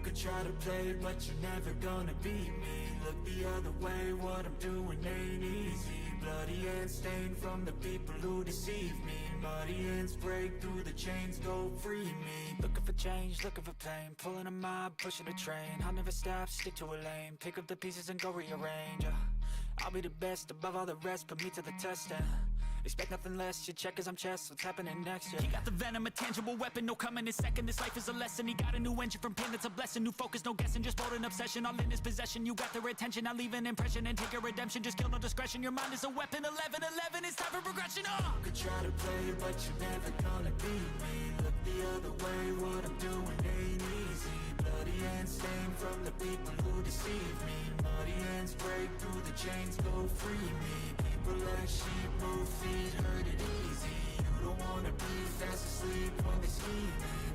could try to play, but you're never gonna beat me. Look the other way, what I'm doing ain't easy. Bloody hands stained from the people who deceive me. Muddy hands break through the chains, go free me. Looking for change, looking for pain, pulling a mob, pushing a train. I'll never stop, stick to a lane, pick up the pieces and go rearrange. I'll be the best above all the rest, put me to the test and expect nothing less, your check as I'm chess, what's happening next, yeah. He got the venom, a tangible weapon, no coming in second. This life is a lesson, he got a new engine from pain, that's a blessing. New focus, no guessing, just bold and obsession. All in his possession, you got their attention. I'll leave an impression and take your redemption. Just kill, no discretion, your mind is a weapon. 11-11, it's time for progression, could try to play, but you're never gonna beat me. Look the other way, what I'm doing ain't easy. Bloody hands stained from the people who deceive me. Muddy hands break through the chains, go free me. People like sheep move feet, hurt it easy. You don't wanna be fast asleep when they scheming.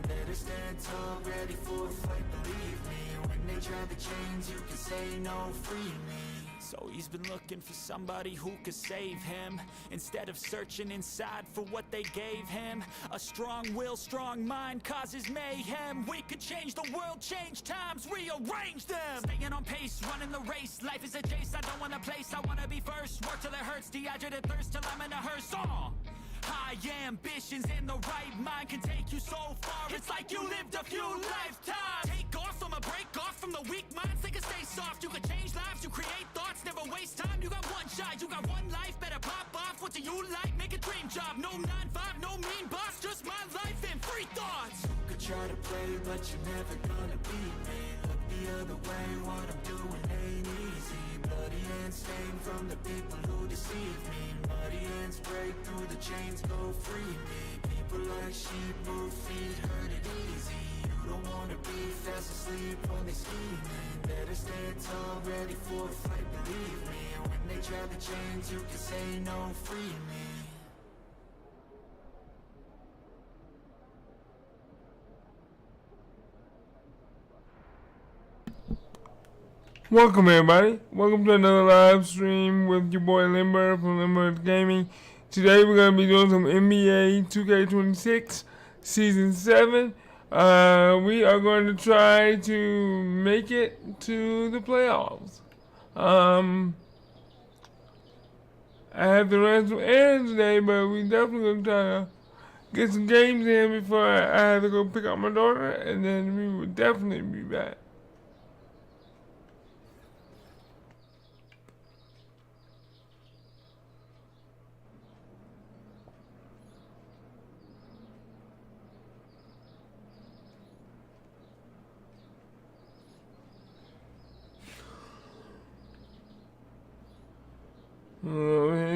Better stand tall, ready for a fight, believe me. When they try the chains, you can say no, free me. So he's been looking for somebody who could save him, instead of searching inside for what they gave him. A strong will, strong mind causes mayhem. We could change the world, change times, rearrange them. Staying on pace, running the race. Life is a chase, I don't want a place. I wanna be first, work till it hurts. Dehydrated thirst till I'm in a hearse. High ambitions in the right mind can take you so far. It's like you lived a few lifetimes. Take off from a break off from the weak minds. They can stay soft. You can change lives, you create thoughts, never waste time. You got one shot, you got one life. Better pop off. What do you like? Make a dream job. No 9-5, no mean boss. Just my life and free thoughts. You could try to play, but you're never gonna beat me. Look the other way, what I'm doing ain't easy. Bloody hands stained from the people who deceive me. Muddy hands break through the chains, go free me. People like sheep move feet, hurt it easy. You don't wanna be fast asleep when they scheming. Better stand tall, ready for a fight, believe me. When they try the chains, you can say no, free me. Welcome everybody. Welcome to another live stream with your boy Limber from Limber Gaming. Today we're going to be doing some NBA 2K26 Season 7. We are going to try to make it to the playoffs. I have to run some errands today, but we definitely going to try to get some games in before I have to go pick up my daughter, and then we will definitely be back.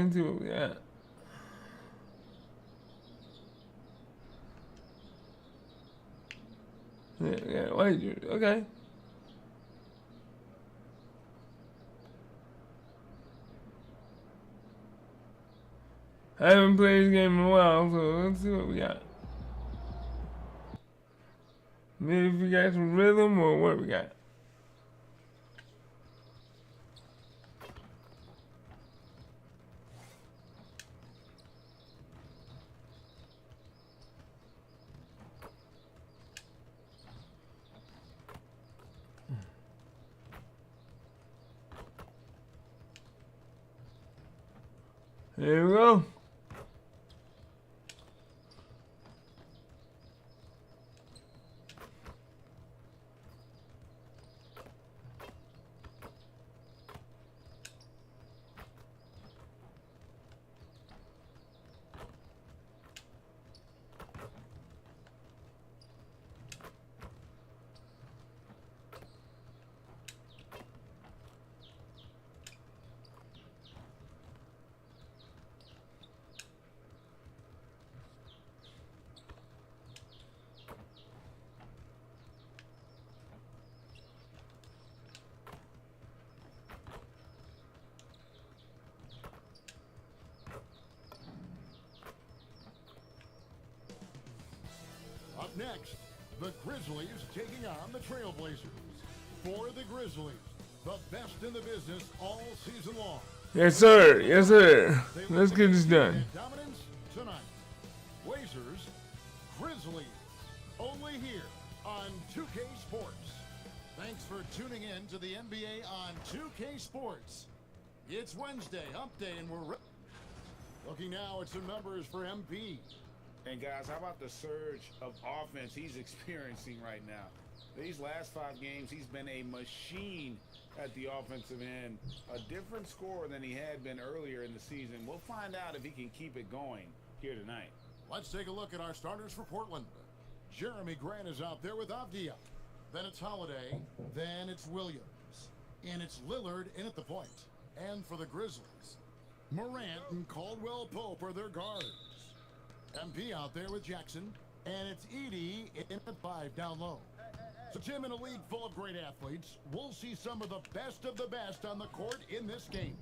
Let's see what we got. Yeah, wait, okay. I haven't played this game in a while, so let's see what we got. Maybe if we got some rhythm or what we got. There we go. Up next, the Grizzlies taking on the Trailblazers. For the Grizzlies, the best in the business all season long. Yes, sir. Yes, sir. Let's get this done. Dominance tonight. Blazers, Grizzlies, only here on 2K Sports. Thanks for tuning in to the NBA on 2K Sports. It's Wednesday, hump day, and we're looking now at some numbers for MP. And guys, how about the surge of offense he's experiencing right now? These last 5 games, he's been a machine at the offensive end. A different scorer than he had been earlier in the season. We'll find out if he can keep it going here tonight. Let's take a look at our starters for Portland. Jeremy Grant is out there with Avdia. Then it's Holiday. Then it's Williams. And it's Lillard in at the point. And for the Grizzlies, Morant and Caldwell Pope are their guards. MP out there with Jackson. And it's Edey in at 5 down low. So, Tim, in a league full of great athletes, we'll see some of the best on the court in this game.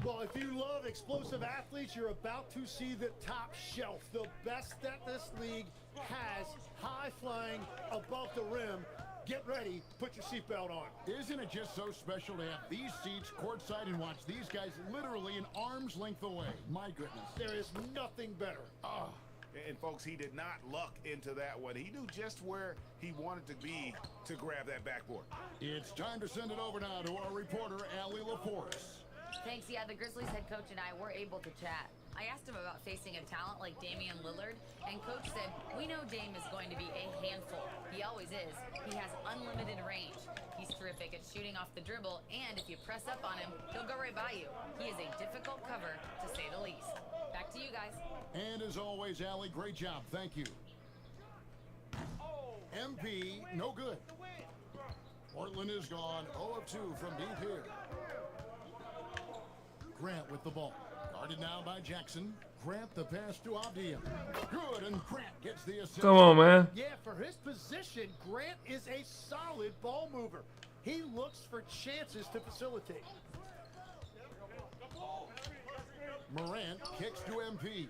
Well, if you love explosive athletes, you're about to see the top shelf. The best that this league has, high-flying, above the rim. Get ready, put your seatbelt on. Isn't it just so special to have these seats courtside and watch these guys literally an arm's length away? My goodness. There is nothing better. And folks, he did not luck into that one. He knew just where he wanted to be to grab that backboard. It's time to send it over now to our reporter, Allie LaForce. Thanks. Yeah, the Grizzlies head coach and I were able to chat. I asked him about facing a talent like Damian Lillard, and coach said, "We know Dame is going to be a handful. He always is. He has unlimited range. He's terrific at shooting off the dribble, and if you press up on him, he'll go right by you. He is a difficult cover, to say the least." Back to you guys. And as always, Allie, great job. Thank you. MP, no good. Portland is gone 0 of 2 from deep here. Grant with the ball. Guarded now by Jackson. Grant the pass to Avdia. Good, and Grant gets the assist. Come on, man. Yeah, for his position, Grant is a solid ball mover. He looks for chances to facilitate. Morant kicks to MP.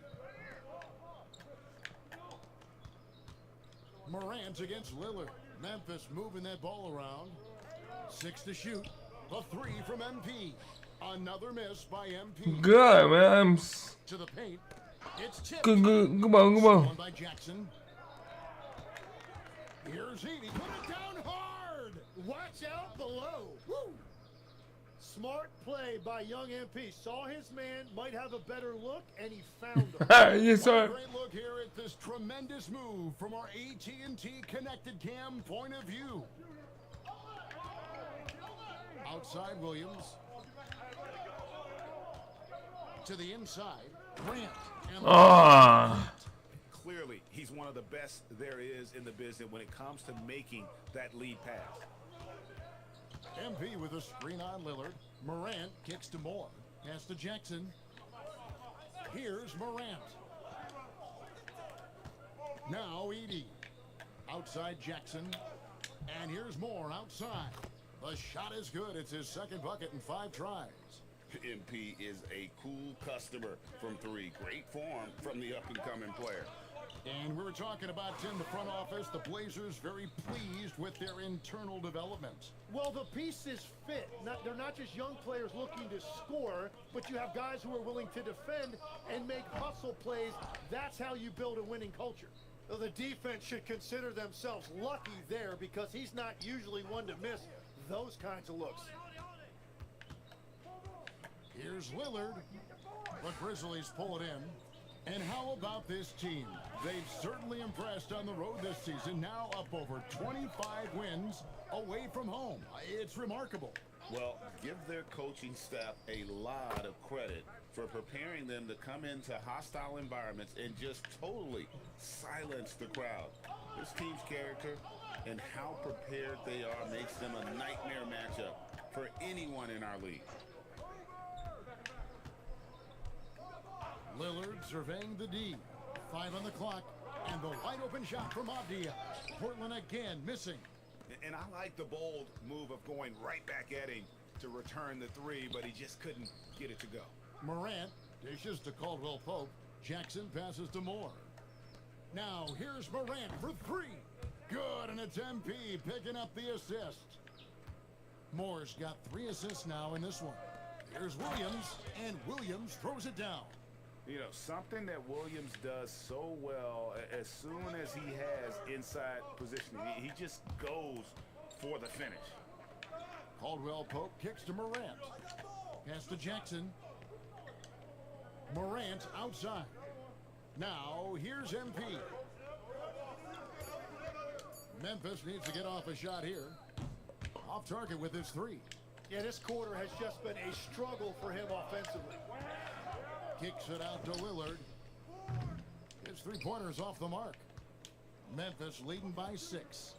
Morant against Lillard. Memphis moving that ball around. 6 to shoot. A 3 from MP. Another miss by MP. Good, man. To the paint. It's tipped. Good, come on. Stolen by Jackson. Here's Edey. Put it down hard. Watch out below. Woo! Smart play by young MP. Saw his man, might have a better look, and he found him. Yes, sir. Great look here at this tremendous move from our AT&T Connected Cam point of view. Outside Williams. To the inside. Grant. And Clearly, he's one of the best there is in the business when it comes to making that lead pass. MP with a screen on Lillard. Morant kicks to Moore. Pass to Jackson. Here's Morant. Now Edey. Outside Jackson. And here's Moore outside. The shot is good. It's his second bucket in 5 tries. MP is a cool customer from 3. Great form from the up-and-coming player. And we were talking about, Tim, the front office. The Blazers very pleased with their internal development. Well, the pieces fit. They're not just young players looking to score, but you have guys who are willing to defend and make hustle plays. That's how you build a winning culture. Well, the defense should consider themselves lucky there because he's not usually one to miss those kinds of looks. Here's Lillard. The Grizzlies pull it in. And how about this team? They've certainly impressed on the road this season, now up over 25 wins away from home. It's remarkable. Well, give their coaching staff a lot of credit for preparing them to come into hostile environments and just totally silence the crowd. This team's character and how prepared they are makes them a nightmare matchup for anyone in our league. Lillard surveying the D. 5 on the clock. And the wide open shot from Avdia. Portland again missing. And I like the bold move of going right back at him to return the 3, but he just couldn't get it to go. Morant dishes to Caldwell Pope. Jackson passes to Moore. Now here's Morant for 3. Good, and it's MP picking up the assist. Moore's got 3 assists now in this one. Here's Williams, and Williams throws it down. You know, something that Williams does so well, as soon as he has inside positioning, he just goes for the finish. Caldwell Pope kicks to Morant. Pass to Jackson. Morant outside. Now, here's MP. Memphis needs to get off a shot here. Off target with his three. Yeah, this quarter has just been a struggle for him offensively. Kicks it out to Lillard. His three-pointer's off the mark. Memphis leading by 6.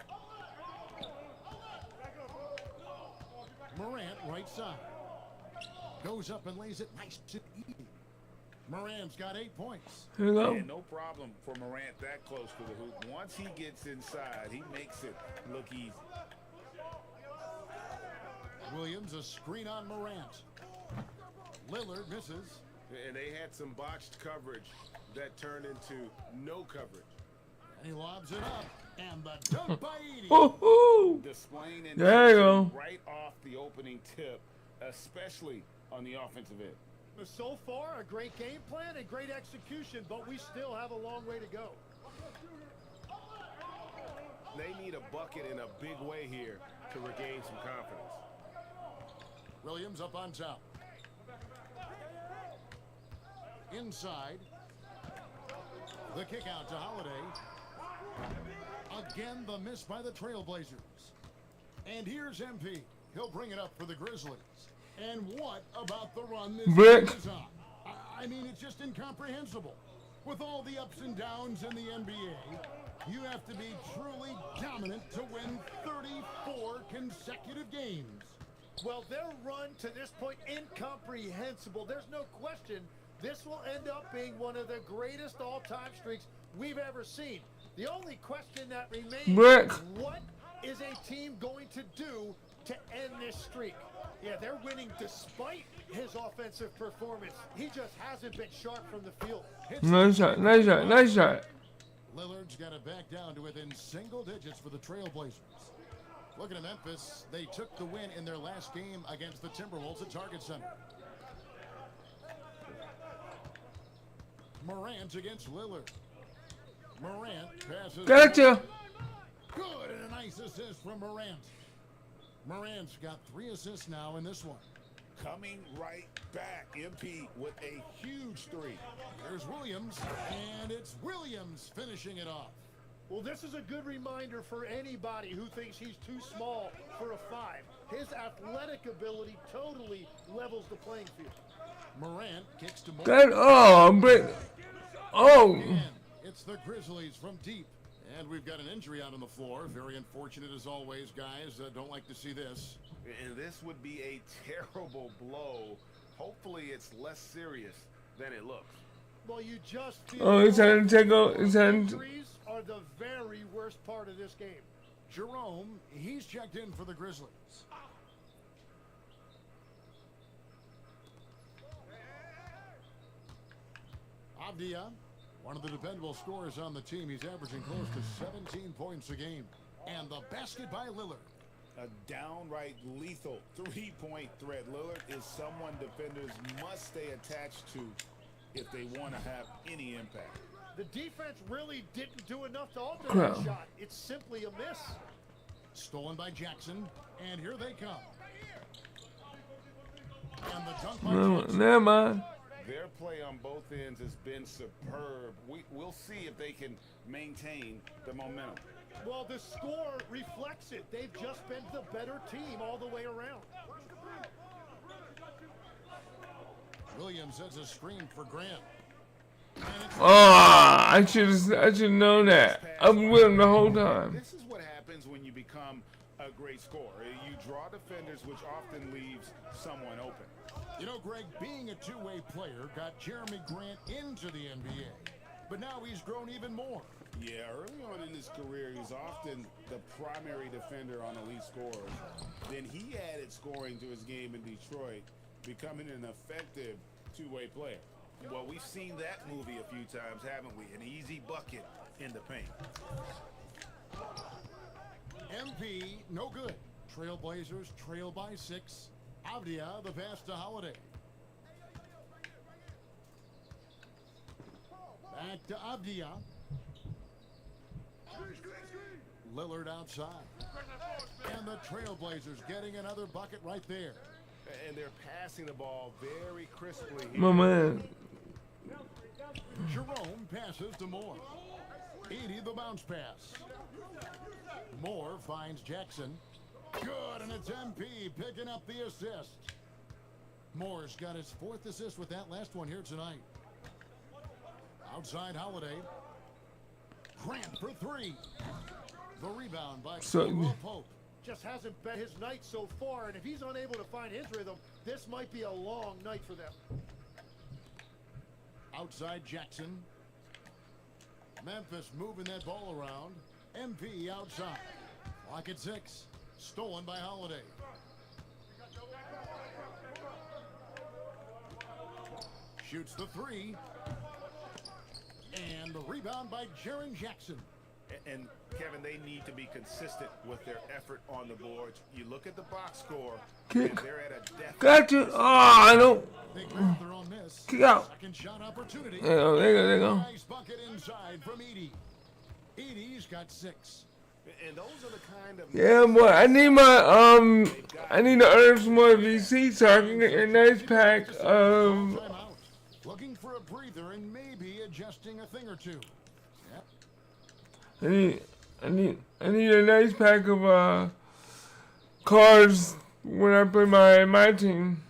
Morant right side. Goes up and lays it nice and easy. Morant's got 8 points. Here you go. And no problem for Morant that close to the hoop. Once he gets inside, he makes it look easy. Williams a screen on Morant. Lillard misses. And they had some botched coverage that turned into no coverage. And he lobs it up. And the dunk by Edey. Woo-hoo! Displaying There you go. intensity right off the opening tip, especially on the offensive end. So far, a great game plan and great execution, but we still have a long way to go. They need a bucket in a big way here to regain some confidence. Williams up on top. Inside. The kick out to Holiday. Again, the miss by the Trailblazers. And here's MP. He'll bring it up for the Grizzlies. And what about the run this Brick. team is on? I mean, it's just incomprehensible. With all the ups and downs in the NBA, you have to be truly dominant to win 34 consecutive games. Well, their run to this point, incomprehensible. There's no question this will end up being one of the greatest all-time streaks we've ever seen. The only question that remains, Brick. what is a team going to do to end this streak? Yeah, they're winning despite his offensive performance. He just hasn't been sharp from the field. Nice shot, nice shot, nice shot. Lillard's got it back down to within single digits for the Trailblazers. Looking at Memphis, they took the win in their last game against the Timberwolves at Target Center. Morant against Lillard. Morant passes. Gotcha. Good, and a nice assist from Morant. Morant's got 3 assists now in this one. Coming right back, MP with a huge three. There's Williams, and it's Williams finishing it off. Well, this is a good reminder for anybody who thinks he's too small for a 5. His athletic ability totally levels the playing field. Morant kicks to Morant. Good. Oh, Brick. Oh. And it's the Grizzlies from deep. And we've got an injury out on the floor. Very unfortunate as always, guys. Don't like to see this. And this would be a terrible blow. Hopefully it's less serious than it looks. Well, you just feel Oh, he's trying to take out. He's trying to. injuries are the very worst part of this game. Jerome, he's checked in for the Grizzlies. Avdia, one of the dependable scorers on the team. He's averaging close to 17 points a game. And the basket by Lillard. A downright lethal three-point threat. Lillard is someone defenders must stay attached to if they want to have any impact. The defense really didn't do enough to alter Crap. that shot. It's simply a miss. Stolen by Jackson. And here they come. And the dunk by No, Jackson. never mind. Their play on both ends has been superb. We'll see if they can maintain the momentum. Well, the score reflects it. They've just been the better team all the way around. Williams has a screen for Grant. And it's Oh, I should known that. I was with him the whole time. This is what happens when you become a great scorer. You draw defenders, which often leaves someone open. You know, Greg, being a two-way player got Jeremy Grant into the NBA. But now he's grown even more. Yeah, early on in his career, he was often the primary defender on elite scorers. Then he added scoring to his game in Detroit, becoming an effective two-way player. Well, we've seen that movie a few times, haven't we? An easy bucket in the paint. MP, no good. Trailblazers trail by 6. Avdia, the pass to Holiday. Back to Avdia. Lillard outside. And the Trailblazers getting another bucket right there. And they're passing the ball very crisply My here. man. Jerome passes to Moore. Edey the bounce pass. Moore finds Jackson. Good, and it's MP picking up the assist. Moore's got his 4th assist with that last one here tonight. Outside Holiday. Grant for 3. The rebound by So- Caldwell Pope. Just hasn't been his night so far, and if he's unable to find his rhythm, this might be a long night for them. Outside Jackson. Memphis moving that ball around. MP outside. Clock at 6. Stolen by Holiday. Shoots the 3. And the rebound by Jaren Jackson. And Kevin, they need to be consistent with their effort on the boards. You look at the box score, and they're at a deficit. Gotcha. Oh, I don't. They grab their own miss. Kick out. Second shot opportunity. There you go. There you go. There you go. Nice bucket inside from Edey. Edey's got 6. And those are the kind of Yeah, boy. I need my I need to earn some more VC so I can get a nice pack of. Timeout. Looking for a breather and maybe adjusting a thing or two. Yep. I need a nice pack of cards when I play my team.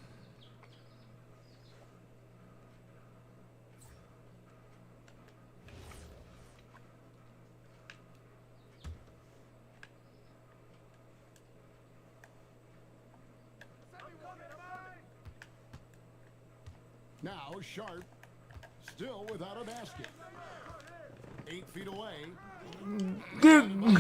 Now Sharp, still without a basket. 8 feet away. Good. More.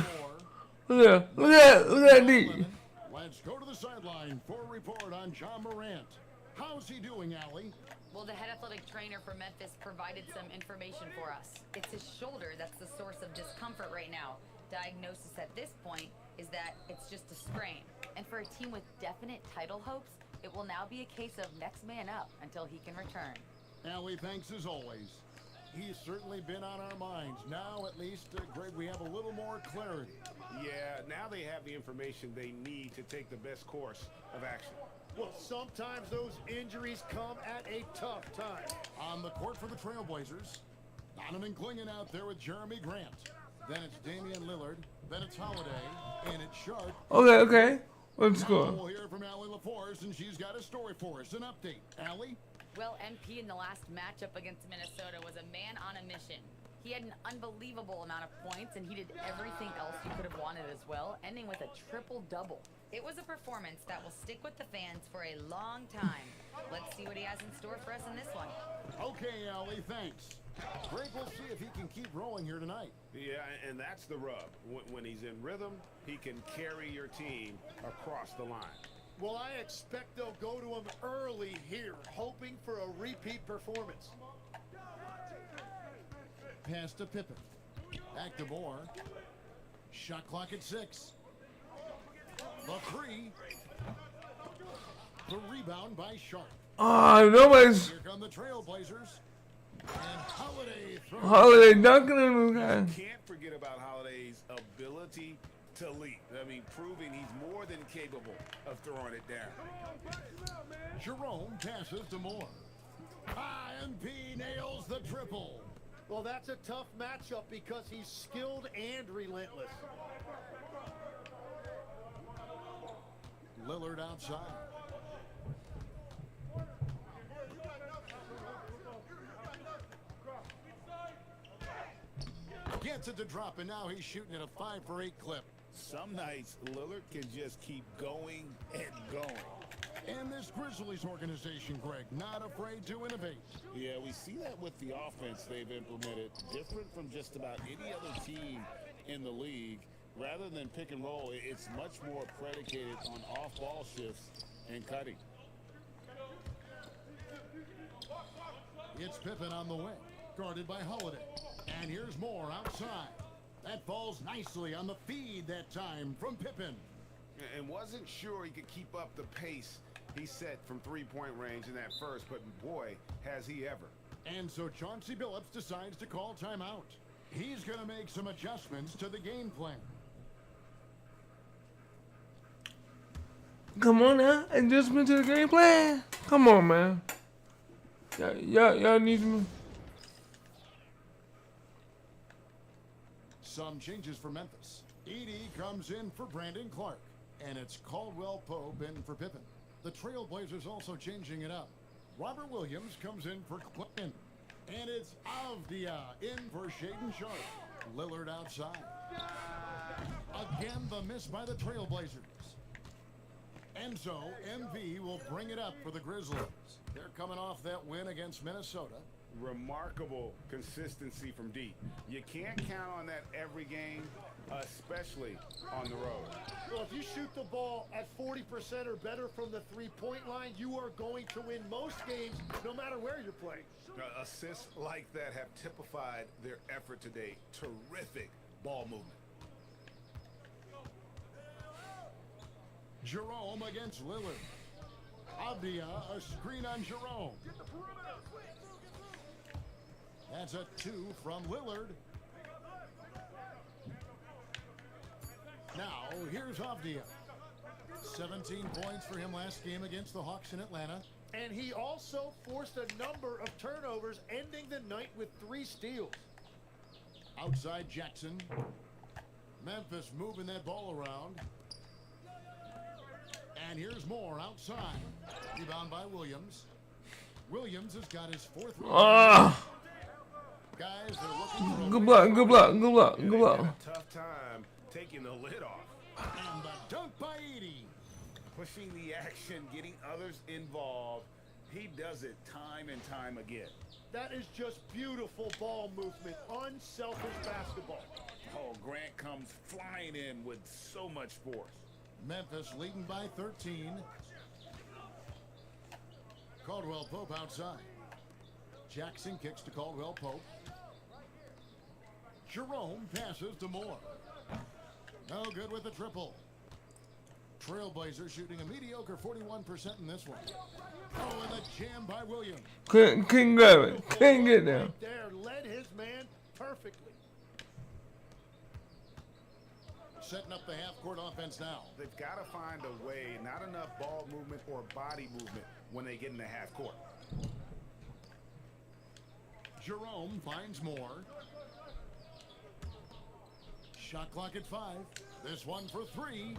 Look at that D. Let's go to the sideline for a report on John Morant. How's he doing, Allie? Well, the head athletic trainer for Memphis provided some information for us. It's his shoulder that's the source of discomfort right now. Diagnosis at this point is that it's just a sprain. And for a team with definite title hopes, it will now be a case of next man up until he can return. Allie, thanks as always. He's certainly been on our minds. Now, at least, Greg, we have a little more clarity. Yeah, now they have the information they need to take the best course of action. Well, sometimes those injuries come at a tough time. On the court for the Trailblazers, Donovan Clingan out there with Jeremy Grant. Then it's Damian Lillard. Then it's Holiday. And it's Sharp. Okay. Let's Now go. we'll hear from Allie LaForce, and she's got a story for us. An update. Allie? Well, MP in the last matchup against Minnesota was a man on a mission. He had an unbelievable amount of points, and he did everything else you could have wanted as well, ending with a triple-double. It was a performance that will stick with the fans for a long time. Let's see what he has in store for us in this one. Okay, Allie, thanks. Greg will see if he can keep rolling here tonight. Yeah, and that's the rub. When he's in rhythm, he can carry your team across the line. Well, I expect they'll go to him early here, hoping for a repeat performance. Pass to Pippen. Back to Moore. Shot clock at 6. The 3. The rebound by Sharp. Nobody's Here come the Trailblazers. And Holiday throws. Holiday dunking on this guy. Can't forget about Holiday's ability to lead. I mean, proving he's more than capable of throwing it down. Jerome passes to Moore. IMP nails the triple. Well, that's a tough matchup because he's skilled and relentless. Lillard outside. Gets it to drop, and now he's shooting at a 5 for 8 clip. Some nights, Lillard can just keep going and going. And this Grizzlies organization, Greg, not afraid to innovate. Yeah, we see that with the offense they've implemented. Different from just about any other team in the league. Rather than pick and roll, it's much more predicated on off-ball shifts and cutting. It's Pippen on the wing, guarded by Holiday. And here's Moore outside. That falls nicely on the feed that time from Pippen. And wasn't sure he could keep up the pace he set from three-point range in that first, but boy, has he ever. And so Chauncey Billups decides to call timeout. He's going to make some adjustments to the game plan. Come on now. Adjustment to the game plan. Come on, man. Y'all need to. Some changes for Memphis. Edey comes in for Brandon Clark, and it's Caldwell Pope in for Pippen. The Trailblazers also changing it up. Robert Williams comes in for Clinton, and it's Avdia in for Shaden Sharp. Lillard outside. Again, the miss by the Trailblazers. And so, MV will bring it up for the Grizzlies. They're coming off that win against Minnesota. Remarkable consistency from deep. You can't count on that every game, especially on the road. Well, if you shoot the ball at 40% or better from the three-point line, you are going to win most games, no matter where you're playing. Assists like that have typified their effort today. Terrific ball movement. Jerome against Lillard. Avdia, a screen on Jerome. That's a 2 from Lillard. Now, here's Avdia. 17 points for him last game against the Hawks in Atlanta. And he also forced a number of turnovers, ending the night with 3 steals. Outside Jackson. Memphis moving that ball around. And here's more outside. Rebound by Williams. Williams has got his 4th rebound. Ah. Guys, they're looking for a Good block. Good block. Good block. Good They block. had a tough time taking the lid off. And the dunk by Edey. Pushing the action, getting others involved. He does it time and time again. That is just beautiful ball movement, unselfish basketball. Oh, Grant comes flying in with so much force. Memphis leading by 13. Caldwell Pope outside. Jackson kicks to Caldwell Pope. Jerome passes to Moore. No good with the triple. Trailblazers shooting a mediocre 41% in this one. Oh, and the jam by Williams. Couldn't grab it. Couldn't get there. Right there, led his man perfectly. Setting up the half-court offense now. They've got to find a way, not enough ball movement or body movement when they get in the half court. Jerome finds Moore. Shot clock at 5. This one for 3.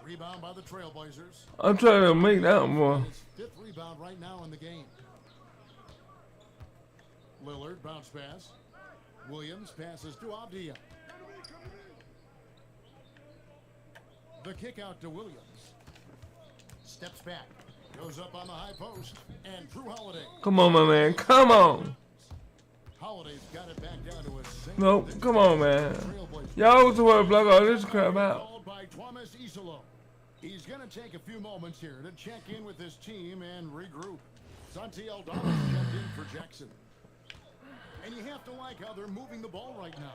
Rebound by the Trailblazers. I'm trying to make that more. His 5th rebound right now in the game. Lillard bounce pass. Williams passes to Avdia. The kick out to Williams. Steps back. Goes up on the high post. And Drew Holiday. Come on, my man. Come on. Holiday's got it back down to a single. Nope. Come on, man. Trailblazers. Y'all was to block all this crap out. Called by Thomas Isolo. He's going to take a few moments here to check in with his team and regroup. Santi Aldama checked in for Jackson. And you have to like how they're moving the ball right now.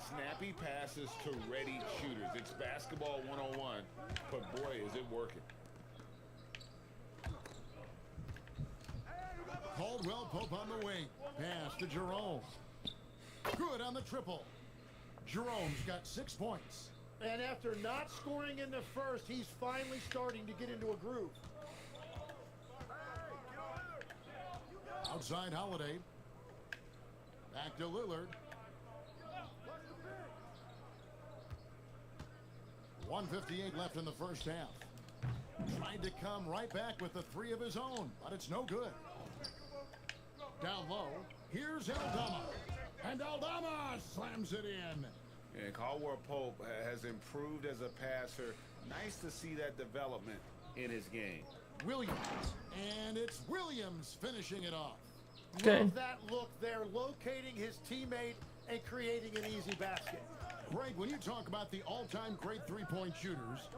Snappy passes to ready shooters. It's basketball 101, but boy, is it working. Caldwell Pope on the wing. Pass to Jerome. Good on the triple. Jerome's got 6 points. And after not scoring in the first, he's finally starting to get into a groove. Outside Holiday. Back to Lillard. 1:58 left in the first half. Tried to come right back with the 3 of his own, but it's no good. Down low, here's Aldama. And Aldama slams it in. And Caldwell Pope has improved as a passer. Nice to see that development in his game. Williams. And it's Williams finishing it off. Okay. Love that look there, locating his teammate and creating an easy basket. Greg, when you talk about the all-time great three-point shooters,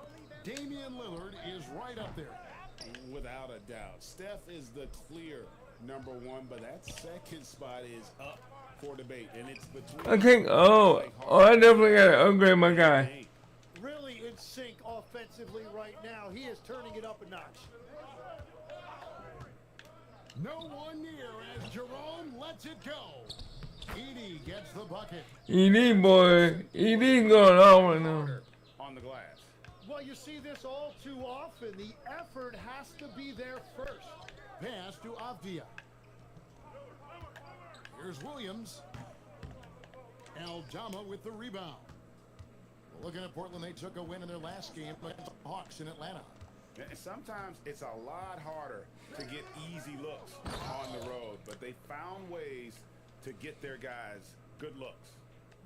Damian Lillard is right up there. Without a doubt. Steph is the clear #1, but that second spot is up for debate. And it's between... I can't. Oh, I definitely got to upgrade my guy. Really in sync offensively right now. He is turning it up a notch. No one near as Jerome lets it go. Edey gets the bucket. ED boy, ED going on right now. On the glass. Well, you see this all too often. The effort has to be there first. Pass to Avdia. Here's Williams. Aldama with the rebound. Looking at Portland, they took a win in their last game against the Hawks in Atlanta. And sometimes it's a lot harder to get easy looks on the road, but they found ways to get their guys good looks.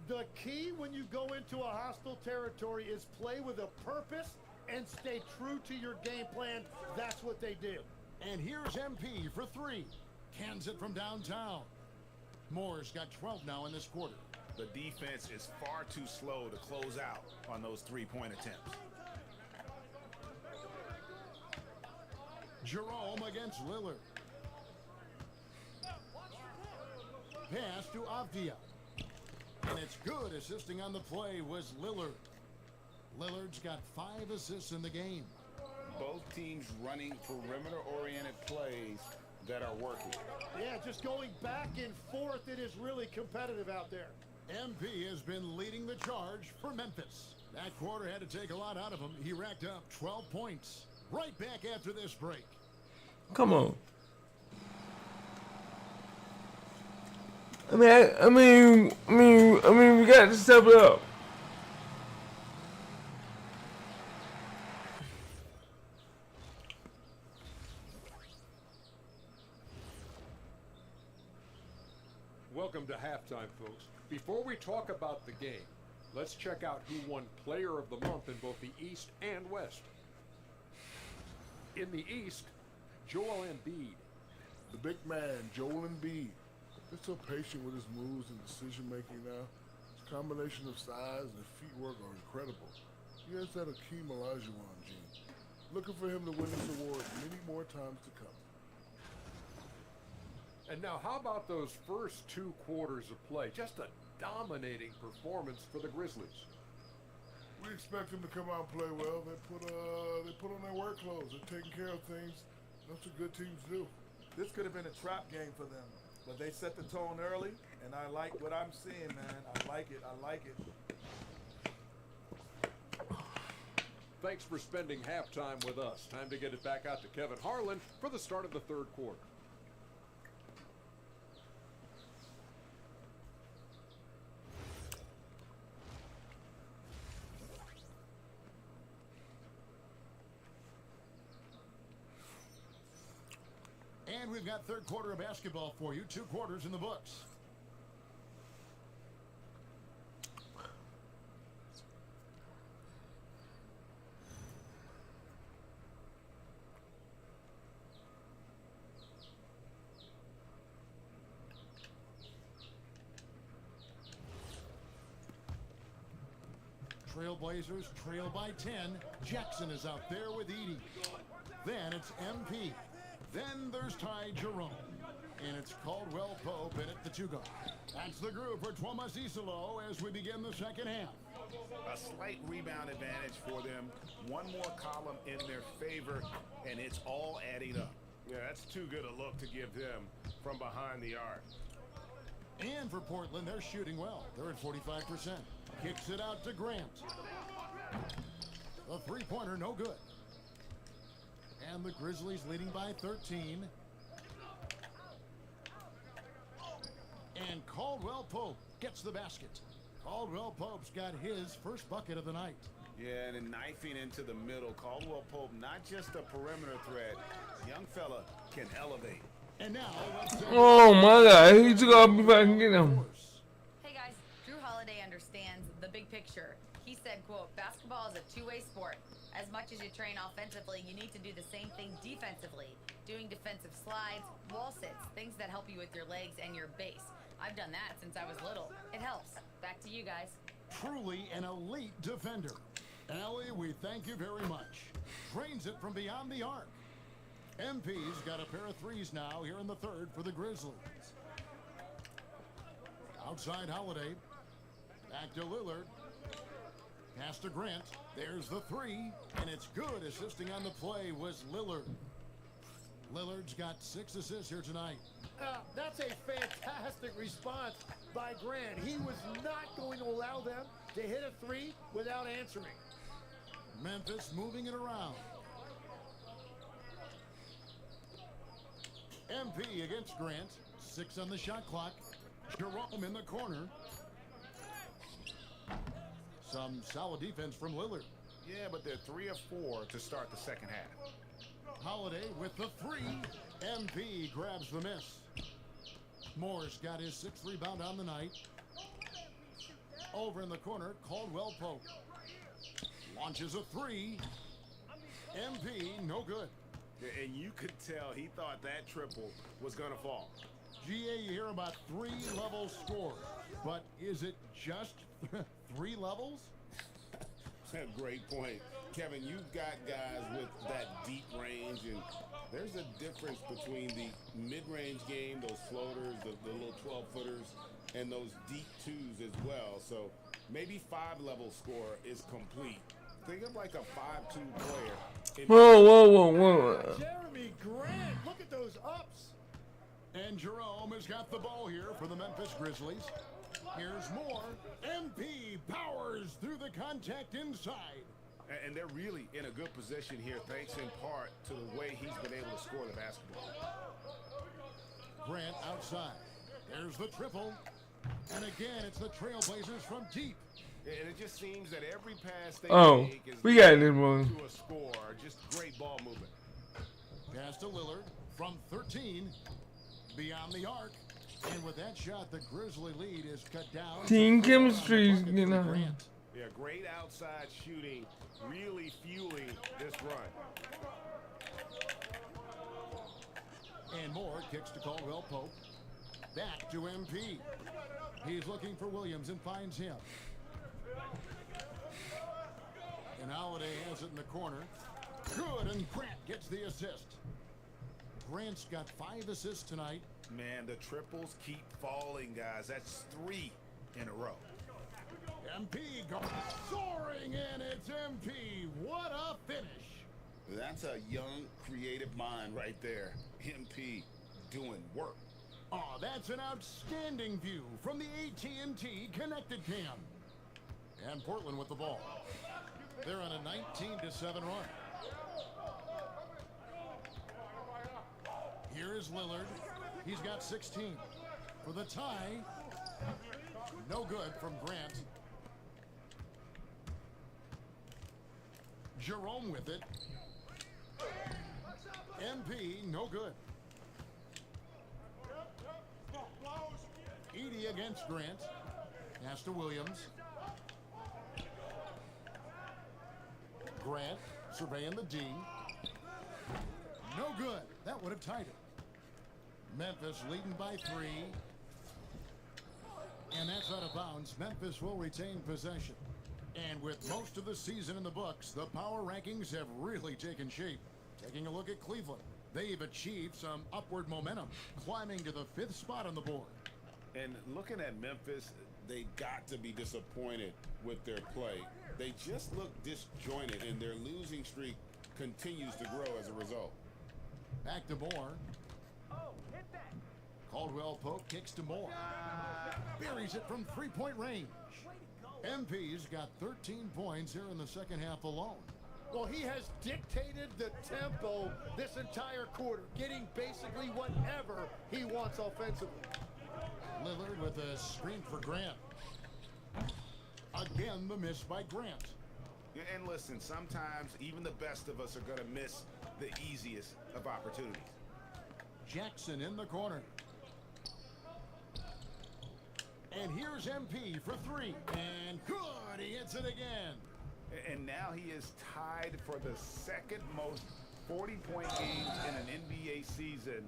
The key when you go into a hostile territory is play with a purpose and stay true to your game plan. That's what they do. And here's MP for three. Cans it from downtown. Moore's got 12 now in this quarter. The defense is far too slow to close out on those three-point attempts. Jerome against Lillard. Pass to Avdia. And it's good. Assisting on the play was Lillard. Lillard's got 5 assists in the game. Both teams running perimeter-oriented plays that are working. Yeah, just going back and forth, it is really competitive out there. MP has been leading the charge for Memphis. That quarter had to take a lot out of him. He racked up 12 points. Right back after this break. Come on. I mean, we got to step it up. Welcome to halftime, folks. Before we talk about the game, let's check out who won Player of the Month in both the East and West. In the East, Joel Embiid. The big man, Joel Embiid. He's so patient with his moves and decision making now. His combination of size and feet work are incredible. He has that Akeem Olajuwon gene. Looking for him to win this award many more times to come. And now, how about those first 2 quarters of play? Just a dominating performance for the Grizzlies. We expect them to come out and play well. They put on their work clothes. They're taking care of things. That's what good teams do. This could have been a trap game for them, but they set the tone early, and I like what I'm seeing, man. I like it. Thanks for spending halftime with us. Time to get it back out to Kevin Harlan for the start of the third quarter. And we've got third quarter of basketball for you. 2 quarters in the books. Trailblazers trail by 10. Jackson is out there with Edey. Then it's MP. Then there's Ty Jerome. And it's Caldwell Pope in at the 2 guard. That's the group for Thomas Isolo as we begin the second half. A slight rebound advantage for them. One more column in their favor, and it's all adding up. Yeah, that's too good a look to give them from behind the arc. And for Portland, they're shooting well. They're at 45%. Kicks it out to Grant. A 3-pointer, no good. And the Grizzlies leading by 13. And Caldwell Pope gets the basket. Caldwell Pope's got his first bucket of the night. Yeah, and then knifing into the middle. Caldwell Pope, not just a perimeter threat. Young fella can elevate. And now, Oh my God, he took off before I can get him. Hey guys, Drew Holiday understands the big picture. He said, quote, basketball is a two-way sport. As much as you train offensively, you need to do the same thing defensively. Doing defensive slides, wall sits, things that help you with your legs and your base. I've done that since I was little. It helps. Back to you guys. truly an elite defender. Allie, we thank you very much. Trains it from beyond the arc. MP's got a pair of threes now here in the third for the Grizzlies. Outside Holiday. Back to Lillard. Pass to Grant. There's the three, and it's good. Assisting on the play was Lillard. Lillard's got 6 assists here tonight. That's a fantastic response by Grant. He was not going to allow them to hit a three without answering. Memphis moving it around. MP against Grant. 6 on the shot clock. Jerome in the corner. Some solid defense from Lillard. Yeah, but they're 3 of 4 to start the second half. Holiday with the 3. MP grabs the miss. Moore's got his 6th rebound on the night. Over in the corner, Caldwell Pope. Launches a 3. MP, no good. And you could tell he thought that triple was going to fall. GA, you hear about 3-level scores. But is it just 3 levels? Great point. Kevin, you've got guys with that deep range, and there's a difference between the mid-range game, those floaters, the little 12-footers, and those deep 2s as well. So maybe 5-level score is complete. Think of like a 5-2 player. Whoa. Jeremy Grant, look at those ups. And Jerome has got the ball here for the Memphis Grizzlies. Here's Moore. MP powers through the contact inside. And they're really in a good position here, thanks in part to the way he's been able to score the basketball. Grant outside. There's the triple. And again, it's the Trailblazers from deep. And it just seems that every pass they Oh, make is we got this one. to a score. Just great ball movement. Pass to Lillard from 13. Beyond the arc. And with that shot, the Grizzly lead is cut down. Team chemistry, you know. Grant. Yeah, great outside shooting, really fueling this run. And Moore kicks to Caldwell Pope. Back to MP. He's looking for Williams and finds him. And Holiday has it in the corner. Good, and Grant gets the assist. Grant's got 5 assists tonight. Man, the triples keep falling, guys. That's 3 in a row. MP goes soaring in. It's MP. What a finish. That's a young, creative mind right there. MP doing work. Oh, that's an outstanding view from the AT&T Connected Cam. And Portland with the ball. They're on a 19-7 run. Here is Lillard. He's got 16. For the tie. No good from Grant. Jerome with it. MP, no good. Edey against Grant. Pass to Williams. Grant surveying the D. No good. That would have tied it. Memphis leading by 3. And that's out of bounds. Memphis will retain possession. And with most of the season in the books, the power rankings have really taken shape. Taking a look at Cleveland. They've achieved some upward momentum, climbing to the 5th spot on the board. And looking at Memphis, They got to be disappointed with their play. They just look disjointed, and their losing streak continues to grow as a result. Back to Moore. Caldwell Pope kicks to Moore. Buries it from 3-point range. MP's got 13 points here in the second half alone. Well, he has dictated the tempo this entire quarter, getting basically whatever he wants offensively. Lillard with a screen for Grant. Again, the miss by Grant. Yeah, and listen, sometimes even the best of us are going to miss the easiest of opportunities. Jackson in the corner. And here's MP for 3. And good, he hits it again. And now he is tied for the second most 40-point games in an NBA season.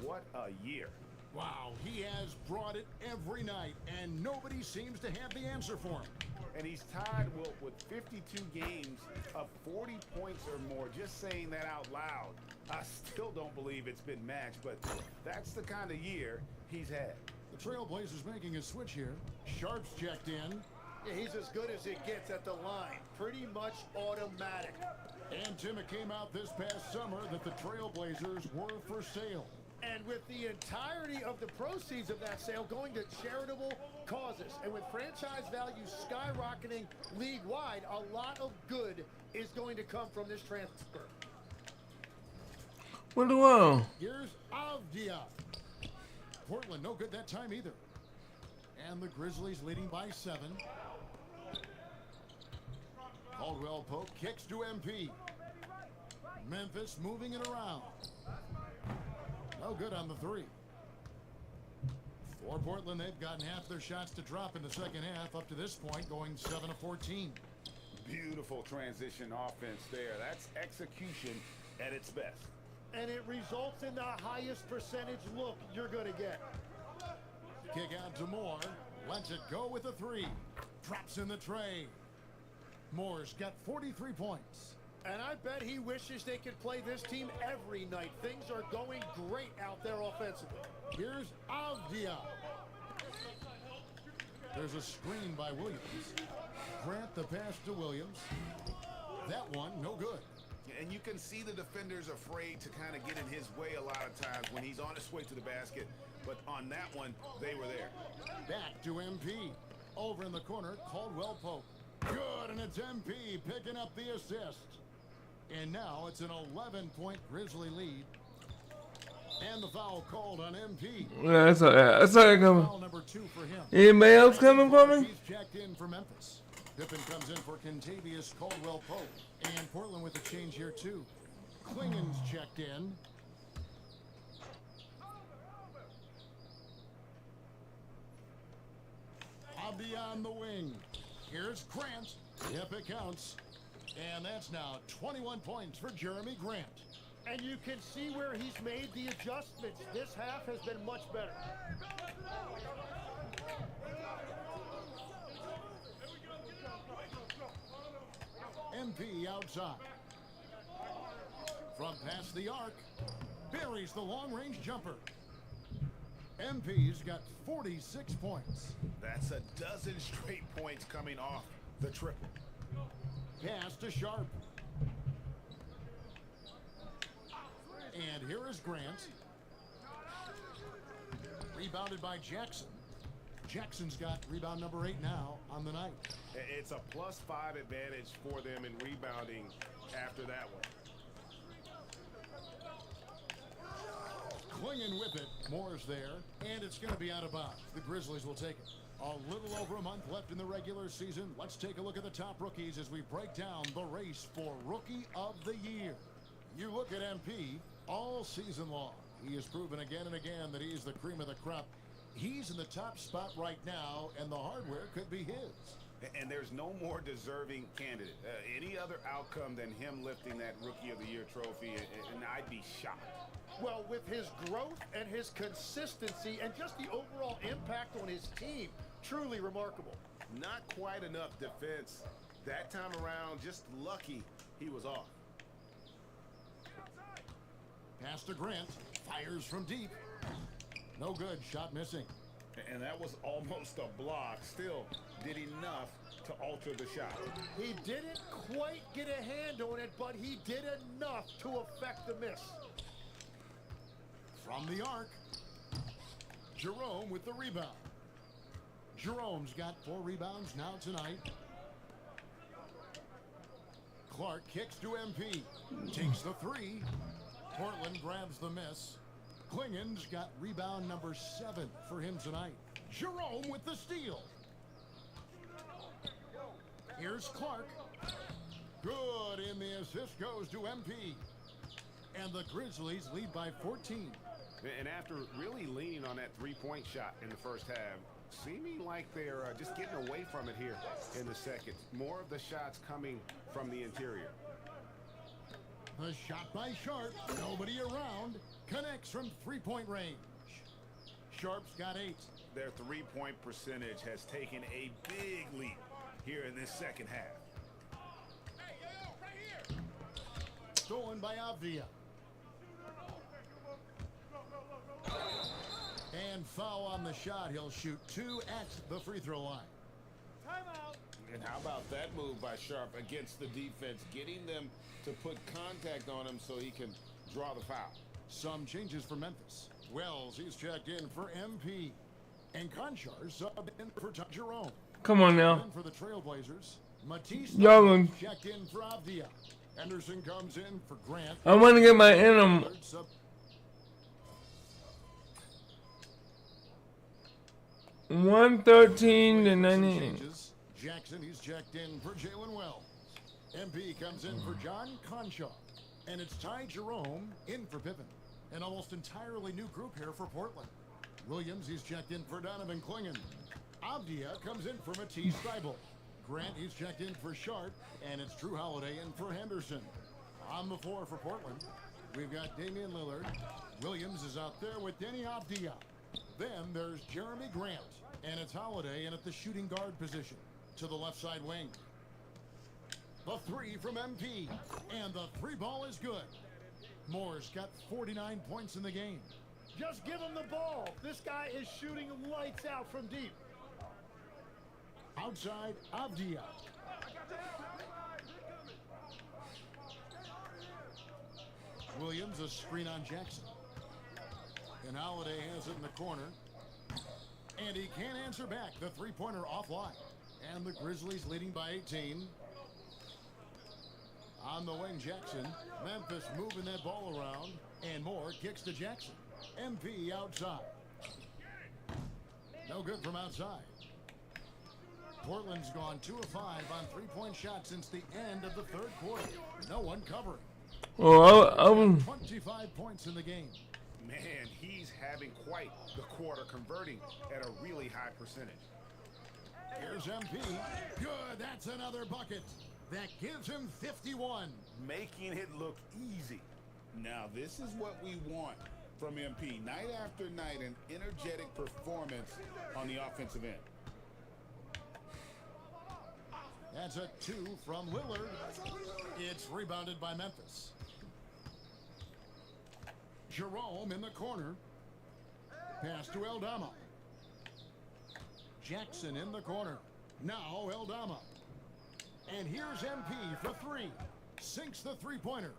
What a year. Wow, he has brought it every night, and nobody seems to have the answer for him. And he's tied with 52 games of 40 points or more. Just saying that out loud, I still don't believe it's been matched, but that's the kind of year he's had. The Trailblazers making a switch here. Sharp's checked in. Yeah, he's as good as it gets at the line. Pretty much automatic. And Tim, it came out this past summer that the Trailblazers were for sale. And with the entirety of the proceeds of that sale going to charitable causes. And with franchise values skyrocketing league-wide, a lot of good is going to come from this transfer. What do I? Here's Avdia. Portland no good that time either. And the Grizzlies leading by 7. Caldwell Pope kicks to MP. Memphis moving it around. No good on the 3. For Portland, they've gotten half their shots to drop in the second half up to this point, going 7 of 14. Beautiful transition offense there. That's execution at its best. And it results in the highest percentage look you're going to get. Kick out to Moore. Lets it go with a 3. Drops in the tray. Moore's got 43 points. And I bet he wishes they could play this team every night. Things are going great out there offensively. Here's Avdia. There's a screen by Williams. Grant the pass to Williams. That one, no good. And you can see the defenders afraid to kind of get in his way a lot of times when he's on his way to the basket. But on that one, they were there. Back to MP. Over in the corner, Caldwell Pope. Good, and it's MP picking up the assist. And now it's an 11-point Grizzly lead. And the foul called on MP. Yeah, that's how it coming. Foul number 2 for him. Anybody else coming for me? He's checked in for Memphis. Pippen comes in for Kentavious Caldwell Pope. And Portland with a change here too. Klingen's checked in. Abdi on the wing. Here's Grant. Yep, it counts. And that's now 21 points for Jeremy Grant. And you can see where he's made the adjustments. This half has been much better. MP outside. From past the arc. Buries the long-range jumper. MP's got 46 points. That's a dozen straight points coming off the triple. Pass to Sharp. And here is Grant. Rebounded by Jackson. Jackson's got rebound number 8 now on the night. It's a +5 advantage for them in rebounding after that one. Klingen with it. Moore's there. And it's going to be out of bounds. The Grizzlies will take it. A little over a month left in the regular season. Let's take a look at the top rookies as we break down the race for Rookie of the Year. You look at MP all season long. He has proven again and again that he's the cream of the crop. He's in the top spot right now, and the hardware could be his. And there's no more deserving candidate. Any other outcome than him lifting that Rookie of the Year trophy, and I'd be shocked. Well, with his growth and his consistency and just the overall impact on his team, truly remarkable. Not quite enough defense. That time around, just lucky he was off. Pass to Grant. Fires from deep. No good. Shot missing. And that was almost a block. Still did enough to alter the shot. He didn't quite get a hand on it, but he did enough to affect the miss. From the arc. Jerome with the rebound. Jerome's got 4 rebounds now tonight. Clark kicks to MP. Takes the 3. Portland grabs the miss. Klingen's got rebound number 7 for him tonight. Jerome with the steal. Here's Clark. Good, and the assist goes to MP. And the Grizzlies lead by 14. And after really leaning on that three-point shot in the first half, seeming like they're just getting away from it here in the second. More of the shots coming from the interior. A shot by Sharp. Nobody around. Connects from 3-point range. Sharp's got 8. Their three-point percentage has taken a big leap here in this second half. Stolen by Avdia. And foul on the shot. He'll shoot 2 at the free throw line. Timeout. And how about that move by Sharp against the defense, getting them to put contact on him so he can draw the foul. Some changes for Memphis. Wells, he's checked in for MP. And Conchar subbed in for Jerome. Come on now. In for the Trailblazers. Matisse Y'all gonna- checked in for Avdia. Henderson comes in for Grant. I want to get my Enum. Lillard sub- 113 to 98. changes. Jackson, he's checked in for Jalen Wells. MP comes in for John Conchar. And it's Ty Jerome in for Pippen. An almost entirely new group here for Portland. Williams, he's checked in for Donovan Clingan. Avdia comes in for Matisse Thybulle. Grant, he's checked in for Sharp. And it's Drew Holiday in for Henderson. On the floor for Portland, we've got Damian Lillard. Williams is out there with Denny Avdia. Then there's Jeremy Grant. And it's Holiday in at the shooting guard position to the left side wing. The three from MP. And the three ball is good. Moore's got 49 points in the game. Just give him the ball. This guy is shooting lights out from deep. Outside, Avdia. Williams, a screen on Jackson. And Holiday has it in the corner. And he can't answer back. The three-pointer offline. And the Grizzlies leading by 18. On the wing, Jackson. Memphis moving that ball around. And Moore kicks to Jackson. MP outside. No good from outside. Portland's gone 2 of 5 on three-point shots since the end of the third quarter. No one covering. Well, I was 25 points in the game. Man, he's having quite the quarter, converting at a really high percentage. Here's MP. Good, that's another bucket. That gives him 51. Making it look easy. Now, this is what we want from MP. Night after night, an energetic performance on the offensive end. That's a 2 from Lillard. It's rebounded by Memphis. Jerome in the corner. Pass to Eldama. Jackson in the corner. Now Eldama. And here's MP for 3. Sinks the three-pointer.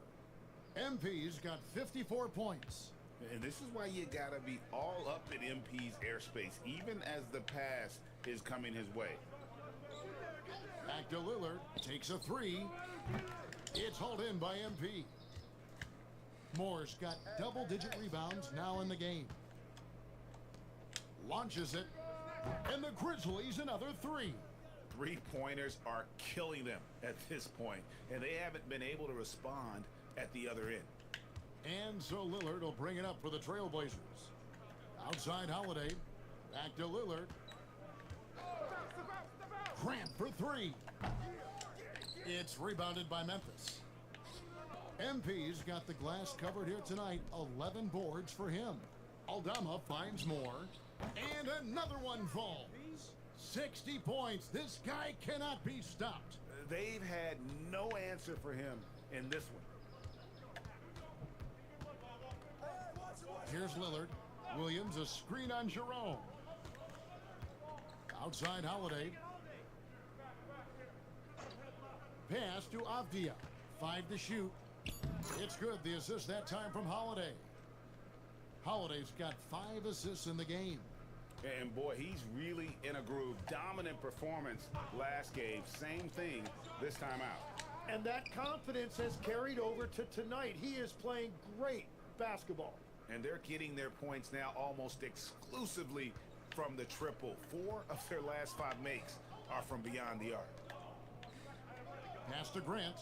MP's got 54 points. And this is why you gotta be all up in MP's airspace, even as the pass is coming his way. Back to Lillard. Takes a 3. It's hauled in by MP. Moore's got double-digit rebounds now in the game. Launches it. And the Grizzlies another 3. Three-pointers are killing them at this point, and they haven't been able to respond at the other end. And so Lillard will bring it up for the Trailblazers. Outside Holiday. Back to Lillard. Grant for 3. It's rebounded by Memphis. MP's got the glass covered here tonight. 11 boards for him. Aldama finds more. And another one falls. 60 points. This guy cannot be stopped. They've had no answer for him in this one. Here's Lillard. Williams, a screen on Jerome. Outside Holiday. Pass to Avdia. 5 to shoot. It's good. The assist that time from Holiday. Holiday's got 5 assists in the game. And boy, he's really in a groove. Dominant performance last game. Same thing this time out. And that confidence has carried over to tonight. He is playing great basketball. And they're getting their points now almost exclusively from the triple. 4 of their last 5 makes are from beyond the arc. Pass to Grant.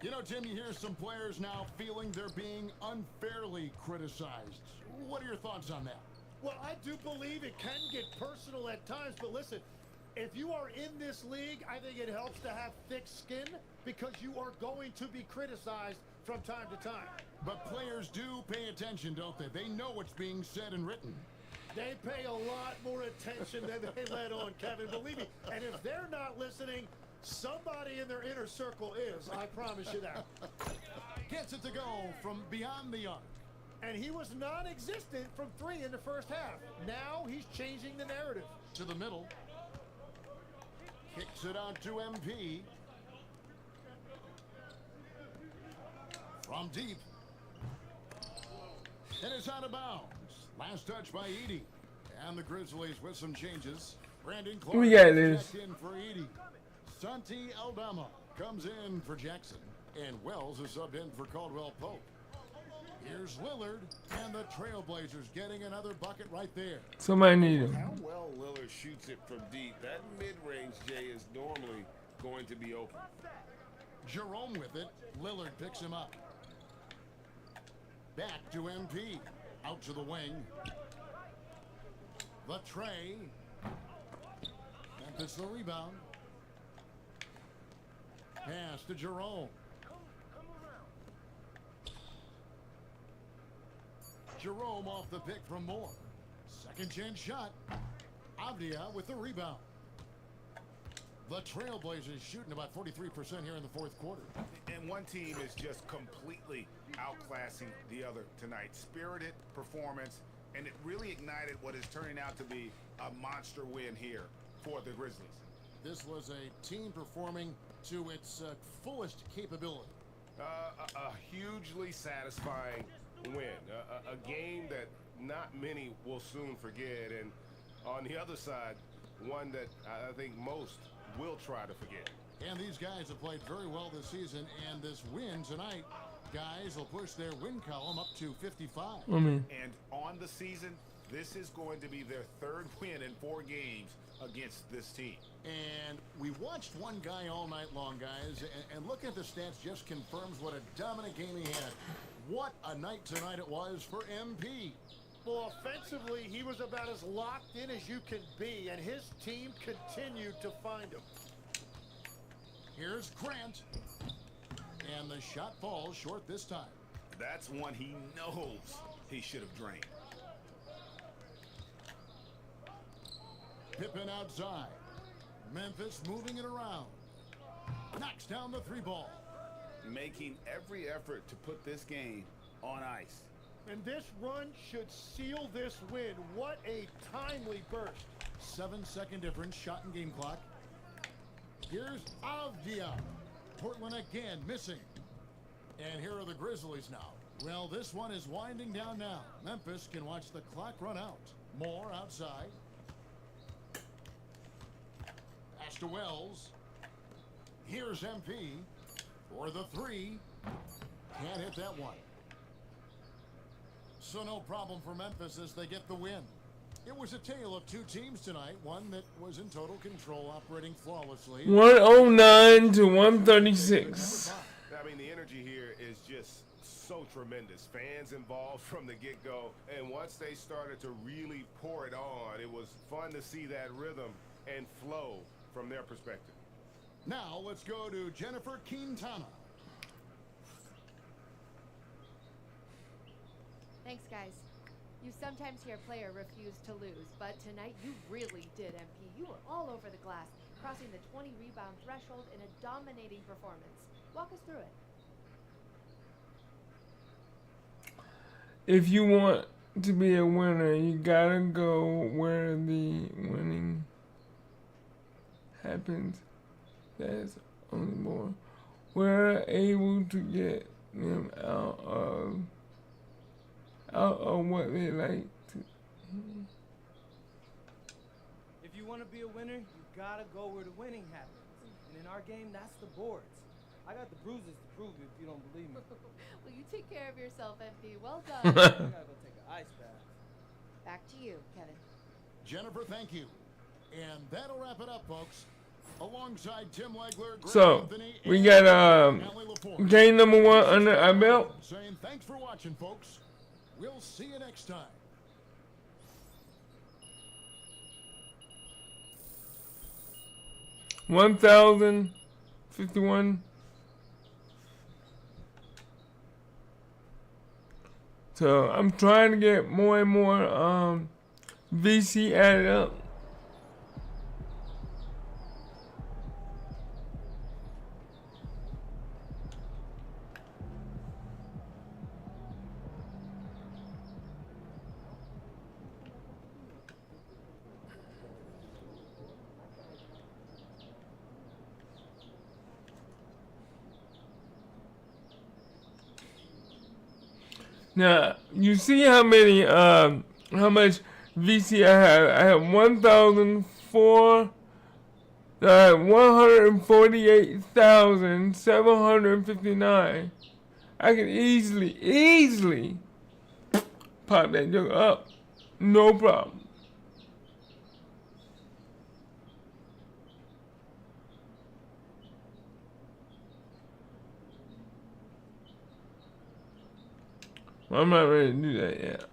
You know, Tim, you hear some players now feeling they're being unfairly criticized. What are your thoughts on that? Well, I do believe it can get personal at times, but listen, if you are in this league, I think it helps to have thick skin because you are going to be criticized from time to time. But players do pay attention, don't they? They know what's being said and written. They pay a lot more attention than they let on, Kevin, believe me. And if they're not listening, somebody in their inner circle is, I promise you that. Gets it to go from beyond the arc. And he was non-existent from 3 in the first half. Now he's changing the narrative. To the middle. Kicks it out to MP. From deep. And it's out of bounds. Last touch by Edie. And the Grizzlies with some changes. Brandon Clark We got this. checked in for Edie. Santi Aldama comes in for Jackson. And Wells is subbed in for Caldwell Pope. Here's Lillard, and the Trailblazers getting another bucket right there. Somebody need him. How well Lillard shoots it from deep. That mid-range, Jay, is normally going to be open. Jerome with it. Lillard picks him up. Back to MP. Out to the wing. The tray. Memphis the rebound. Pass to Jerome. Jerome off the pick from Moore. Second chance shot. Avdia with the rebound. The Trailblazers shooting about 43% here in the fourth quarter. And one team is just completely outclassing the other tonight. Spirited performance, and it really ignited what is turning out to be a monster win here for the Grizzlies. This was a team performing to its fullest capability. A hugely satisfying win. A game that not many will soon forget. And on the other side, one that I think most will try to forget. And these guys have played very well this season, and this win tonight, guys will push their win column up to 55. And on the season, this is going to be their third win in 4 games against this team. And we watched one guy all night long, guys, and looking at the stats just confirms what a dominant game he had. What a night tonight it was for MP. Well, offensively, he was about as locked in as you can be, and his team continued to find him. Here's Grant. And the shot falls short this time. That's one he knows he should have drained. Pippen outside. Memphis moving it around. Knocks down the 3 ball. Making every effort to put this game on ice. And this run should seal this win. What a timely burst. 7-second difference, shot and game clock. Here's Avdia. Portland again missing. And here are the Grizzlies now. Well, this one is winding down now. Memphis can watch the clock run out. Moore outside. Pass to Wells. Here's MP for the 3. Can't hit that one. So no problem for Memphis as they get the win. It was a tale of 2 teams tonight. One that was in total control, operating flawlessly. 109 to 136. I mean, the energy here is just so tremendous. Fans involved from the get-go, and once they started to really pour it on, it was fun to see that rhythm and flow from their perspective. Now let's go to Jennifer Quintana. Thanks, guys. You sometimes hear a player refuse to lose, but tonight you really did, MP. You were all over the glass, crossing the 20-rebound threshold in a dominating performance. Walk us through it. If you want to be a winner, you gotta go where the winning happens. That's on the board. We're able to get them out of what they like to. If you want to be a winner, you gotta go where the winning happens. And in our game, that's the boards. I got the bruises to prove it if you don't believe me. Well, you take care of yourself, MP. Well done. I gotta go take an ice bath. Back to you, Kevin. Jennifer, thank you. And that'll wrap it up, folks. Alongside Tim Legler, Greg So Anthony, we and got Allie LaForge. game number 1 under our belt. Saying thanks for watching, folks. We'll see you next time. $1,051. So I'm trying to get more and more VC added up. Now, you see how many, how much VC I have. I have 148,759. I can easily pop that joke up. No problem. I'm not ready to do that yet.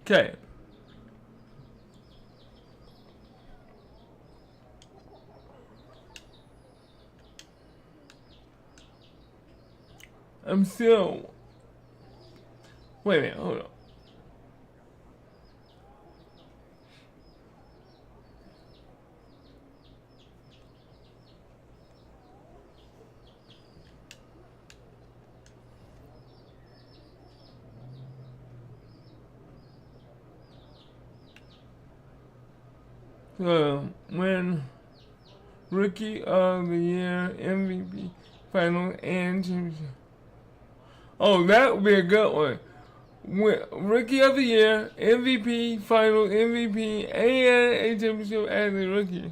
Okay. I'm still. Wait a minute, hold on. When Rookie of the Year, MVP, Final, and Championship. Oh, that would be a good one. Rookie of the Year, MVP, Final, MVP, and a championship as a rookie.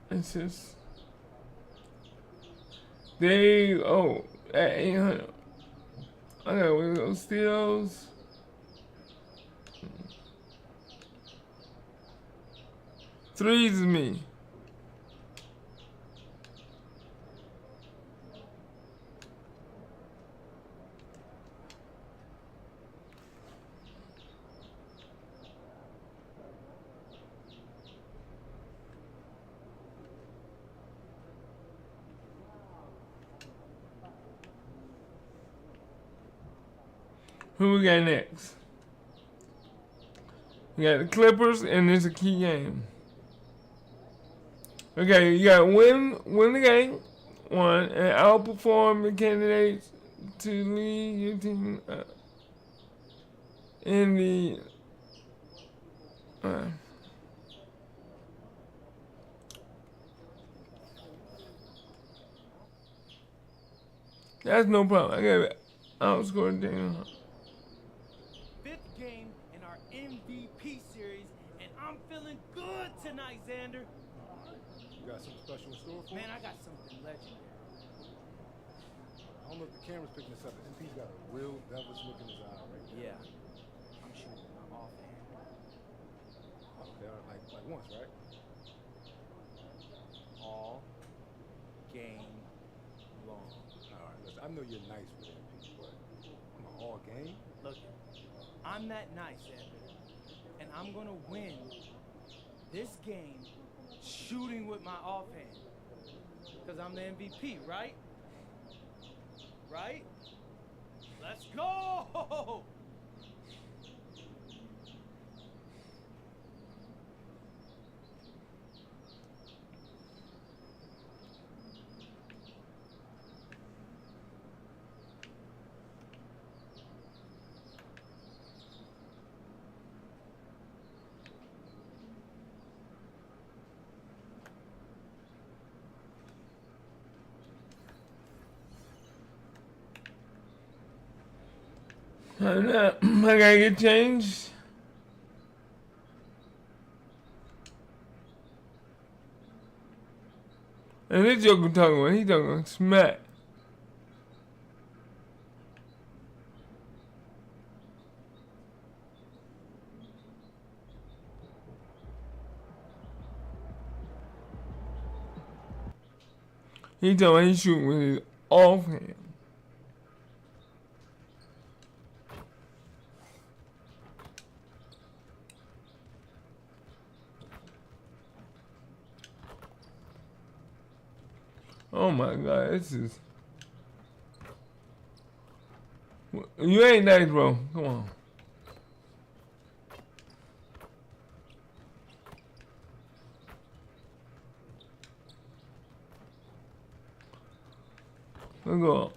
It's just. At 800. I got one of those steals. Threes is me. Who we got next? We got the Clippers, and it's a key game. Okay, you got win the game, one, and outperform the candidates to lead your team in the. That's no problem. I got it. Outscored down. Game in our MVP series, and I'm feeling good tonight, Xander. You got something special in store for me? Man, I got something legendary. I don't know if the camera's picking this up, but MP's got a real devilish look in his eye right now. Yeah. I'm shooting my offhand. Okay, like once, right? All game long. All right, listen, I know you're nice with MP, but come on, all game? Look, I'm that nice, Xander, and I'm gonna win this game shooting with my offhand, because I'm the MVP, right? Right? Let's go! I gotta get changed. And this joker talking about, he talking smack. He talking about he shooting with his offhand. Oh my God, this is. You ain't nice, bro. Come on. Let's go.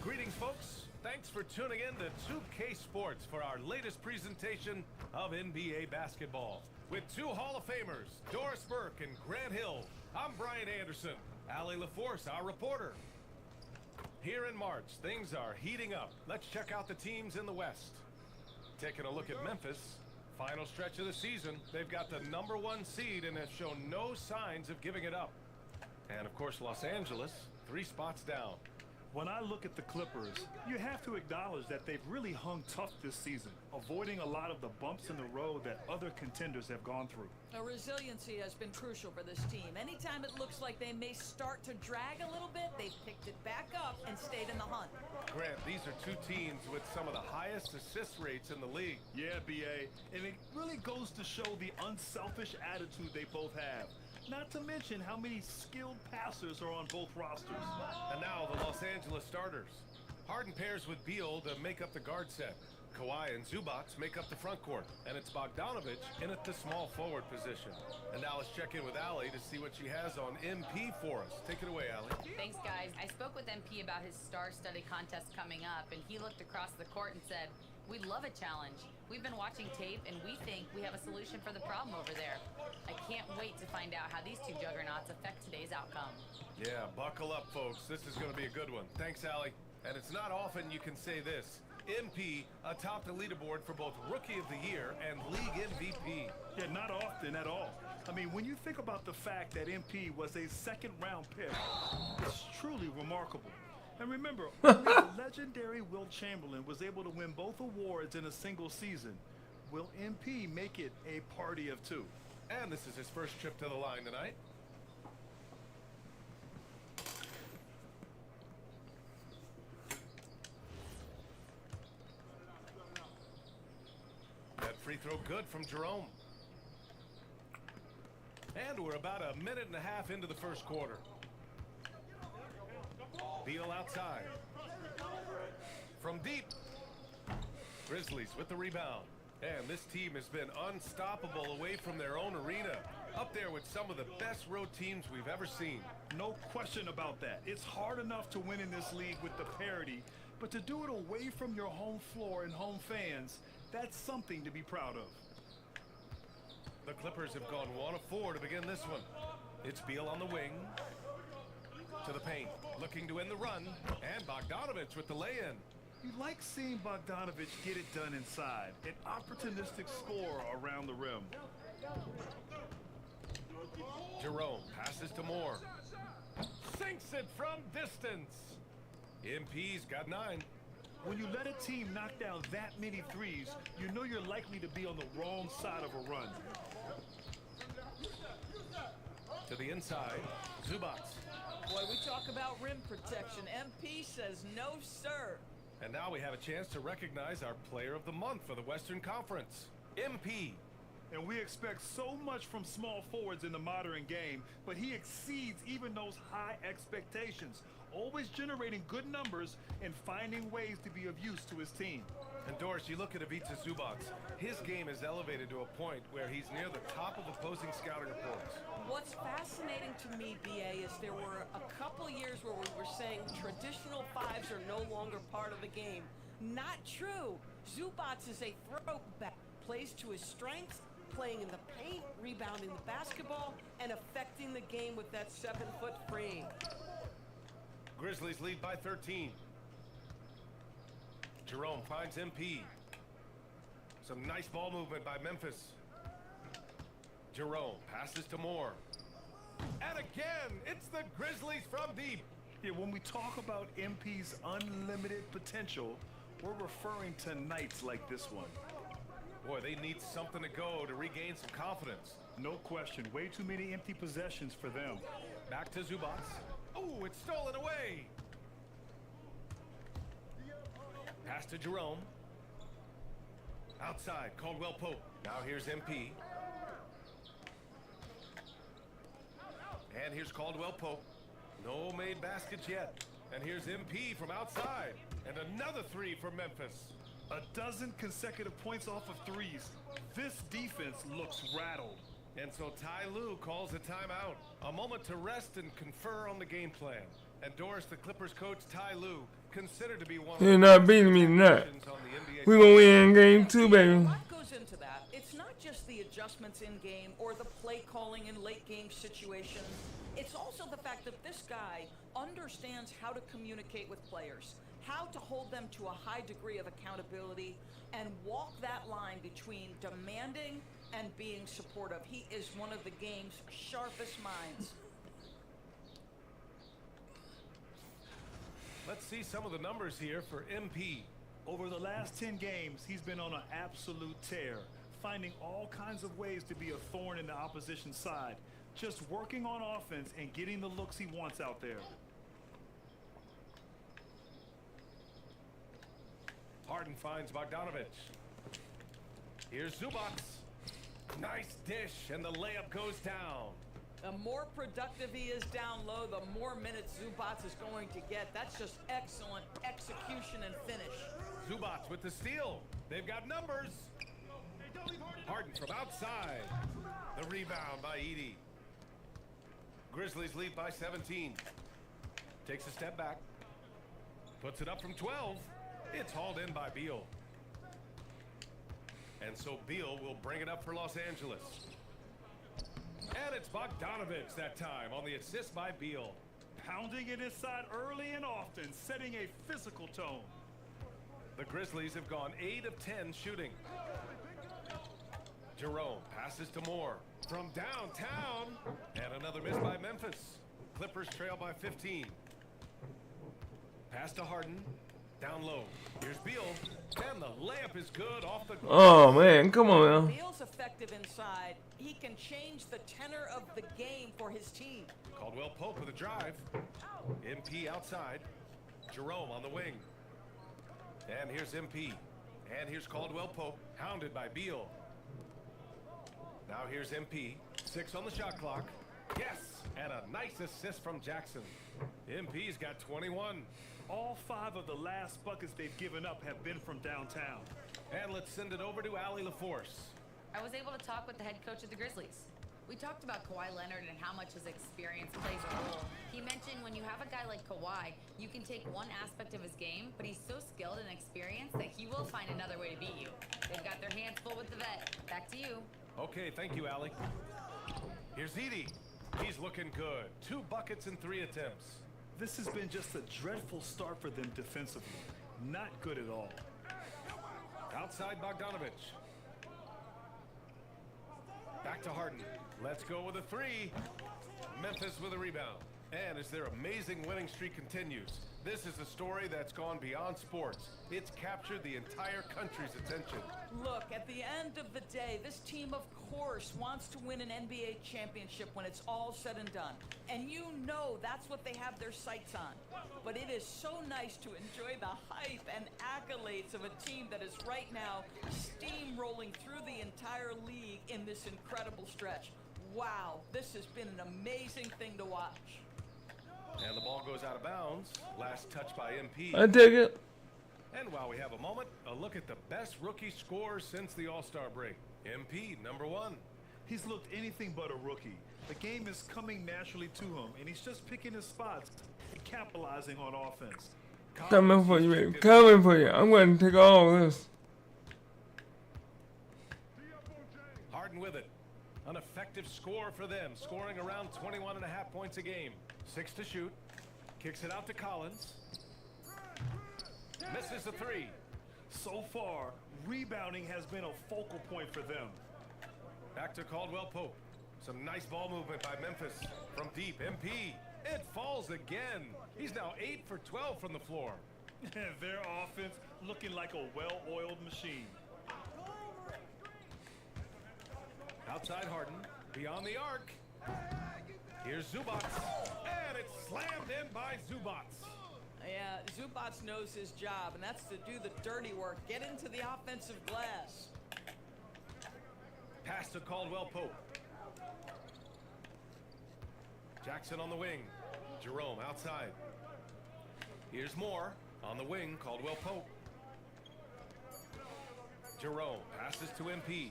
Greetings, folks. Thanks for tuning in to 2K Sports for our latest presentation of NBA basketball. With two Hall of Famers, Doris Burke and Grant Hill, I'm Brian Anderson. Allie LaForce, our reporter. Here in March, things are heating up. Let's check out the teams in the West. Taking a look at Memphis, final stretch of the season. They've got the #1 seed and have shown no signs of giving it up. And of course, Los Angeles, 3 spots down. When I look at the Clippers, you have to acknowledge that they've really hung tough this season, avoiding a lot of the bumps in the road that other contenders have gone through. Resiliency has been crucial for this team. Anytime it looks like they may start to drag a little bit, they've picked it back up and stayed in the hunt. Grant, these are two teams with some of the highest assist rates in the league. Yeah, BA, and it really goes to show the unselfish attitude they both have. Not to mention how many skilled passers are on both rosters. And now the Los Angeles starters. Harden pairs with Beal to make up the guard set. Kawhi and Zubac make up the front court. And it's Bogdanovic in at the small forward position. And now let's check in with Allie to see what she has on MP for us. Take it away, Allie. Thanks, guys. I spoke with MP about his star-studded contest coming up, and he looked across the court and said, "We love a challenge. We've been watching tape, and we think we have a solution for the problem over there. I can't wait to find out how these two juggernauts affect today's outcome." Yeah, buckle up, folks. This is going to be a good one. Thanks, Allie. And it's not often you can say this. MP atop the leaderboard for both Rookie of the Year and League MVP. Yeah, not often at all. I mean, when you think about the fact that MP was a second-round pick, it's truly remarkable. And remember, only the legendary Wilt Chamberlain was able to win both awards in a single season. Will MP make it a party of two? And this is his first trip to the line tonight. That free throw good from Jerome. And we're about a minute and a half into the first quarter. Beal outside. From deep. Grizzlies with the rebound. And this team has been unstoppable away from their own arena. Up there with some of the best road teams we've ever seen. No question about that. It's hard enough to win in this league with the parity, but to do it away from your home floor and home fans, that's something to be proud of. The Clippers have gone 1 of 4 to begin this one. It's Beal on the wing. To the paint, looking to end the run, and Bogdanovic with the lay-in. You like seeing Bogdanovic get it done inside, an opportunistic scorer around the rim. Jerome passes to Moore. Sinks it from distance. MP's got 9. When you let a team knock down that many threes, you know you're likely to be on the wrong side of a run. To the inside, Zubac. Boy, we talk about rim protection. MP says no, sir. And now we have a chance to recognize our Player of the Month for the Western Conference, MP. And we expect so much from small forwards in the modern game, but he exceeds even those high expectations, always generating good numbers and finding ways to be of use to his team. And Doris, you look at Ivica Zubac. His game is elevated to a point where he's near the top of opposing scouting reports. What's fascinating to me, BA, is there were a couple years where we were saying traditional fives are no longer part of the game. Not true. Zubac is a throwback, plays to his strengths, playing in the paint, rebounding the basketball, and affecting the game with that 7-foot frame. Grizzlies lead by 13. Jerome finds MP. Some nice ball movement by Memphis. Jerome passes to Moore. And again, it's the Grizzlies from deep. Yeah, when we talk about MP's unlimited potential, We're referring to nights like this one. Boy, they need something to go to regain some confidence. No question. Way too many empty possessions for them. Back to Zubats. Oh, it's stolen away. Pass to Jerome. Outside, Caldwell Pope. Now here's MP. And here's Caldwell Pope. No made baskets yet. And here's MP from outside. And another three for Memphis. A dozen consecutive points off of threes. This defense looks rattled. And so Ty Lue calls a timeout. A moment to rest and confer on the game plan. And Doris, the Clippers coach, Ty Lue, considered to be one of You're not beating me tonight. We gonna win game 2, baby. A lot goes into that. It's not just the adjustments in game or the play calling in late game situations. It's also the fact that this guy understands how to communicate with players, how to hold them to a high degree of accountability, and walk that line between demanding and being supportive. He is one of the game's sharpest minds. Let's see some of the numbers here for MP. Over the last 10 games, he's been on an absolute tear, finding all kinds of ways to be a thorn in the opposition's side, just working on offense and getting the looks he wants out there. Harden finds Bogdanovich. Here's Zubats. Nice dish, and the layup goes down. The more productive he is down low, the more minutes Zubats is going to get. That's just excellent execution and finish. Zubats with the steal. They've got numbers. Harden from outside. The rebound by Edey. Grizzlies lead by 17. Takes a step back. Puts it up from 12. It's hauled in by Beal. And so Beal will bring it up for Los Angeles. And it's Bogdanovich that time on the assist by Beal. Pounding it inside early and often, setting a physical tone. The Grizzlies have gone 8 of 10 shooting. Jerome passes to Moore from downtown. And another miss by Memphis. Clippers trail by 15. Pass to Harden. Down low. Here's Beal. And the layup is good off the glass. Oh, man. Come on, man. Beal's effective inside. He can change the tenor of the game for his team. Caldwell Pope with a drive. MP outside. Jerome on the wing. And here's MP. And here's Caldwell Pope, hounded by Beal. Now here's MP. 6 on the shot clock. Yes! And a nice assist from Jackson. MP's got 21. All 5 of the last buckets they've given up have been from downtown. And let's send it over to Allie LaForce. I was able to talk with the head coach of the Grizzlies. We talked about Kawhi Leonard and how much his experience plays a role. He mentioned when you have a guy like Kawhi, you can take one aspect of his game, but he's so skilled and experienced that he will find another way to beat you. They've got their hands full with the vet. Back to you. Okay, thank you, Allie. Here's Edey. He's looking good. 2 buckets in 3 attempts. This has been just a dreadful start for them defensively. Not good at all. Outside Bogdanovich. Back to Harden. Let's go with a 3. Memphis with a rebound. And as their amazing winning streak continues, this is a story that's gone beyond sports. It's captured the entire country's attention. Look, at the end of the day, this team, of course, wants to win an NBA championship when it's all said and done. And you know that's what they have their sights on. But it is so nice to enjoy the hype and accolades of a team that is right now steamrolling through the entire league in this incredible stretch. Wow, this has been an amazing thing to watch. And the ball goes out of bounds. Last touch by MP. I take it. And while we have a moment, a look at the best rookie scorers since the All-Star break. MP, number 1. He's looked anything but a rookie. The game is coming naturally to him, and he's just picking his spots and capitalizing on offense. Coming for you, baby. Coming for you. I'm going to take all this. Harden with it. An effective score for them, scoring around 21.5 points a game. 6 to shoot. Kicks it out to Collins. Misses the 3. So far, rebounding has been a focal point for them. Back to Caldwell Pope. Some nice ball movement by Memphis. From deep, MP. It falls again. He's now 8 for 12 from the floor. Their offense looking like a well-oiled machine. Outside Harden, beyond the arc. Here's Zubats, and it's slammed in by Zubats. Yeah, Zubats knows his job, and that's to do the dirty work. Get into the offensive glass. Pass to Caldwell Pope. Jackson on the wing. Jerome outside. Here's Moore on the wing. Caldwell Pope. Jerome passes to MP.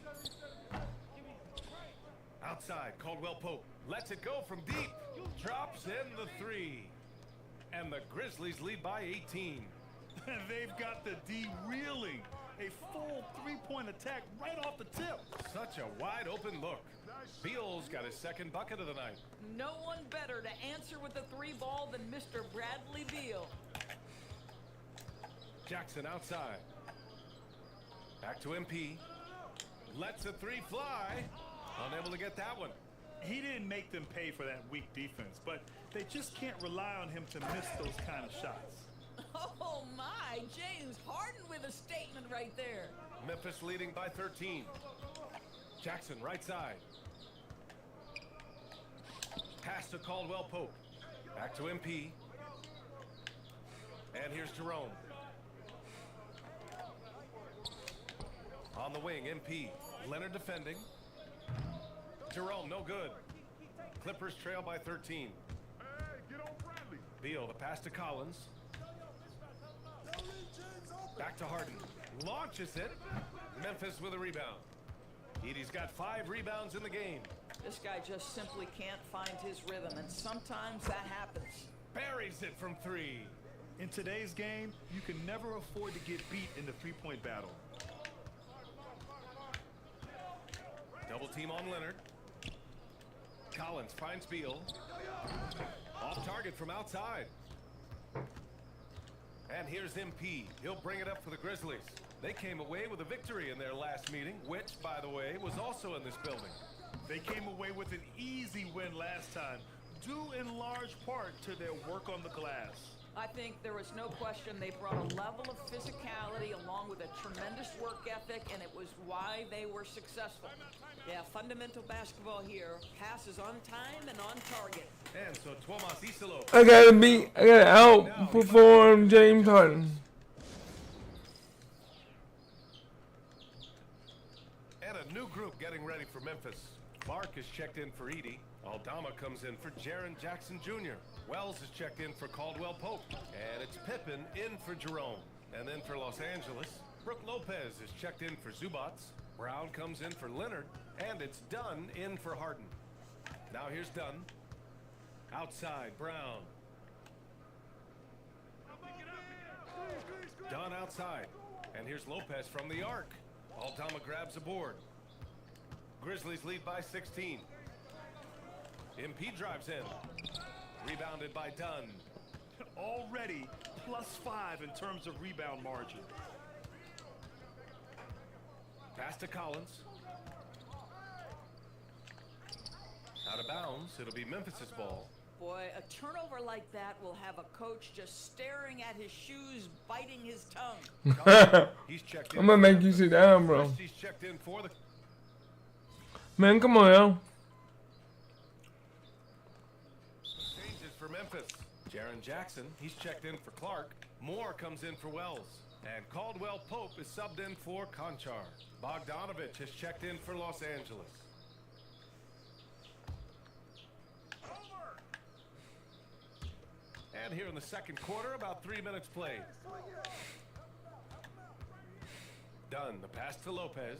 Outside, Caldwell Pope lets it go from deep. Drops in the three. And the Grizzlies lead by 18. They've got the D reeling. A full three-point attack right off the tip. Such a wide open look. Beal's got his second bucket of the night. No one better to answer with the three ball than Mr. Bradley Beal. Jackson outside. Back to MP. Lets a three fly. Unable to get that one. He didn't make them pay for that weak defense, but they just can't rely on him to miss those kind of shots. Oh my, James Harden with a statement right there. Memphis leading by 13. Jackson right side. Pass to Caldwell Pope. Back to MP. And here's Jerome. On the wing, MP. Leonard defending. Jerome, no good. Clippers trail by 13. Beal, the pass to Collins. Back to Harden. Launches it. Memphis with a rebound. Edie's got 5 rebounds in the game. This guy just simply can't find his rhythm, and sometimes that happens. Buries it from 3. In today's game, you can never afford to get beat in the three-point battle. Double team on Leonard. Collins finds Beal. Off target from outside. And here's MP. He'll bring it up for the Grizzlies. They came away with a victory in their last meeting, which, by the way, was also in this building. They came away with an easy win last time, due in large part to their work on the glass. I think there was no question they brought a level of physicality along with a tremendous work ethic, and it was why they were successful. Yeah, fundamental basketball here. Passes on time and on target. And so Tomas Isolo. I gotta outperform James Harden. And a new group getting ready for Memphis. Mark is checked in for Edie. Aldama comes in for Jaren Jackson Jr. Wells is checked in for Caldwell Pope. And it's Pippen in for Jerome. And then for Los Angeles, Brooke Lopez is checked in for Zubats. Brown comes in for Leonard. And it's Dunn in for Harden. Now here's Dunn. Outside, Brown. Dunn outside. And here's Lopez from the arc. Aldama grabs a board. Grizzlies lead by 16. MP drives in. Rebounded by Dunn. Already +5 in terms of rebound margin. Pass to Collins. Out of bounds. It'll be Memphis's ball. Boy, a turnover like that will have a coach just staring at his shoes, biting his tongue. He's checked in. I'm gonna make you sit down, bro. He's checked in for the... Man, come on, yo. Changes for Memphis. Jaren Jackson, he's checked in for Clark. Moore comes in for Wells. And Caldwell Pope is subbed in for Conchar. Bogdanovich has checked in for Los Angeles. And here in the second quarter, about 3 minutes played. Dunn, the pass to Lopez.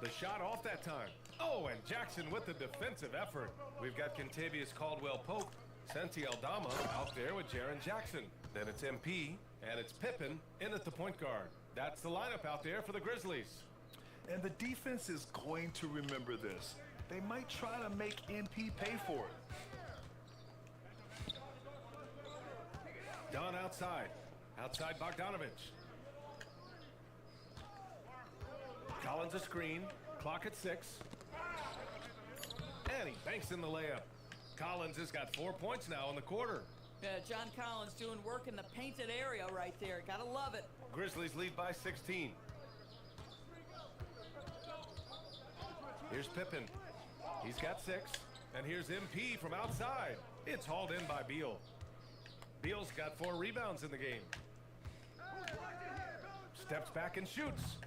The shot off that time. Oh, and Jackson with the defensive effort. We've got Kentavious Caldwell-Pope, Santi Aldama out there with Jaren Jackson. Then it's MP, and it's Pippen in at the point guard. That's the lineup out there for the Grizzlies. And the defense is going to remember this. They might try to make MP pay for it. Dunn outside. Outside Bogdanovich. Collins a screen. Clock at 6. And he banks in the layup. Collins has got 4 points now in the quarter. Yeah, John Collins doing work in the painted area right there. Gotta love it. Grizzlies lead by 16. Here's Pippen. He's got 6. And here's MP from outside. It's hauled in by Beal. Beal's got 4 rebounds in the game. Steps back and shoots.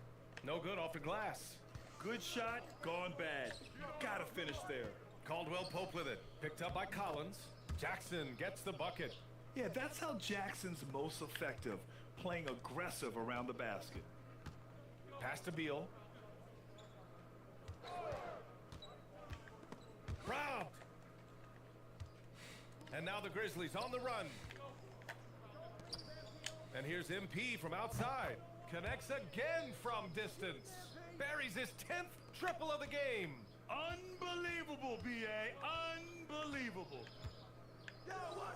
No good off the glass. Good shot, gone bad. Gotta finish there. Caldwell Pope with it. Picked up by Collins. Jackson gets the bucket. Yeah, that's how Jackson's most effective, playing aggressive around the basket. Pass to Beal. Robbed. And now the Grizzlies on the run. And here's MP from outside. Connects again from distance. Buries his 10th triple of the game. Unbelievable, B.A. Unbelievable.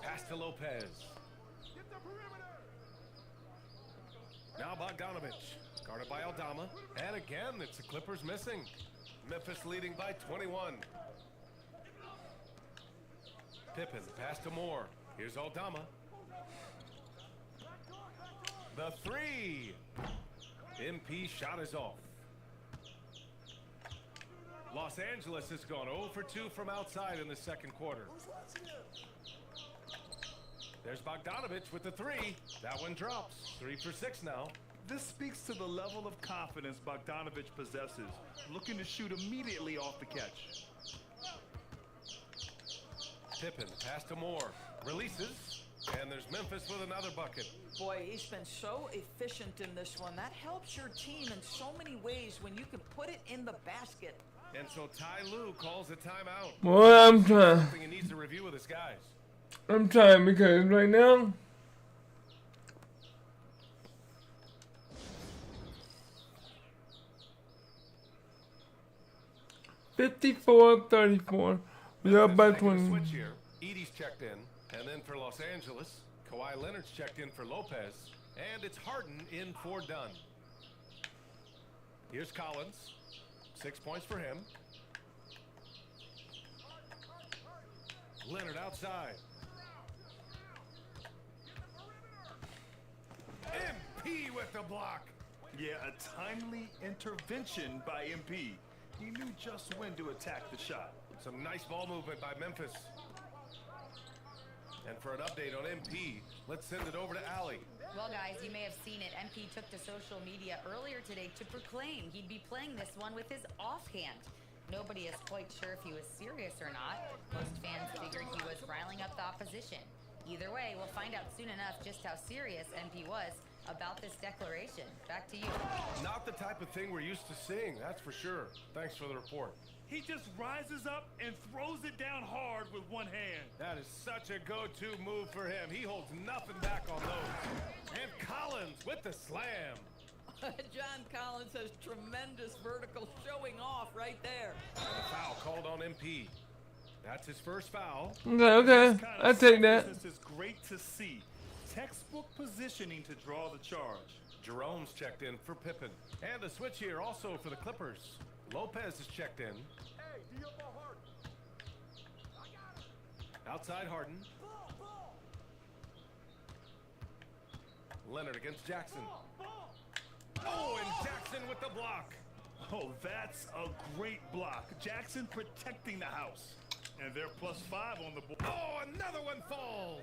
Pass to Lopez. Now Bogdanovich. Guarded by Aldama. And again, it's the Clippers missing. Memphis leading by 21. Pippen, pass to Moore. Here's Aldama. The 3. MP shot is off. Los Angeles has gone 0 for 2 from outside in the second quarter. There's Bogdanovich with the 3. That one drops. 3 for 6 now. This speaks to the level of confidence Bogdanovich possesses, looking to shoot immediately off the catch. Pippen, pass to Moore. Releases. And there's Memphis with another bucket. Boy, he's been so efficient in this one. That helps your team in so many ways when you can put it in the basket. And so Ty Lue calls a timeout. Well, I'm trying. Something he needs to review with his guys. I'm trying because right now, (54-34). We up by 20. Switch here. Edie's checked in. And then for Los Angeles, Kawhi Leonard's checked in for Lopez. And it's Harden in for Dunn. Here's Collins. 6 points for him. Leonard outside. MP with the block. Yeah, a timely intervention by MP. He knew just when to attack the shot. Some nice ball movement by Memphis. And for an update on MP, let's send it over to Allie. Well, guys, you may have seen it. MP took to social media earlier today to proclaim he'd be playing this one with his offhand. Nobody is quite sure if he was serious or not. Most fans figured he was riling up the opposition. Either way, we'll find out soon enough just how serious MP was about this declaration. Back to you. Not the type of thing we're used to seeing, that's for sure. Thanks for the report. He just rises up and throws it down hard with one hand. That is such a go-to move for him. He holds nothing back on those. And Collins with the slam. John Collins has tremendous vertical showing off right there. And a foul called on MP. That's his first foul. Okay. I take that. This is great to see. Textbook positioning to draw the charge. Jerome's checked in for Pippen. And a switch here also for the Clippers. Lopez is checked in. Outside Harden. Leonard against Jackson. Oh, and Jackson with the block. Oh, that's a great block. Jackson protecting the house. And they're +5 on the board. Oh, another one falls.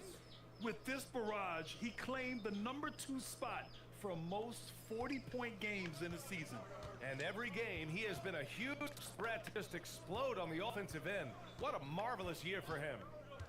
With this barrage, he claimed the #2 spot for most 40-point games in a season. And every game, he has been a huge threat to just explode on the offensive end. What a marvelous year for him.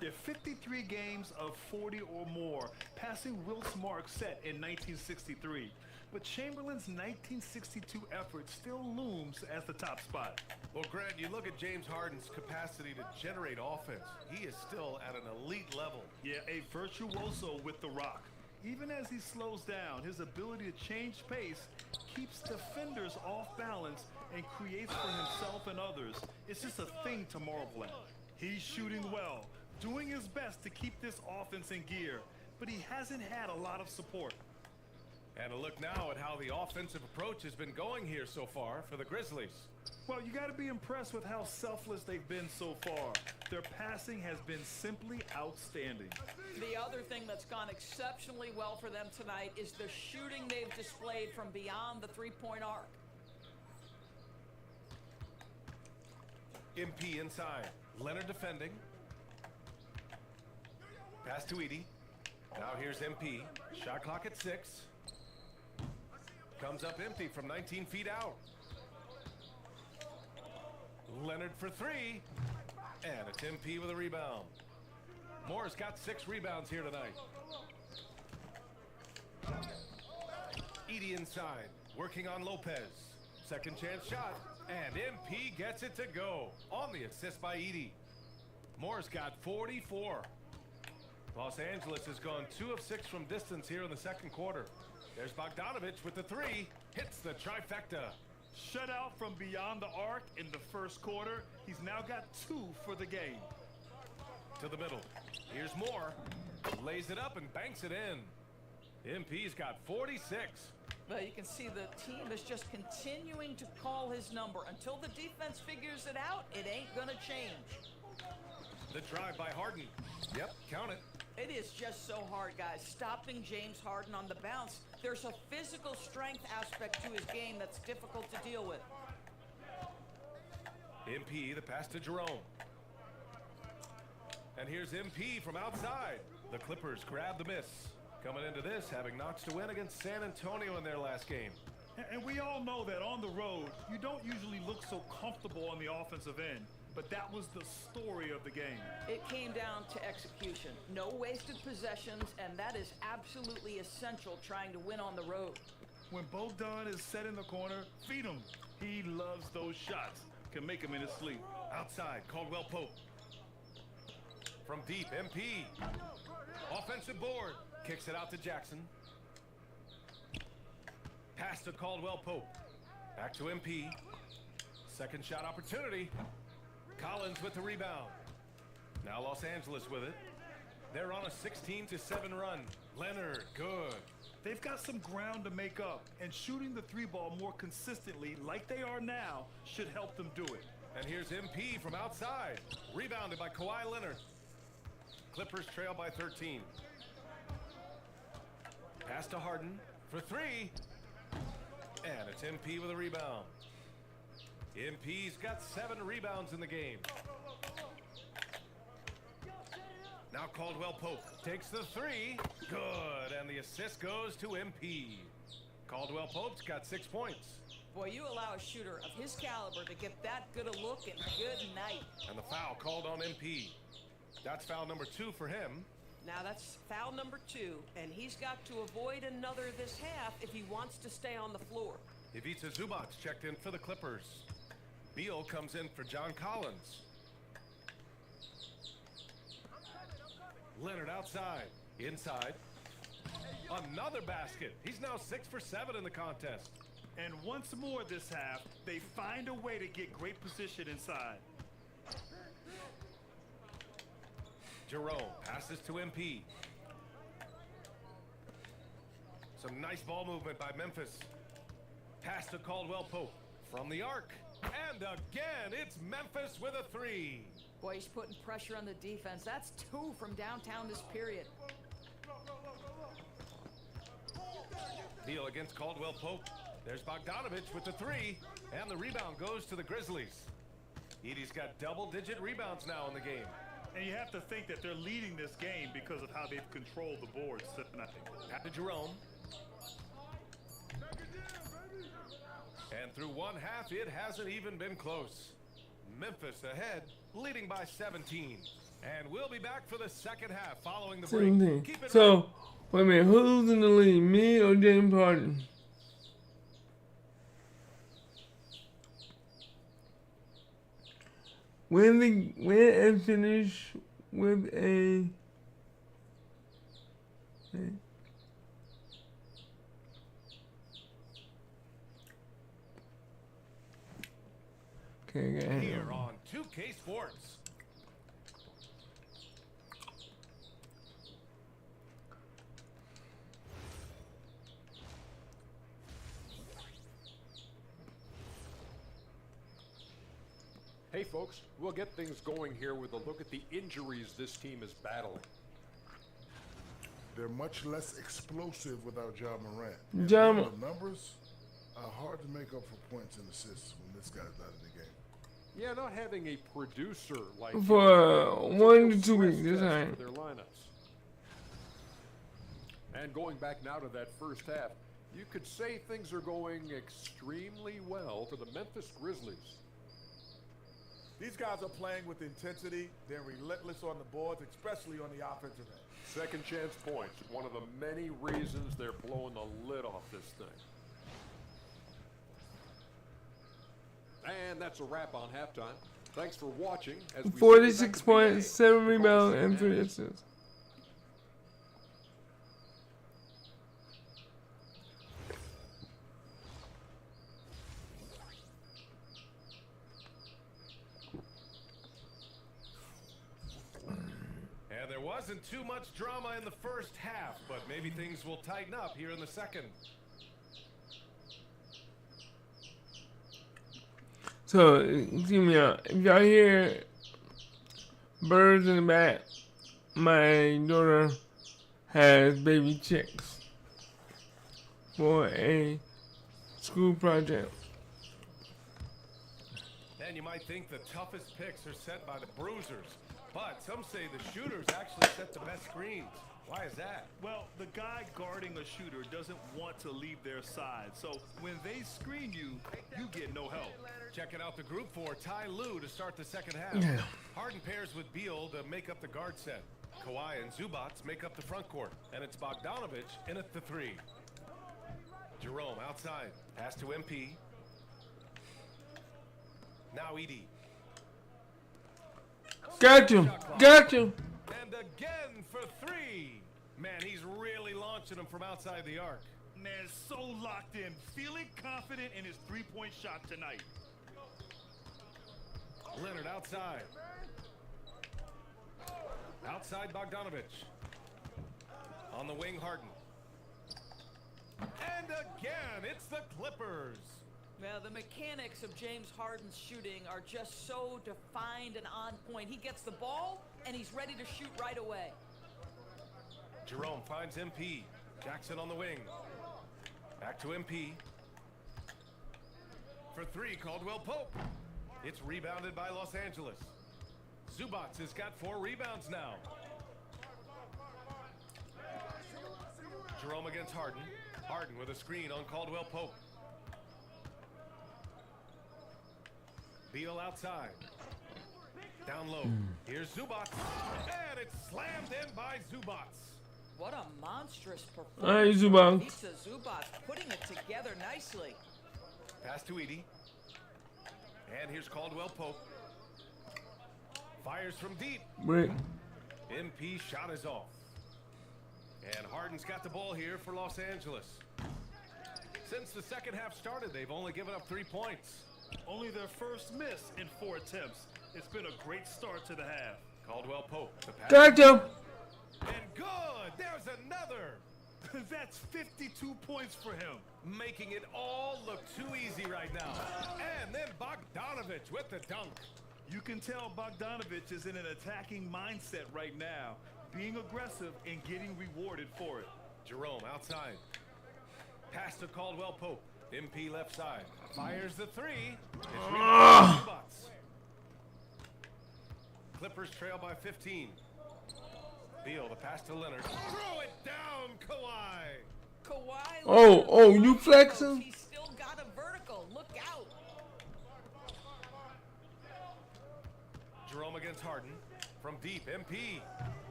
There are 53 games of 40 or more, passing Wilt's mark set in 1963. But Chamberlain's 1962 effort still looms as the top spot. Well, Grant, you look at James Harden's capacity to generate offense. He is still at an elite level. Yeah, a virtuoso with the rock. Even as he slows down, his ability to change pace keeps defenders off balance and creates for himself and others. It's just a thing to marvel at. He's shooting well, doing his best to keep this offense in gear, but he hasn't had a lot of support. And a look now at how the offensive approach has been going here so far for the Grizzlies. Well, you got to be impressed with how selfless they've been so far. Their passing has been simply outstanding. The other thing that's gone exceptionally well for them tonight is the shooting they've displayed from beyond the three-point arc. MP inside. Leonard defending. Pass to Edie. Now here's MP. Shot clock at 6. Comes up empty from 19 feet out. Leonard for 3. And it's MP with a rebound. Moore's got 6 rebounds here tonight. Edie inside. Working on Lopez. Second chance shot. And MP gets it to go. On the assist by Edie. Moore's got 44. Los Angeles has gone 2 of 6 from distance here in the second quarter. There's Bogdanovich with the 3. Hits the trifecta. Shut out from beyond the arc in the first quarter. He's now got 2 for the game. To the middle. Here's Moore. Lays it up and banks it in. MP's got 46. Well, you can see the team is just continuing to call his number. Until the defense figures it out, it ain't gonna change. The drive by Harden. Yep, count it. It is just so hard, guys. Stopping James Harden on the bounce. There's a physical strength aspect to his game that's difficult to deal with. MP, the pass to Jerome. And here's MP from outside. The Clippers grab the miss. Coming into this, having notched a win against San Antonio in their last game. And we all know that on the road, you don't usually look so comfortable on the offensive end. But that was the story of the game. It came down to execution. No wasted possessions, and that is absolutely essential trying to win on the road. When Bogdan is set in the corner, feed him. He loves those shots. Can make him in his sleep. Outside, Caldwell Pope. From deep, MP. Offensive board. Kicks it out to Jackson. Pass to Caldwell Pope. Back to MP. Second shot opportunity. Collins with the rebound. Now Los Angeles with it. They're on a 16-7 run. Leonard, good. They've got some ground to make up, and shooting the 3-ball more consistently like they are now should help them do it. And here's MP from outside. Rebounded by Kawhi Leonard. Clippers trail by 13. Pass to Harden for 3. And it's MP with a rebound. MP's got 7 rebounds in the game. Now Caldwell Pope takes the 3. Good. And the assist goes to MP. Caldwell Pope's got 6 points. Boy, you allow a shooter of his caliber to get that good a look, and good night. And the foul called on MP. That's foul number 2 for him. Now that's foul number 2, and he's got to avoid another this half if he wants to stay on the floor. Ivica Zubac checked in for the Clippers. Beal comes in for John Collins. Leonard outside. Inside. Another basket. He's now 6 for 7 in the contest. And once more this half, they find a way to get great position inside. Jerome passes to MP. Some nice ball movement by Memphis. Pass to Caldwell Pope from the arc. And again, it's Memphis with a 3. Boy, he's putting pressure on the defense. That's 2 from downtown this period. Deal against Caldwell Pope. There's Bogdanovich with the 3. And the rebound goes to the Grizzlies. Edie's got double-digit rebounds now in the game. And you have to think that they're leading this game because of how they've controlled the boards tonight. Pat to Jerome. And through one half, it hasn't even been close. Memphis ahead, leading by 17. And we'll be back for the second half following the break. 17. Keep it So, right. wait a minute. Who's in the lead? Me or James Harden? Win and finish with a. Okay, go ahead. Here on 2K Sports. Hey folks, we'll get things going here with a look at the injuries this team is battling. They're much less explosive without Ja Morant. Ja And the numbers are hard to make up for points and assists when this guy's not in the game. Yeah, not having a producer like For him, 1 to 2 stress weeks this test time. for their lineups. And going back now to that first half, you could say things are going extremely well for the Memphis Grizzlies. These guys are playing with intensity. They're relentless on the boards, especially on the offensive end. Second chance points, one of the many reasons they're blowing the lid off this thing. And that's a wrap on halftime. Thanks for watching. As we 46 points, 7 rebounds, and 3 assists. And there wasn't too much drama in the first half, but maybe things will tighten up here in the second. So, see me out. If y'all hear birds in the back, my daughter has baby chicks for a school project. And you might think the toughest picks are set by the bruisers, but some say the shooters actually set the best screens. Why is that? Well, the guy guarding a shooter doesn't want to leave their side. So when they screen you, you get no help. Checking out the group for Ty Lue to start the second half. Yeah. Harden pairs with Beal to make up the guard set. Kawhi and Zubac make up the front court. And it's Bogdanovich in at the 3. Jerome outside. Pass to MP. Now Edie. Got you. Got you. And again for 3. Man, he's really launching them from outside the arc. Man, so locked in, feeling confident in his three-point shot tonight. Leonard outside. Outside Bogdanovich. On the wing, Harden. And again, it's the Clippers. Now, the mechanics of James Harden's shooting are just so defined and on point. He gets the ball, and he's ready to shoot right away. Jerome finds MP. Jackson on the wing. Back to MP. For 3, Caldwell Pope. It's rebounded by Los Angeles. Zubac has got 4 rebounds now. Jerome against Harden. Harden with a screen on Caldwell Pope. Beal outside. Down low. Here's Zubac. And it's slammed in by Zubac. What a monstrous performance. Alright, Zubac. Pizza Zubac putting it together nicely. Pass to Edie. And here's Caldwell Pope. Fires from deep. Break. MP shot is off. And Harden's got the ball here for Los Angeles. Since the second half started, they've only given up 3 points. Only their first miss in 4 attempts. It's been a great start to the half. Caldwell Pope. The pass. Got you. And good. There's another. That's 52 points for him. Making it all look too easy right now. And then Bogdanovich with the dunk. You can tell Bogdanovich is in an attacking mindset right now, being aggressive and getting rewarded for it. Jerome outside. Pass to Caldwell Pope. MP left side. Fires the 3. It's rebounded by Zubac. Clippers trail by 15. Beal, the pass to Leonard. Throw it down, Kawhi. Kawhi. Oh, you flexing? He's still got a vertical. Look out. Jerome against Harden. From deep, MP.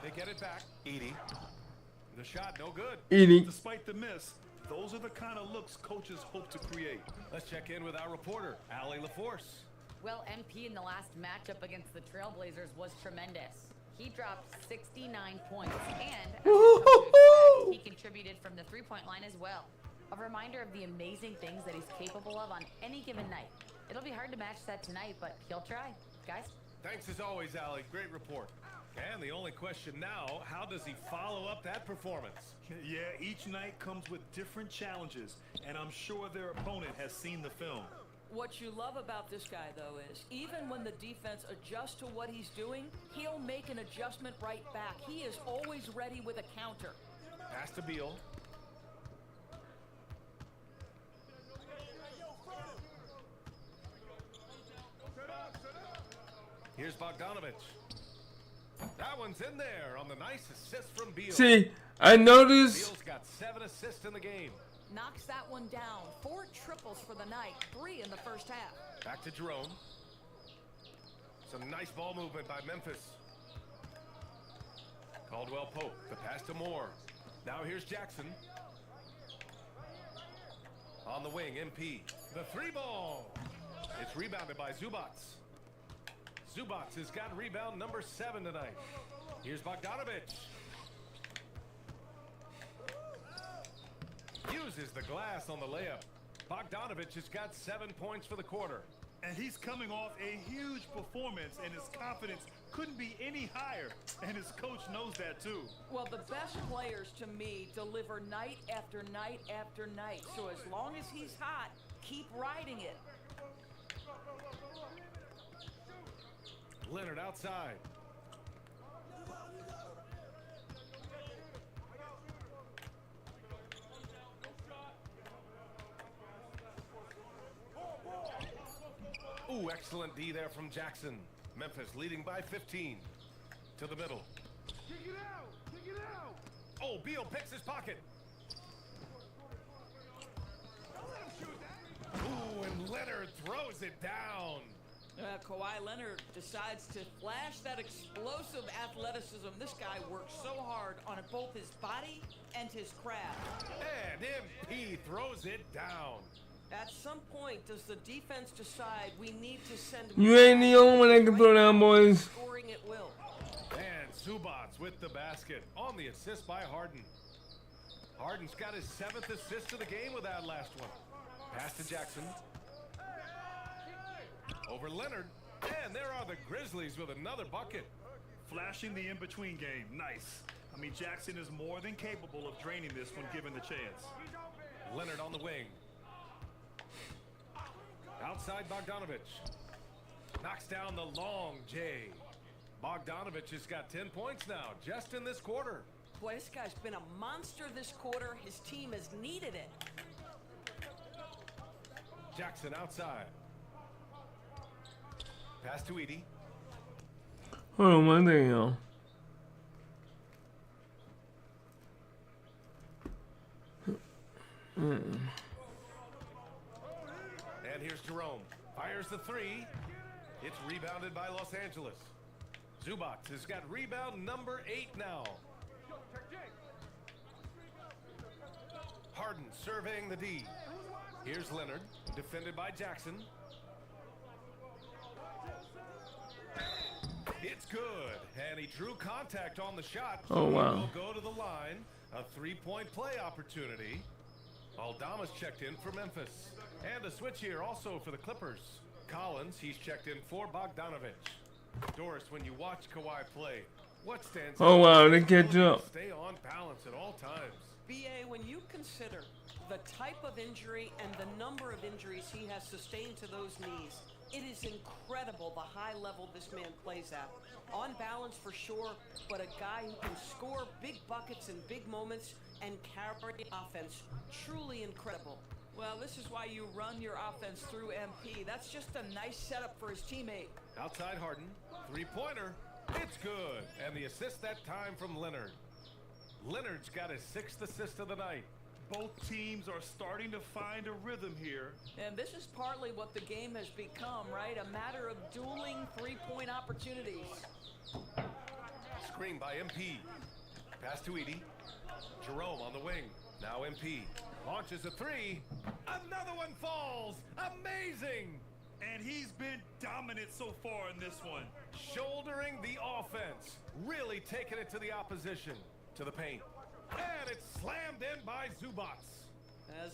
They get it back. Edie. The shot, no good. Edie. Despite the miss, those are the kind of looks coaches hope to create. Let's check in with our reporter, Allie LaForce. Well, MP in the last matchup against the Trailblazers was tremendous. He dropped 69 points, and as he contributed from the three-point line as well. A reminder of the amazing things that he's capable of on any given night. It'll be hard to match that tonight, but he'll try. Guys? Thanks as always, Allie. Great report. And the only question now, how does he follow up that performance? Yeah, each night comes with different challenges, and I'm sure their opponent has seen the film. What you love about this guy, though, is even when the defense adjusts to what he's doing, he'll make an adjustment right back. He is always ready with a counter. Pass to Beal. Here's Bogdanovich. That one's in there on the nice assist from Beal. See, I noticed. Beal's got 7 assists in the game. Knocks that one down. 4 triples for the night, 3 in the first half. Back to Jerome. Some nice ball movement by Memphis. Caldwell Pope, the pass to Moore. Now here's Jackson. On the wing, MP. The 3-ball. It's rebounded by Zubats. Zubats has got rebound number 7 tonight. Here's Bogdanovich. Uses the glass on the layup. Bogdanovich has got 7 points for the quarter. And he's coming off a huge performance, and his confidence couldn't be any higher. And his coach knows that too. Well, the best players to me deliver night after night after night. So as long as he's hot, keep riding it. Leonard outside. Ooh, excellent D there from Jackson. Memphis leading by 15. To the middle. Kick it out! Kick it out! Oh, Beal picks his pocket. Ooh, and Leonard throws it down. Kawhi Leonard decides to flash that explosive athleticism. This guy works so hard on both his body and his craft. And MP throws it down. At some point, does the defense decide we need to send... You ain't the only one that can throw down, boys. Scoring at will. And Zubats with the basket on the assist by Harden. Harden's got his 7th assist of the game with that last one. Pass to Jackson. Over Leonard. And there are the Grizzlies with another bucket. Flashing the in-between game. Nice. I mean, Jackson is more than capable of draining this when given the chance. Leonard on the wing. Outside Bogdanovich. Knocks down the long J. Bogdanovich has got 10 points now, just in this quarter. Boy, this guy's been a monster this quarter. His team has needed it. Jackson outside. Pass to Edie. Hold on one thing, y'all. And here's Jerome. Fires the 3. It's rebounded by Los Angeles. Zubats has got rebound number 8 now. Harden surveying the D. Here's Leonard, defended by Jackson. It's good, and he drew contact on the shot. Oh, wow. He'll go to the line. A 3-point play opportunity. Aldama's checked in for Memphis. And a switch here also for the Clippers. Collins, he's checked in for Bogdanovich. Doris, when you watch Kawhi play, what stands out? Oh, wow, they catch up. Stay on balance at all times. BA, when you consider the type of injury and the number of injuries he has sustained to those knees, it is incredible the high level this man plays at. On balance for sure, but a guy who can score big buckets in big moments and carry offense. Truly incredible. Well, this is why you run your offense through MP. That's just a nice setup for his teammate. Outside Harden, 3-pointer. It's good. And the assist that time from Leonard. Leonard's got his 6th assist of the night. Both teams are starting to find a rhythm here. And this is partly what the game has become, right? A matter of dueling 3-point opportunities. Screen by MP. Pass to Edie. Jerome on the wing. Now MP. Launches a 3. Another one falls. Amazing. And he's been dominant so far in this one. Shouldering the offense. Really taking it to the opposition. To the paint. And it's slammed in by Zubats.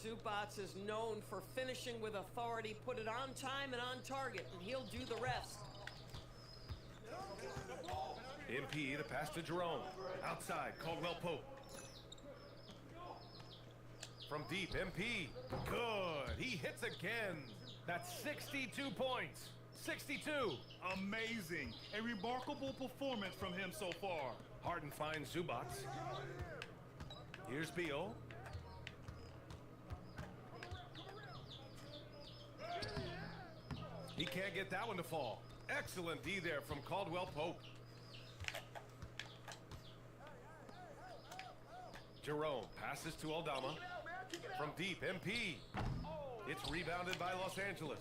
Zubats is known for finishing with authority. Put it on time and on target, and he'll do the rest. MP, the pass to Jerome. Outside, Caldwell Pope. From deep, MP. Good. He hits again. That's 62 points. 62. Amazing. A remarkable performance from him so far. Harden finds Zubac. Here's Beal. He can't get that one to fall. Excellent D there from Caldwell Pope. Jerome passes to Aldama. From deep, MP. It's rebounded by Los Angeles.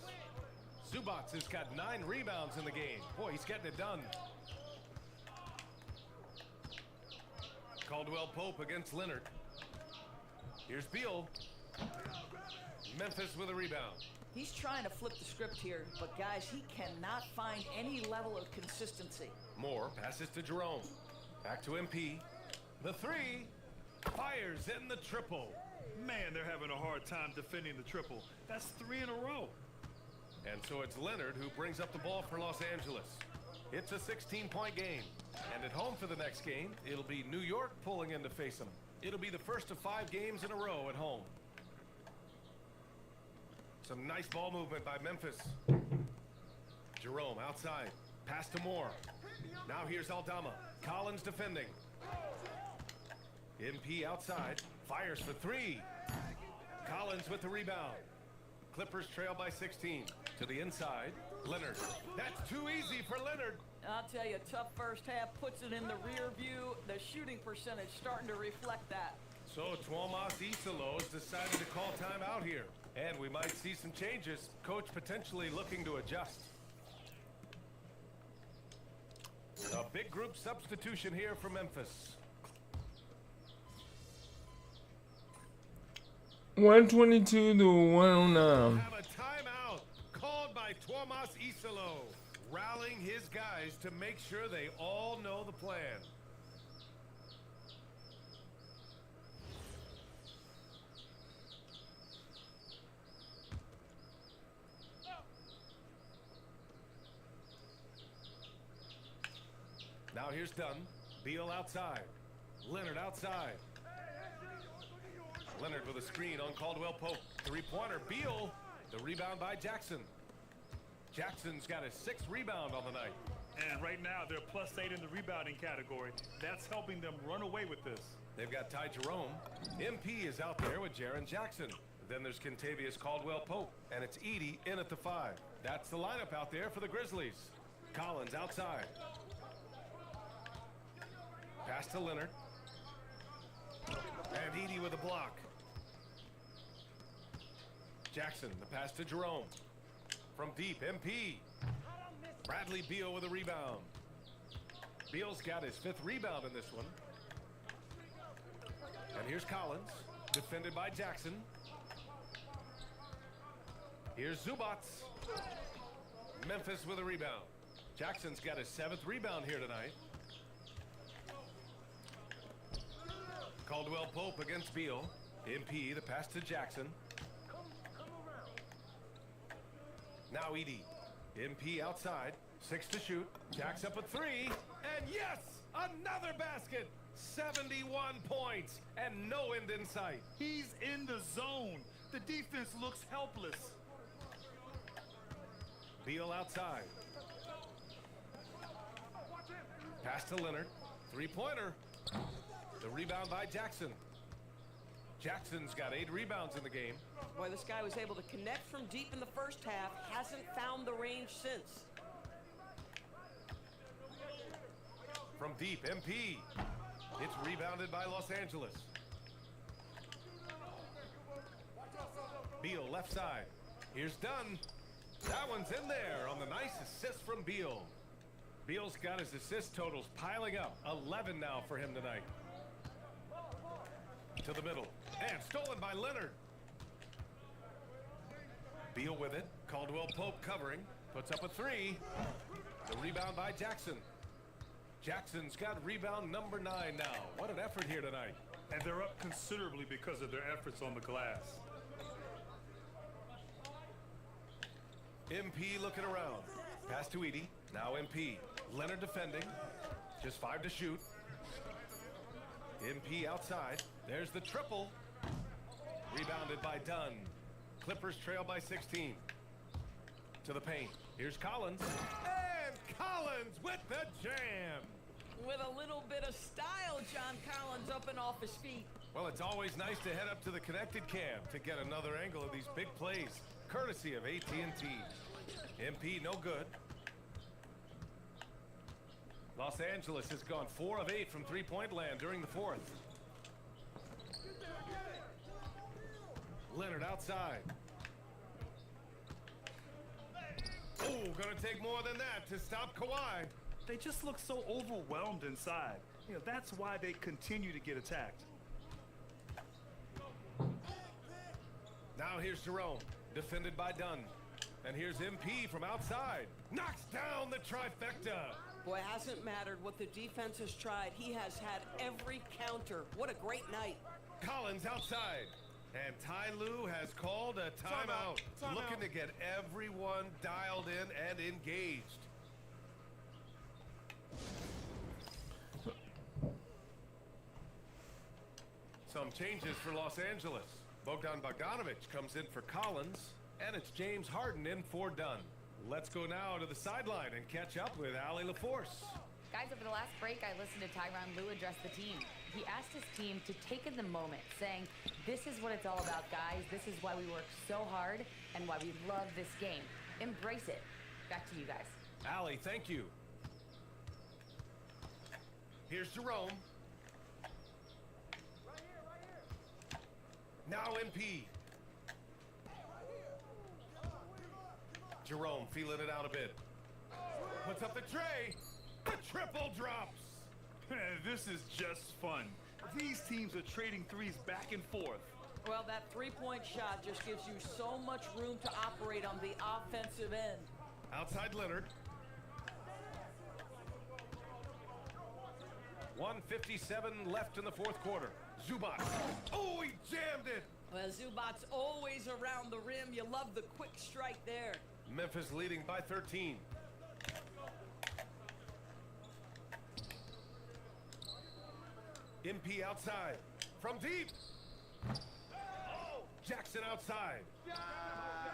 Zubac has got 9 rebounds in the game. Boy, he's getting it done. Caldwell Pope against Leonard. Here's Beal. Memphis with a rebound. He's trying to flip the script here, but guys, he cannot find any level of consistency. Moore passes to Jerome. Back to MP. The 3. Fires in the triple. Man, they're having a hard time defending the triple. That's 3 in a row. And so it's Leonard who brings up the ball for Los Angeles. It's a 16-point game. And at home for the next game, it'll be New York pulling in to face them. It'll be the first of 5 games in a row at home. Some nice ball movement by Memphis. Jerome outside. Pass to Moore. Now here's Aldama. Collins defending. MP outside. Fires for 3. Collins with the rebound. Clippers trail by 16. To the inside. Leonard. That's too easy for Leonard. I'll tell you, tough first half puts it in the rear view. The shooting percentage starting to reflect that. So Tuomas Isolo has decided to call timeout here. And we might see some changes. Coach potentially looking to adjust. A big group substitution here for Memphis. 122 to 109. Have a timeout called by Tuomas Isolo, rallying his guys to make sure they all know the plan. Now here's Dunn. Beal outside. Leonard outside. Leonard with a screen on Caldwell Pope. 3-pointer. Beal. The rebound by Jackson. Jackson's got his 6th rebound on the night. And right now, they're +8 in the rebounding category. That's helping them run away with this. They've got Ty Jerome. MP is out there with Jaren Jackson. Then there's Kentavious Caldwell Pope. And it's Edey in at the 5. That's the lineup out there for the Grizzlies. Collins outside. Pass to Leonard. And Edey with a block. Jackson, the pass to Jerome. From deep, MP. Bradley Beal with a rebound. Beal's got his 5th rebound in this one. And here's Collins, defended by Jackson. Here's Zubac. Memphis with a rebound. Jackson's got his 7th rebound here tonight. Caldwell Pope against Beal. MP, the pass to Jackson. Now Edey. MP outside. 6 to shoot. Jacks up a 3. And yes! Another basket! 71 points and no end in sight. He's in the zone. The defense looks helpless. Beal outside. Pass to Leonard. 3-pointer. The rebound by Jackson. Jackson's got 8 rebounds in the game. Boy, this guy was able to connect from deep in the first half. Hasn't found the range since. From deep, MP. It's rebounded by Los Angeles. Beal left side. Here's Dunn. That one's in there on the nice assist from Beal. Beal's got his assist totals piling up. 11 now for him tonight. To the middle. And stolen by Leonard. Beal with it. Caldwell Pope covering. Puts up a 3. The rebound by Jackson. Jackson's got rebound number 9 now. What an effort here tonight. And they're up considerably because of their efforts on the glass. MP looking around. Pass to Edey. Now MP. Leonard defending. Just 5 to shoot. MP outside. There's the triple. Rebounded by Dunn. Clippers trail by 16. To the paint. Here's Collins. And Collins with the jam. With a little bit of style, John Collins up and off his feet. Well, it's always nice to head up to the connected cam to get another angle of these big plays, courtesy of AT&T. MP no good. Los Angeles has gone 4 of 8 from three-point land during the fourth. Leonard outside. Oh, gonna take more than that to stop Kawhi. They just look so overwhelmed inside. You know, that's why they continue to get attacked. Now here's Jerome, defended by Dunn. And here's MP from outside. Knocks down the trifecta. Boy, hasn't mattered what the defense has tried. He has had every counter. What a great night. Collins outside. And Ty Lue has called a timeout. Looking to get everyone dialed in and engaged. Some changes for Los Angeles. Bogdan Bogdanovic comes in for Collins, and it's James Harden in for Dunn. Let's go now to the sideline and catch up with Allie LaForce. Guys, over the last break, I listened to Tyronn Lue address the team. He asked his team to take in the moment, saying, this is what it's all about, guys. This is why we work so hard and why we love this game. Embrace it. Back to you guys. Allie, thank you. Here's Jerome. Now MP. Jerome feeling it out a bit. Puts up the tray. The triple drops. This is just fun. These teams are trading threes back and forth. Well, that three-point shot just gives you so much room to operate on the offensive end. Outside Leonard. 1:57 left in the fourth quarter. Zubac. Oh, he jammed it. Well, Zubac's always around the rim. You love the quick strike there. Memphis leading by 13. MP outside. From deep. Oh, Jackson outside.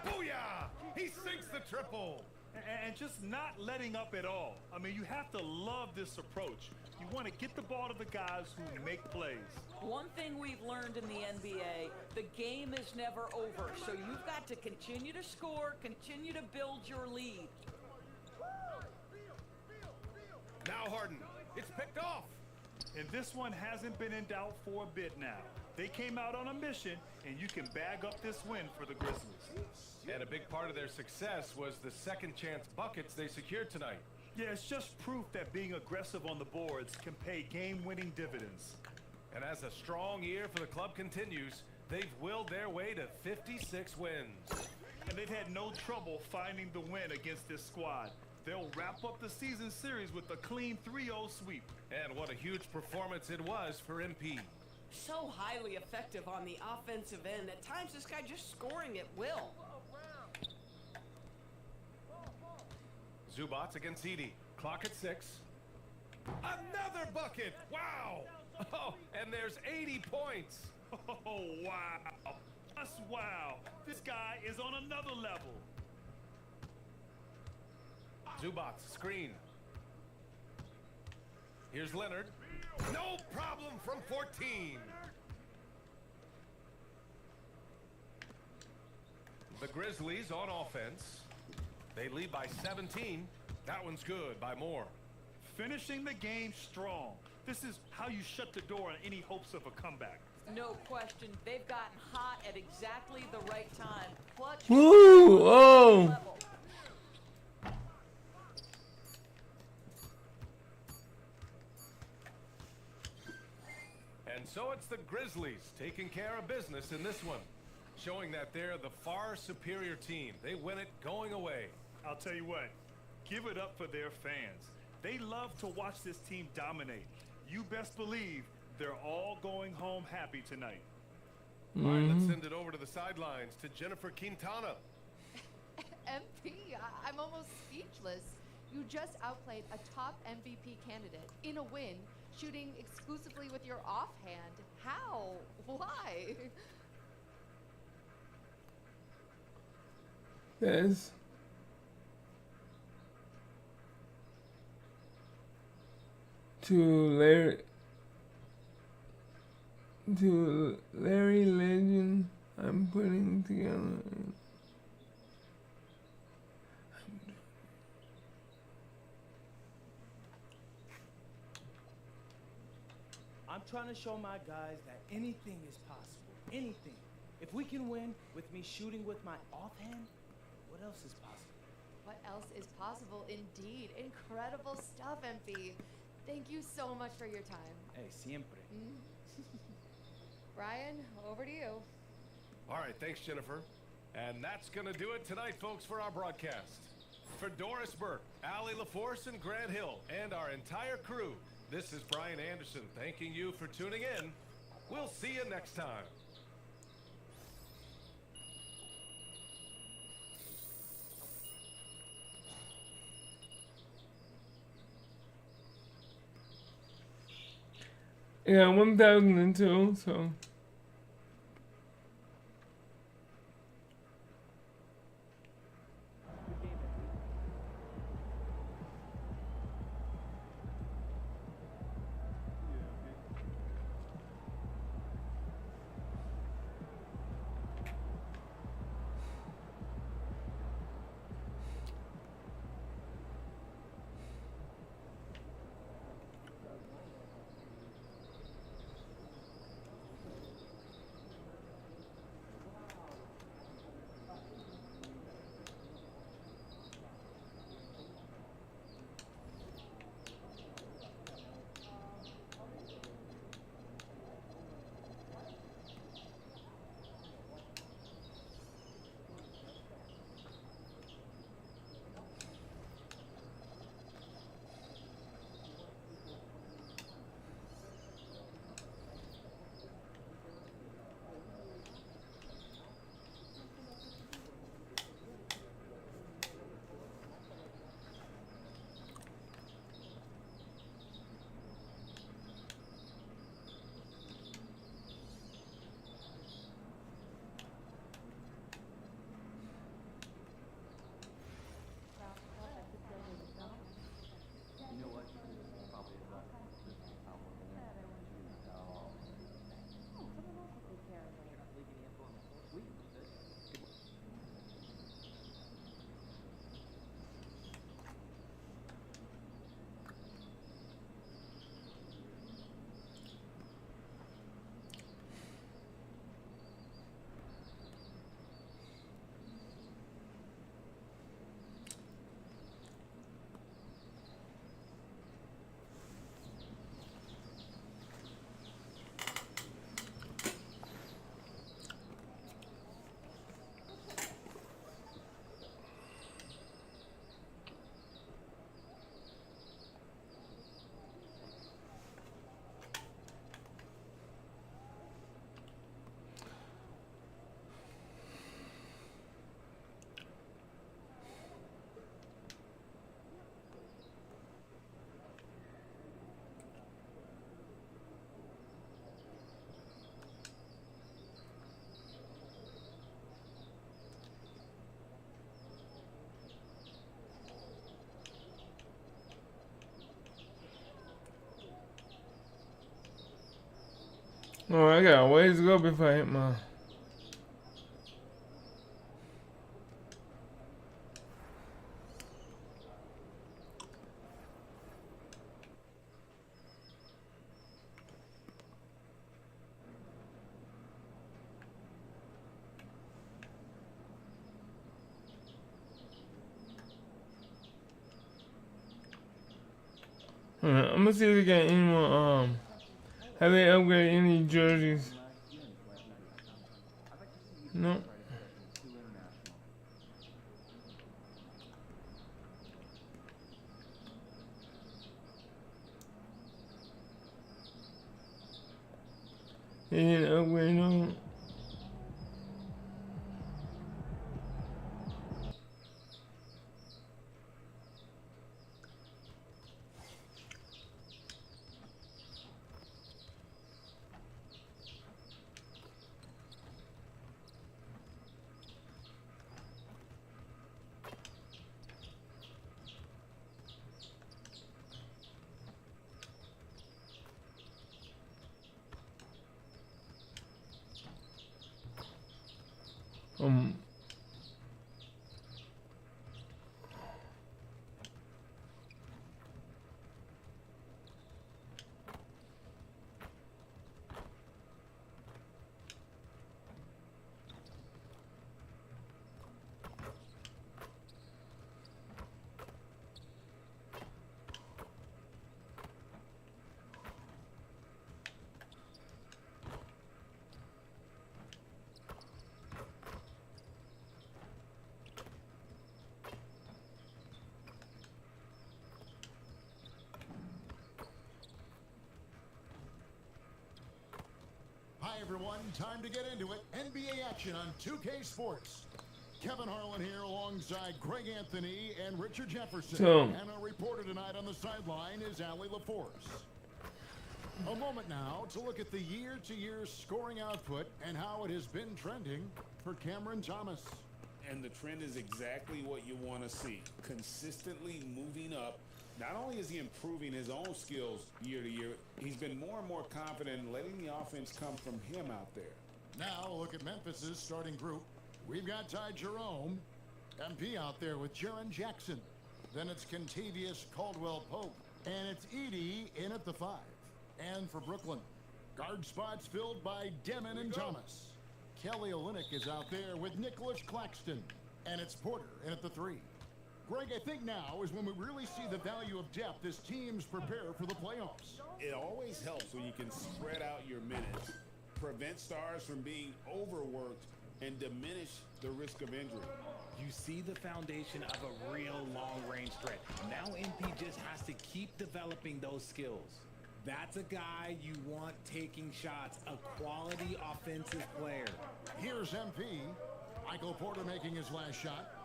Booyah! He sinks the triple. And just not letting up at all. I mean, you have to love this approach. You want to get the ball to the guys who make plays. One thing we've learned in the NBA, the game is never over. So you've got to continue to score, continue to build your lead. Now Harden. It's picked off. And this one hasn't been in doubt for a bit now. They came out on a mission, and you can bag up this win for the Grizzlies. And a big part of their success was the second chance buckets they secured tonight. Yeah, it's just proof that being aggressive on the boards can pay game-winning dividends. And as a strong year for the club continues, they've willed their way to 56 wins. And they've had no trouble finding the win against this squad. They'll wrap up the season series with a clean 3-0 sweep. And what a huge performance it was for MP. So highly effective on the offensive end. At times, this guy just scoring at will. Zubats against Edey. Clock at 6. Another bucket! Wow! Oh, and there's 80 points. Oh, wow. Just wow. This guy is on another level. Zubats, screen. Here's Leonard. No problem from 14. The Grizzlies on offense. They lead by 17. That one's good by more. Finishing the game strong. This is how you shut the door on any hopes of a comeback. No question. They've gotten hot at exactly the right time. Clutch. Woo! Oh! And so it's the Grizzlies taking care of business in this one, showing that they're the far superior team. They win it going away. I'll tell you what, give it up for their fans. They love to watch this team dominate. You best believe they're all going home happy tonight. All right, let's send it over to the sidelines to Jennifer Quintana. MP, I'm almost speechless. You just outplayed a top MVP candidate in a win, shooting exclusively with your offhand. How? Why? Yes. to Larry Legend. I'm putting together. I'm trying to show my guys that anything is possible. Anything. If we can win with me shooting with my offhand, what else is possible? What else is possible? Indeed. Incredible stuff, MP. Thank you so much for your time. Hey, siempre. Brian, over to you. All right, thanks, Jennifer. And that's going to do it tonight, folks, for our broadcast. For Doris Burke, Allie LaForce, and Grant Hill, and our entire crew, this is Brian Anderson thanking you for tuning in. We'll see you next time. Yeah, 1002, so. Oh, I got a ways to go before I hit my. I'm gonna see if we got any more, have they upgraded any jerseys? No. They didn't upgrade no. Hi, everyone. Time to get into it. NBA action on 2K Sports. Kevin Harlan here alongside Greg Anthony and Richard Jefferson. And our reporter tonight on the sideline is Allie LaForce. A moment now to look at the year-to-year scoring output and how it has been trending for Cameron Thomas. And the trend is exactly what you want to see. Consistently moving up. Not only is he improving his own skills year to year, he's been more and more confident in letting the offense come from him out there. Now a look at Memphis's starting group. We've got Ty Jerome, MP out there with Jaren Jackson. Then it's Kentavious Caldwell-Pope. And it's Edey in at the 5. And for Brooklyn, guard spots filled by Demon and Thomas. Kelly Olynyk is out there with Nicholas Claxton. And it's Porter in at the 3. Greg, I think now is when we really see the value of depth as teams prepare for the playoffs. It always helps when you can spread out your minutes, prevent stars from being overworked, and diminish the risk of injury. You see the foundation of a real long-range threat. Now MP just has to keep developing those skills. That's a guy you want taking shots, a quality offensive player. Here's MP. Michael Porter making his last shot.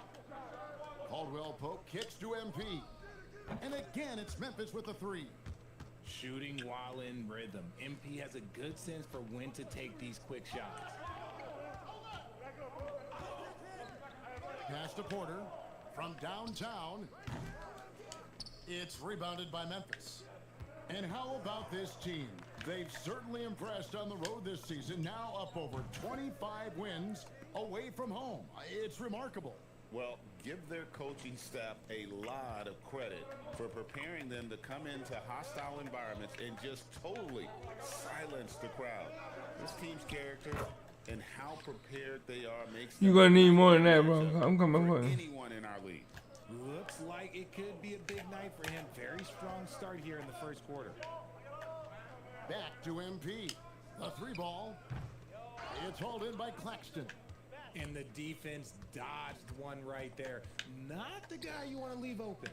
Caldwell-Pope kicks to MP. And again, it's Memphis with the 3. Shooting while in rhythm. MP has a good sense for when to take these quick shots. Pass to Porter from downtown. It's rebounded by Memphis. And how about this team? They've certainly impressed on the road this season, now up over 25 wins away from home. It's remarkable. Well, give their coaching staff a lot of credit for preparing them to come into hostile environments and just totally silence the crowd. This team's character and how prepared they are makes You gonna need more than that, bro. I'm coming for you. anyone in our league. Looks like it could be a big night for him. Very strong start here in the first quarter. Back to MP. The 3 ball. It's hauled in by Claxton. And the defense dodged one right there. Not the guy you want to leave open.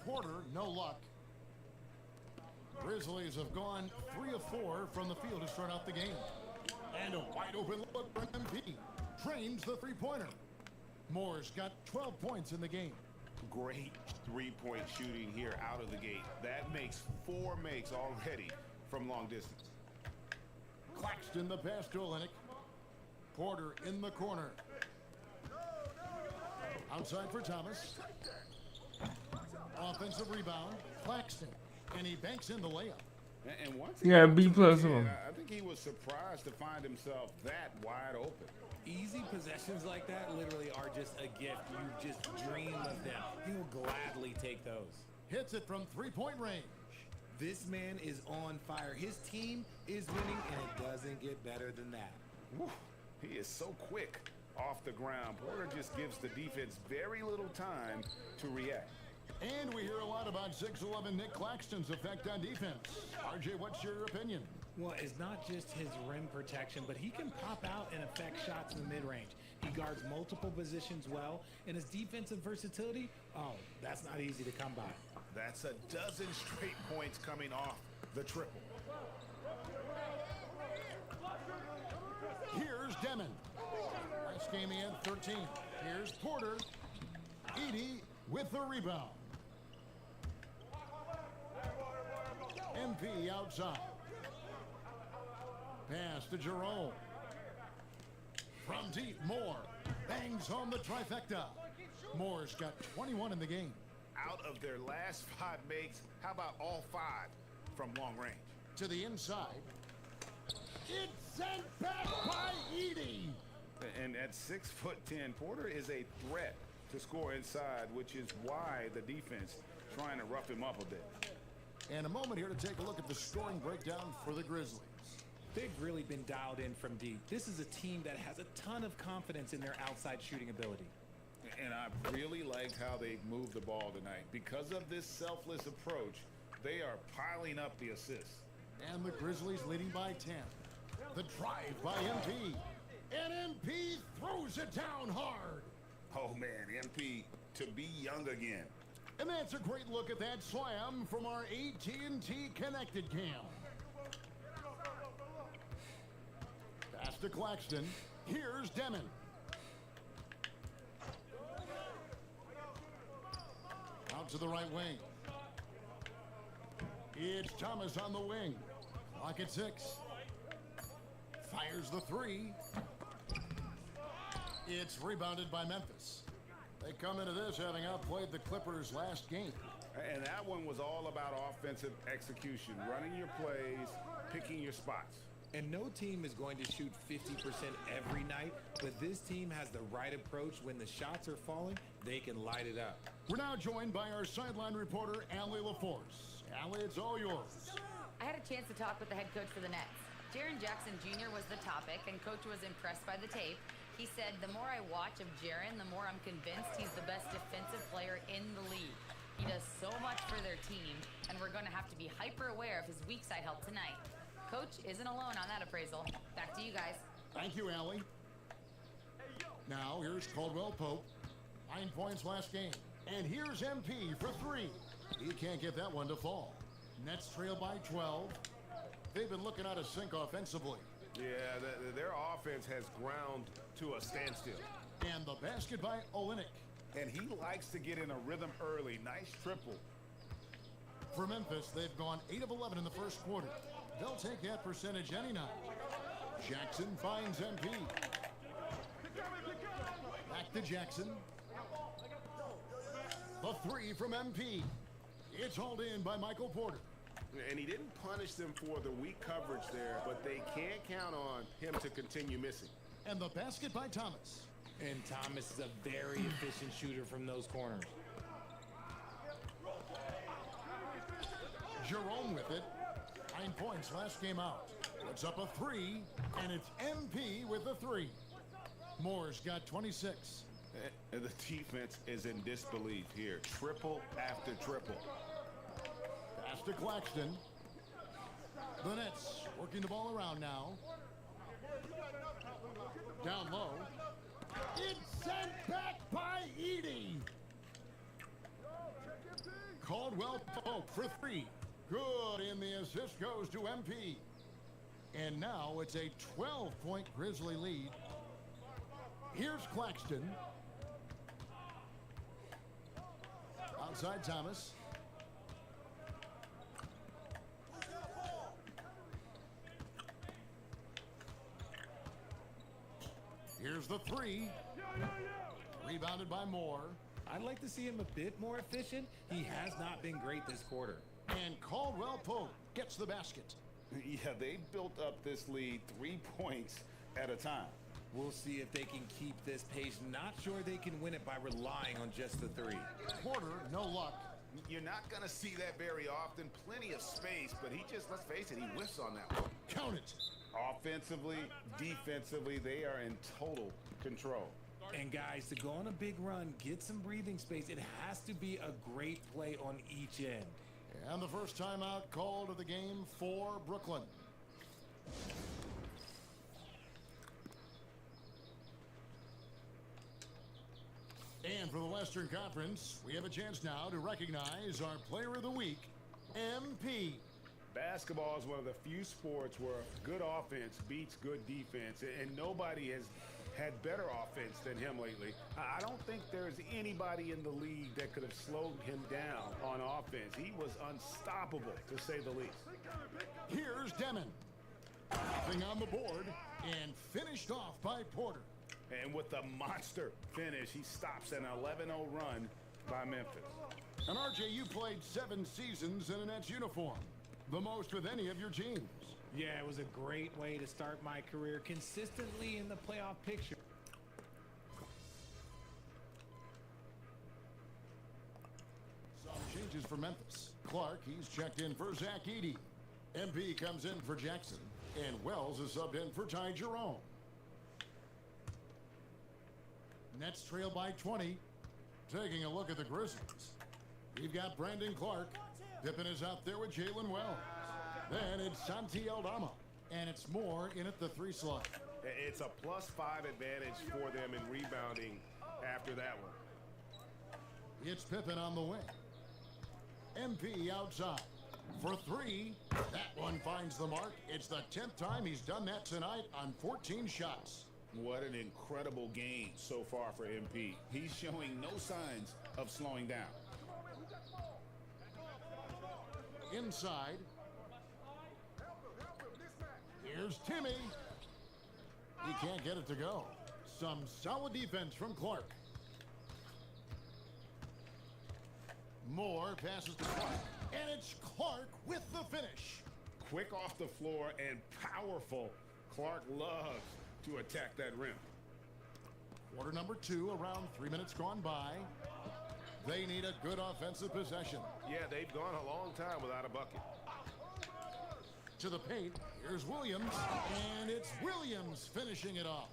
Porter, no luck. Grizzlies have gone 3 of 4 from the field to start out the game. And a wide open look for MP. Trains the 3-pointer. Moore's got 12 points in the game. Great 3-point shooting here out of the gate. That makes 4 makes already from long distance. Claxton the pass to Olynyk. Porter in the corner. Outside for Thomas. Offensive rebound. Claxton. And he banks in the layup. And once Yeah, B plus of him. I think he was surprised to find himself that wide open. Easy possessions like that literally are just a gift. You just dream of them. He'll gladly take those. Hits it from 3-point range. This man is on fire. His team is winning, and it doesn't get better than that. Woo. He is so quick off the ground. Porter just gives the defense very little time to react. And we hear a lot about 6'11" Nick Claxton's effect on defense. RJ, what's your opinion? Well, it's not just his rim protection, but he can pop out and affect shots in the mid-range. He guards multiple positions well, and his defensive versatility, oh, that's not easy to come by. That's a dozen straight points coming off the triple. Here's Demon. Last game he had 13. Here's Porter. Edey with the rebound. MP outside. Pass to Jerome. From deep, Moore bangs home the trifecta. Moore's got 21 in the game. Out of their last 5 makes, how about all 5 from long range? To the inside. It's sent back by Edey. And at 6'10", Porter is a threat to score inside, which is why the defense trying to rough him up a bit. And a moment here to take a look at the scoring breakdown for the Grizzlies. They've really been dialed in from deep. This is a team that has a ton of confidence in their outside shooting ability. And I really liked how they moved the ball tonight. Because of this selfless approach, they are piling up the assists. And the Grizzlies leading by 10. The drive by MP. And MP throws it down hard. Oh man, MP to be young again. And that's a great look at that slam from our AT&T connected cam. Pass to Claxton. Here's Demon. Out to the right wing. It's Thomas on the wing. Clock at 6. Fires the 3. It's rebounded by Memphis. They come into this having outplayed the Clippers last game. And that one was all about offensive execution, running your plays, picking your spots. And no team is going to shoot 50% every night, but this team has the right approach. When the shots are falling, they can light it up. We're now joined by our sideline reporter, Allie LaForce. Allie, it's all yours. I had a chance to talk with the head coach for the Nets. Jaren Jackson Jr. was the topic, and coach was impressed by the tape. He said, the more I watch of Jaren, the more I'm convinced he's the best defensive player in the league. He does so much for their team, and we're going to have to be hyper aware of his weak side help tonight. Coach isn't alone on that appraisal. Back to you guys. Thank you, Allie. Now, here's Caldwell Pope. 9 points last game. And here's MP for 3. He can't get that one to fall. Nets trail by 12. They've been looking out of sync offensively. Yeah, their offense has ground to a standstill. And the basket by Olynyk. And he likes to get in a rhythm early. Nice triple. For Memphis, they've gone 8 of 11 in the first quarter. They'll take that percentage any night. Jackson finds MP. Back to Jackson. The 3 from MP. It's hauled in by Michael Porter. And he didn't punish them for the weak coverage there, but they can't count on him to continue missing. And the basket by Thomas. And Thomas is a very efficient shooter from those corners. Jerome with it. 9 points last game out. Puts up a 3, and it's MP with the 3. Moore's got 26. And the defense is in disbelief here. Triple after triple. Pass to Claxton. The Nets working the ball around now. Down low. It's sent back by Edey. Caldwell Pope for 3. Good, and the assist goes to MP. And now it's a 12-point Grizzly lead. Here's Claxton. Outside Thomas. Here's the 3. Rebounded by Moore. I'd like to see him a bit more efficient. He has not been great this quarter. And Caldwell Pope gets the basket. Yeah, they built up this lead 3 points at a time. We'll see if they can keep this pace. Not sure they can win it by relying on just the 3. Porter, no luck. You're not going to see that very often. Plenty of space, but he just, let's face it, he whiffs on that one. Count it. Offensively, defensively, they are in total control. And guys, to go on a big run, get some breathing space, it has to be a great play on each end. And the first timeout called of the game for Brooklyn. And for the Western Conference, we have a chance now to recognize our Player of the Week, MP. Basketball is one of the few sports where good offense beats good defense, and nobody has had better offense than him lately. I don't think there's anybody in the league that could have slowed him down on offense. He was unstoppable, to say the least. Here's Demon. Nothing on the board, and finished off by Porter. And with the monster finish, he stops an 11-0 run by Memphis. And RJ, you played 7 seasons in a Nets uniform, the most with any of your teams. Yeah, it was a great way to start my career consistently in the playoff picture. finishes for Memphis. Clark, he's checked in for Zach Edey. MP comes in for Jackson. And Wells is subbed in for Ty Jerome. Nets trail by 20. Taking a look at the Grizzlies. We've got Brandon Clark. Pippen is out there with Jalen Wells. Then it's Santi Aldama. And it's Moore in at the 3 slot. It's a +5 advantage for them in rebounding after that one. It's Pippen on the wing. MP outside. For 3, that one finds the mark. It's the 10th time he's done that tonight on 14 shots. What an incredible game so far for MP. He's showing no signs of slowing down. Inside. Here's Timmy. He can't get it to go. Some solid defense from Clark. Moore passes to Clark. And it's Clark with the finish. Quick off the floor and powerful. Clark loves to attack that rim. Quarter number 2, around 3 minutes gone by. They need a good offensive possession. Yeah, they've gone a long time without a bucket. To the paint, here's Williams, and it's Williams finishing it off.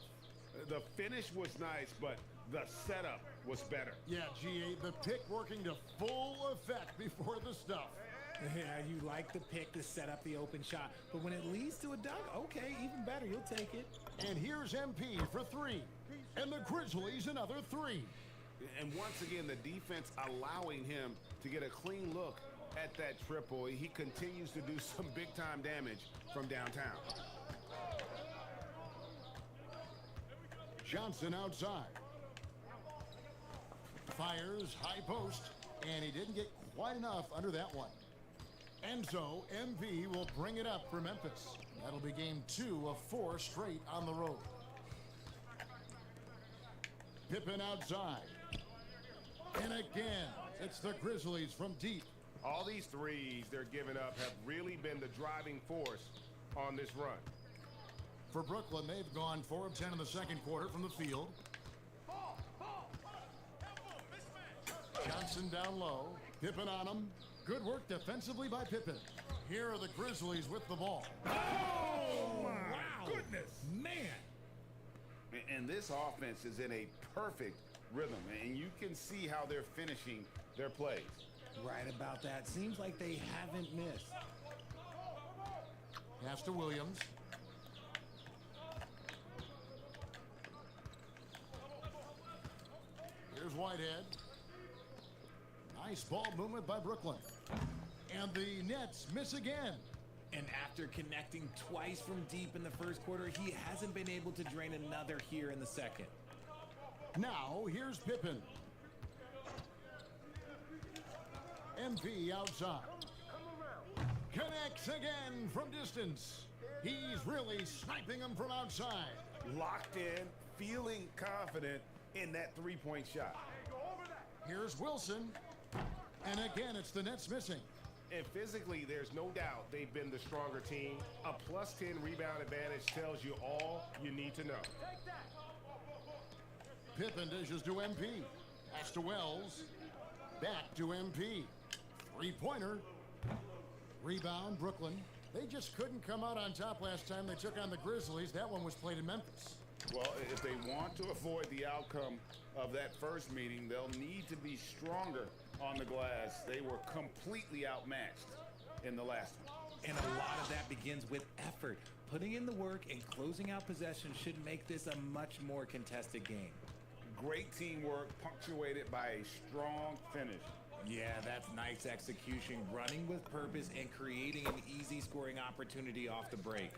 The finish was nice, but the setup was better. Yeah, GA, the pick working to full effect before the stuff. Yeah, you like the pick to set up the open shot, but when it leads to a dunk, okay, even better, you'll take it. And here's MP for 3, and the Grizzlies another 3. And once again, the defense allowing him to get a clean look at that triple. He continues to do some big-time damage from downtown. Johnson outside. Fires high post, and he didn't get quite enough under that one. And so MV will bring it up for Memphis. That'll be game 2 of 4 straight on the road. Pippen outside. And again, it's the Grizzlies from deep. All these threes they're giving up have really been the driving force on this run. For Brooklyn, they've gone 4 of 10 in the second quarter from the field. Johnson down low. Pippen on him. Good work defensively by Pippen. Here are the Grizzlies with the ball. Oh, my goodness. Man. And this offense is in a perfect rhythm, and you can see how they're finishing their plays. Right about that. Seems like they haven't missed. Pass to Williams. Here's Whitehead. Nice ball movement by Brooklyn. And the Nets miss again. And after connecting twice from deep in the first quarter, he hasn't been able to drain another here in the second. Now, here's Pippen. MP outside. Connects again from distance. He's really sniping them from outside. Locked in, feeling confident in that three-point shot. Here's Wilson. And again, it's the Nets missing. And physically, there's no doubt they've been the stronger team. A +10 rebound advantage tells you all you need to know. Pippen dishes to MP. Pass to Wells. Back to MP. Three-pointer. Rebound, Brooklyn. They just couldn't come out on top last time they took on the Grizzlies. That one was played in Memphis. Well, if they want to avoid the outcome of that first meeting, they'll need to be stronger on the glass. They were completely outmatched in the last one. And a lot of that begins with effort. Putting in the work and closing out possession should make this a much more contested game. Great teamwork punctuated by a strong finish. Yeah, that's nice execution, running with purpose and creating an easy scoring opportunity off the break.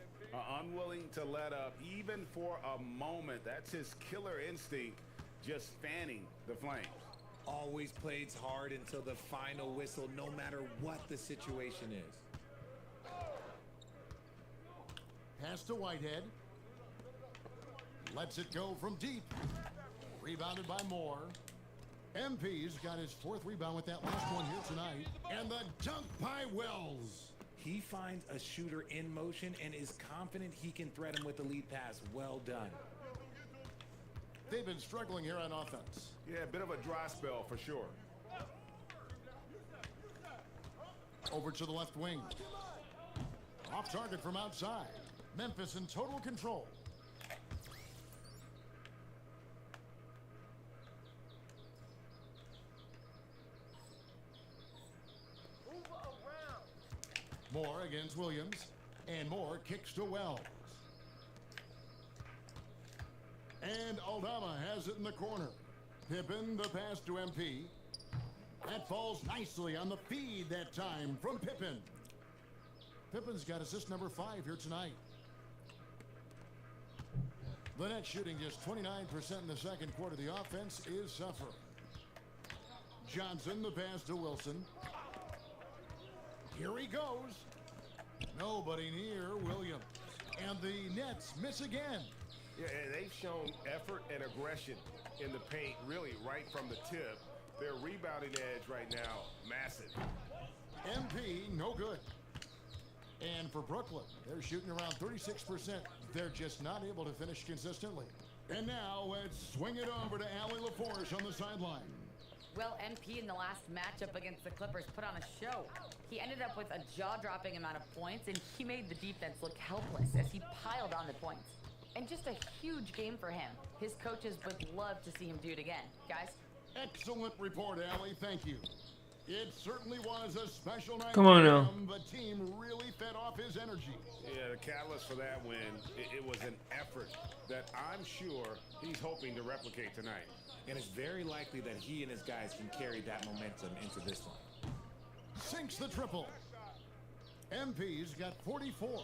Unwilling to let up even for a moment. That's his killer instinct, just fanning the flames. Always plays hard until the final whistle, no matter what the situation is. Pass to Whitehead. Lets it go from deep. Rebounded by Moore. MP's got his 4th rebound with that last one here tonight. And the dunk by Wells. He finds a shooter in motion and is confident he can thread him with the lead pass. Well done. They've been struggling here on offense. Yeah, a bit of a dry spell for sure. Over to the left wing. Off target from outside. Memphis in total control. Moore against Williams. And Moore kicks to Wells. And Aldama has it in the corner. Pippen the pass to MP. That falls nicely on the feed that time from Pippen. Pippen's got assist number 5 here tonight. The net shooting just 29% in the second quarter. The offense is suffering. Johnson the pass to Wilson. Here he goes. Nobody near Williams. And the Nets miss again. Yeah, and they've shown effort and aggression in the paint, really right from the tip. Their rebounding edge right now, massive. MP, no good. And for Brooklyn, they're shooting around 36%. They're just not able to finish consistently. And now let's swing it over to Allie LaForce on the sideline. Well, MP in the last matchup against the Clippers put on a show. He ended up with a jaw-dropping amount of points, and he made the defense look helpless as he piled on the points. And just a huge game for him. His coaches would love to see him do it again. Guys? Excellent report, Allie. Thank you. It certainly was a special night. Come on now. The team really fed off his energy. Yeah, the catalyst for that win, it was an effort that I'm sure he's hoping to replicate tonight. And it's very likely that he and his guys can carry that momentum into this one. Sinks the triple. MP's got 44.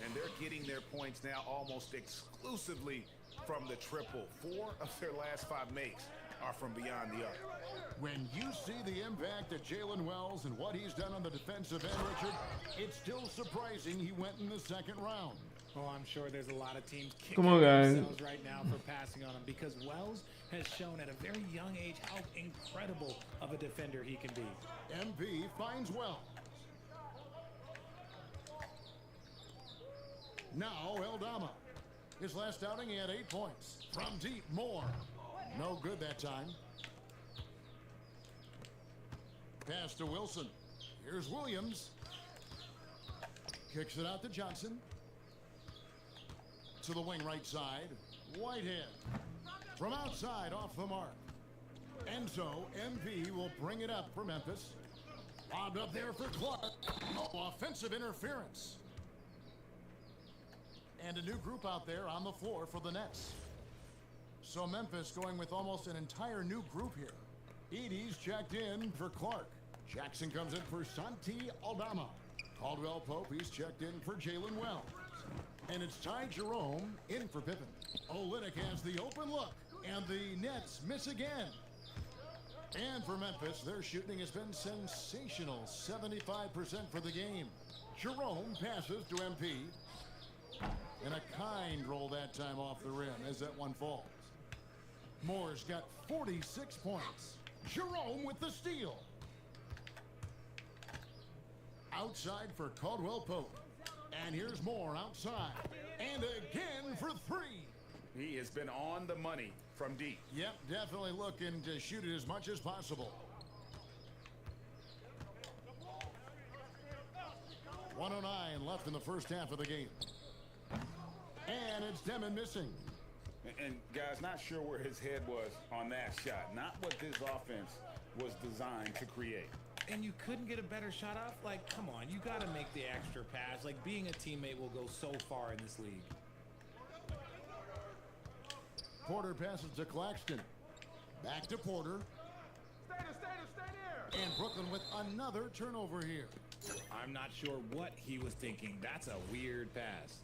And they're getting their points now almost exclusively from the triple. 4 of their last 5 makes are from beyond the arc. When you see the impact of Jalen Wells and what he's done on the defensive end, Richard, it's still surprising he went in the second round. Oh, I'm sure there's a lot of teams kicking Come on, guys. themselves right now for passing on him because Wells has shown at a very young age how incredible of a defender he can be. MP finds Wells. Now Eldama. His last outing, he had 8 points. From deep, Moore. No good that time. Pass to Wilson. Here's Williams. Kicks it out to Johnson. To the wing right side. Whitehead. From outside, off the mark. And so, MP will bring it up for Memphis. Lobbed up there for Clark. No offensive interference. And a new group out there on the floor for the Nets. So Memphis going with almost an entire new group here. Edie's checked in for Clark. Jackson comes in for Santi Aldama. Caldwell Pope, he's checked in for Jalen Wells. And it's Ty Jerome in for Pippen. Olynyk has the open look, and the Nets miss again. And for Memphis, their shooting has been sensational, 75% for the game. Jerome passes to MP. And a kind roll that time off the rim as that one falls. Moore's got 46 points. Jerome with the steal. Outside for Caldwell Pope. And here's Moore outside. And again for 3. He has been on the money from deep. Yep, definitely looking to shoot it as much as possible. 109 left in the first half of the game. And it's Demon missing. And guys, not sure where his head was on that shot. Not what this offense was designed to create. And you couldn't get a better shot off? Like, come on, you got to make the extra pass. Like, being a teammate will go so far in this league. Porter passes to Claxton. Back to Porter. Stay there. And Brooklyn with another turnover here. I'm not sure what he was thinking. That's a weird pass.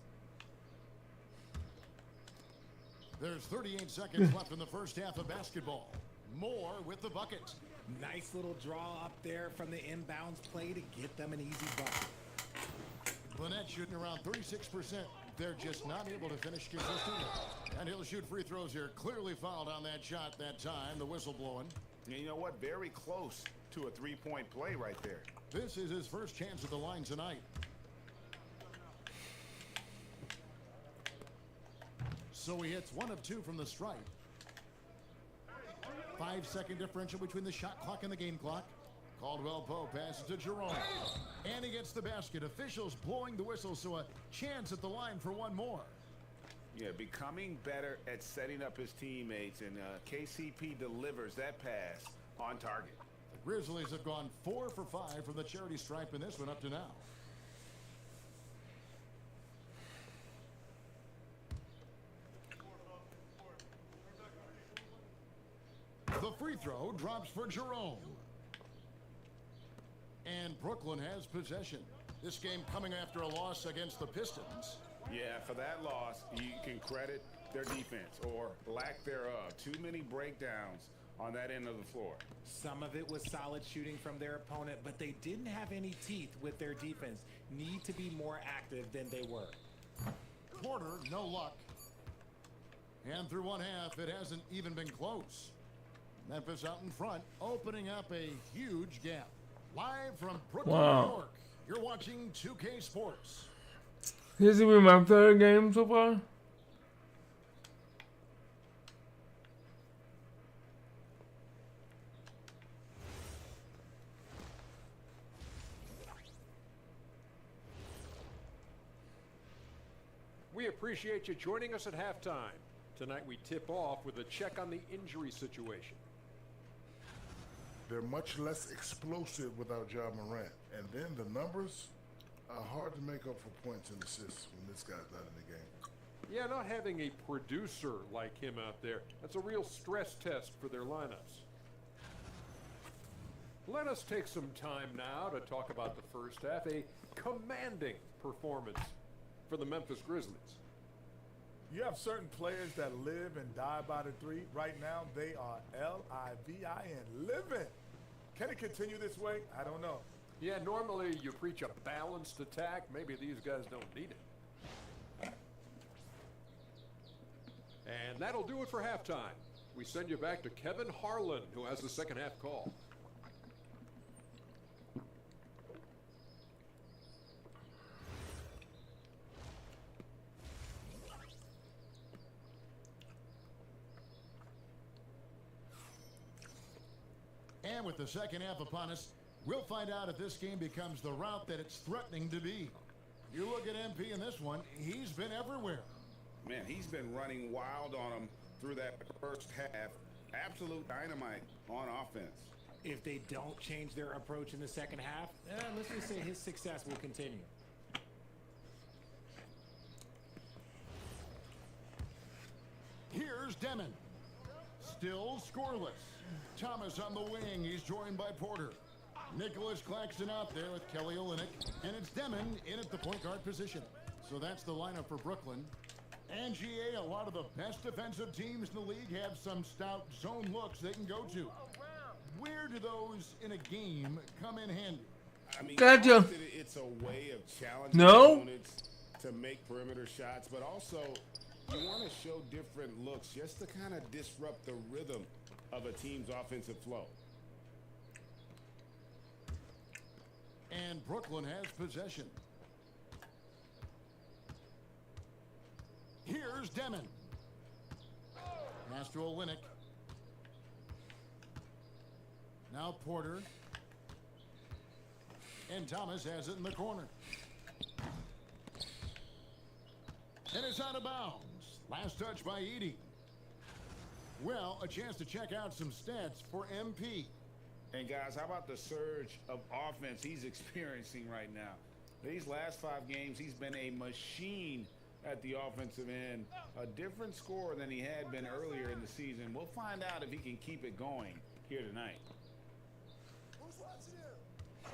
There's 38 seconds left in the first half of basketball. Moore with the bucket. Nice little draw up there from the inbounds play to get them an easy bucket. Lynette shooting around 36%. They're just not able to finish consistently. And he'll shoot free throws here. Clearly fouled on that shot that time. The whistle blowing. And you know what? Very close to a 3-point play right there. This is his first chance at the line tonight. So he hits 1 of 2 from the stripe. 5-second differential between the shot clock and the game clock. Caldwell Pope passes to Jerome. And he gets the basket. Officials blowing the whistle, so a chance at the line for one more. Yeah, becoming better at setting up his teammates, and KCP delivers that pass on target. The Grizzlies have gone 4 for 5 from the charity stripe in this one up to now. The free throw drops for Jerome. And Brooklyn has possession. This game coming after a loss against the Pistons. Yeah, for that loss, you can credit their defense or lack thereof. Too many breakdowns on that end of the floor. Some of it was solid shooting from their opponent, but they didn't have any teeth with their defense. Need to be more active than they were. Porter, no luck. And through one half, it hasn't even been close. Memphis out in front, opening up a huge gap. Live from Brooklyn, Wow. New York, you're watching 2K Sports. This will be my third game so far. We appreciate you joining us at halftime. Tonight we tip off with a check on the injury situation. They're much less explosive without Ja Morant. And then the numbers are hard to make up for points and assists when this guy's not in the game. Yeah, not having a producer like him out there, that's a real stress test for their lineups. Let us take some time now to talk about the first half. A commanding performance for the Memphis Grizzlies. You have certain players that live and die by the three. Right now, they are L-I-V-I-N, living. Can it continue this way? I don't know. Yeah, normally you preach a balanced attack. Maybe these guys don't need it. And that'll do it for halftime. We send you back to Kevin Harlan, who has the second half call. And with the second half upon us, we'll find out if this game becomes the route that it's threatening to be. You look at MP in this one, he's been everywhere. Man, he's been running wild on them through that first half. Absolute dynamite on offense. If they don't change their approach in the second half, let's just say his success will continue. Here's Demon. Still scoreless. Thomas on the wing. He's joined by Porter. Nicholas Claxton out there with Kelly Olynyk. And it's Demon in at the point guard position. So that's the lineup for Brooklyn. And GA, a lot of the best defensive teams in the league have some stout zone looks they can go to. Where do those in a game come in handy? I mean, Gotcha. often it's a way of challenging No. opponents to make perimeter shots, but also you want to show different looks just to kind of disrupt the rhythm of a team's offensive flow. And Brooklyn has possession. Here's Demon. Pass to Olynyk. Now Porter. And Thomas has it in the corner. And it's out of bounds. Last touch by Edey. Well, a chance to check out some stats for MP. And guys, how about the surge of offense he's experiencing right now? These last 5 games, he's been a machine at the offensive end. A different scorer than he had been earlier in the season. We'll find out if he can keep it going here tonight.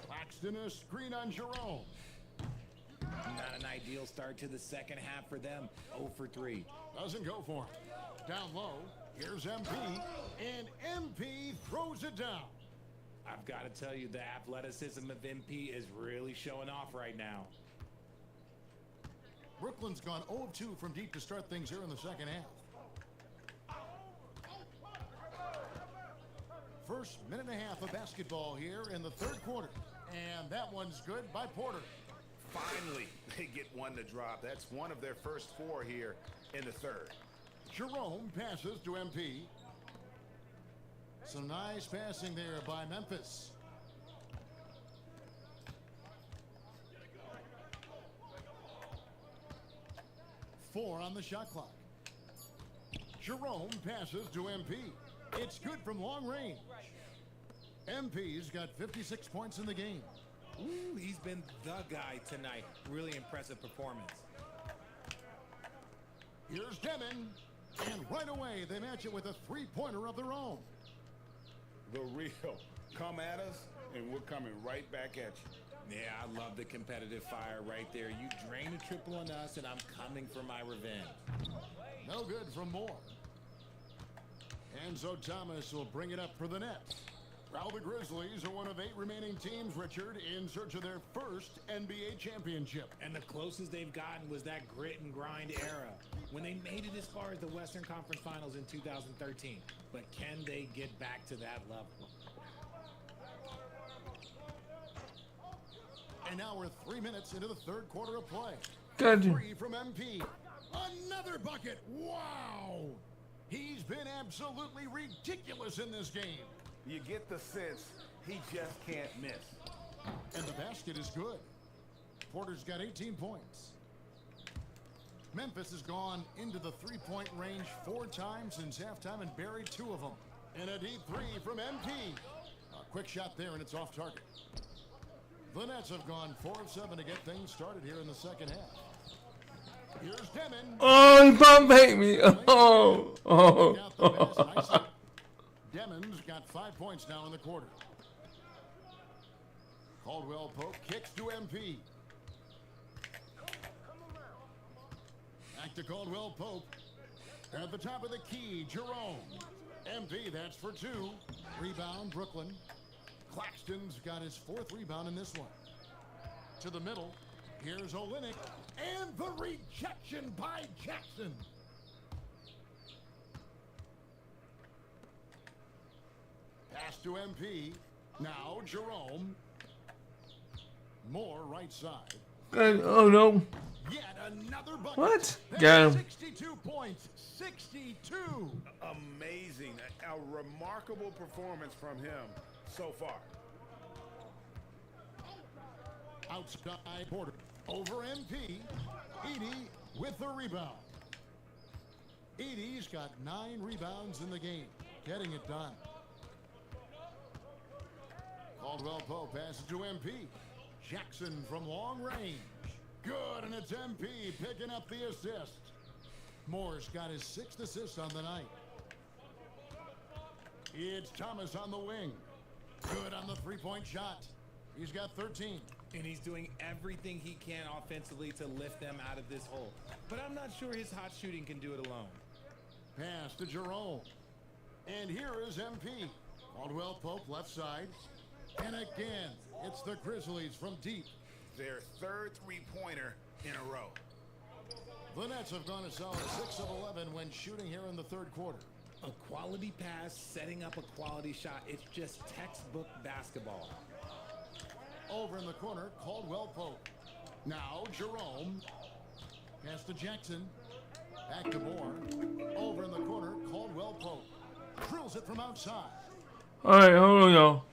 Claxton a screen on Jerome. Not an ideal start to the second half for them. 0 for 3. Doesn't go for him. Down low. Here's MP. And MP throws it down. I've got to tell you, the athleticism of MP is really showing off right now. Brooklyn's gone 0 of 2 from deep to start things here in the second half. First minute and a half of basketball here in the third quarter. And that one's good by Porter. Finally, they get one to drop. That's one of their first 4 here in the third. Jerome passes to MP. Some nice passing there by Memphis. 4 on the shot clock. Jerome passes to MP. It's good from long range. MP's got 56 points in the game. Ooh, he's been the guy tonight. Really impressive performance. Here's Demon. And right away, they match it with a three-pointer of their own. The real. Come at us, and we're coming right back at you. Yeah, I love the competitive fire right there. You drain a triple on us, and I'm coming for my revenge. No good from Moore. Enzo Thomas will bring it up for the Nets. Now the Grizzlies are one of 8 remaining teams, Richard, in search of their first NBA championship. And the closest they've gotten was that grit and grind era, when they made it as far as the Western Conference Finals in 2013. But can they get back to that level? And now we're 3 minutes into the third quarter of play. Gotcha. 3 from MP. Another bucket. Wow. He's been absolutely ridiculous in this game. You get the sense he just can't miss. And the basket is good. Porter's got 18 points. Memphis has gone into the three-point range 4 times since halftime and buried 2 of them. And a deep 3 from MP. A quick shot there, and it's off target. The Nets have gone 4 of 7 to get things started here in the second half. Here's Demon. Oh, he pump faked me. Oh. Demon's got 5 points now in the quarter. Caldwell Pope kicks to MP. Back to Caldwell Pope. At the top of the key, Jerome. MP, that's for 2. Rebound, Brooklyn. Claxton's got his 4th rebound in this one. To the middle. Here's Olynyk. And the rejection by Jackson. Pass to MP. Now Jerome. Moore right side. Oh no. Yet another bucket. What? Got him. 62 points. 62. Amazing. A remarkable performance from him so far. Outside Porter. Over MP. Edey with the rebound. Edey's got 9 rebounds in the game. Getting it done. Caldwell Pope passes to MP. Jackson from long range. Good, and it's MP picking up the assist. Moore's got his 6th assist on the night. It's Thomas on the wing. Good on the three-point shot. He's got 13. And he's doing everything he can offensively to lift them out of this hole. But I'm not sure his hot shooting can do it alone. Pass to Jerome. And here is MP. Caldwell Pope left side. And again, it's the Grizzlies from deep. Their 3rd three-pointer in a row. The Nets have gone a solid 6 of 11 when shooting here in the third quarter. A quality pass, setting up a quality shot. It's just textbook basketball. Over in the corner, Caldwell Pope. Now Jerome. Pass to Jackson. Back to Moore. Over in the corner, Caldwell Pope. Drills it from outside. All right, hold on, y'all.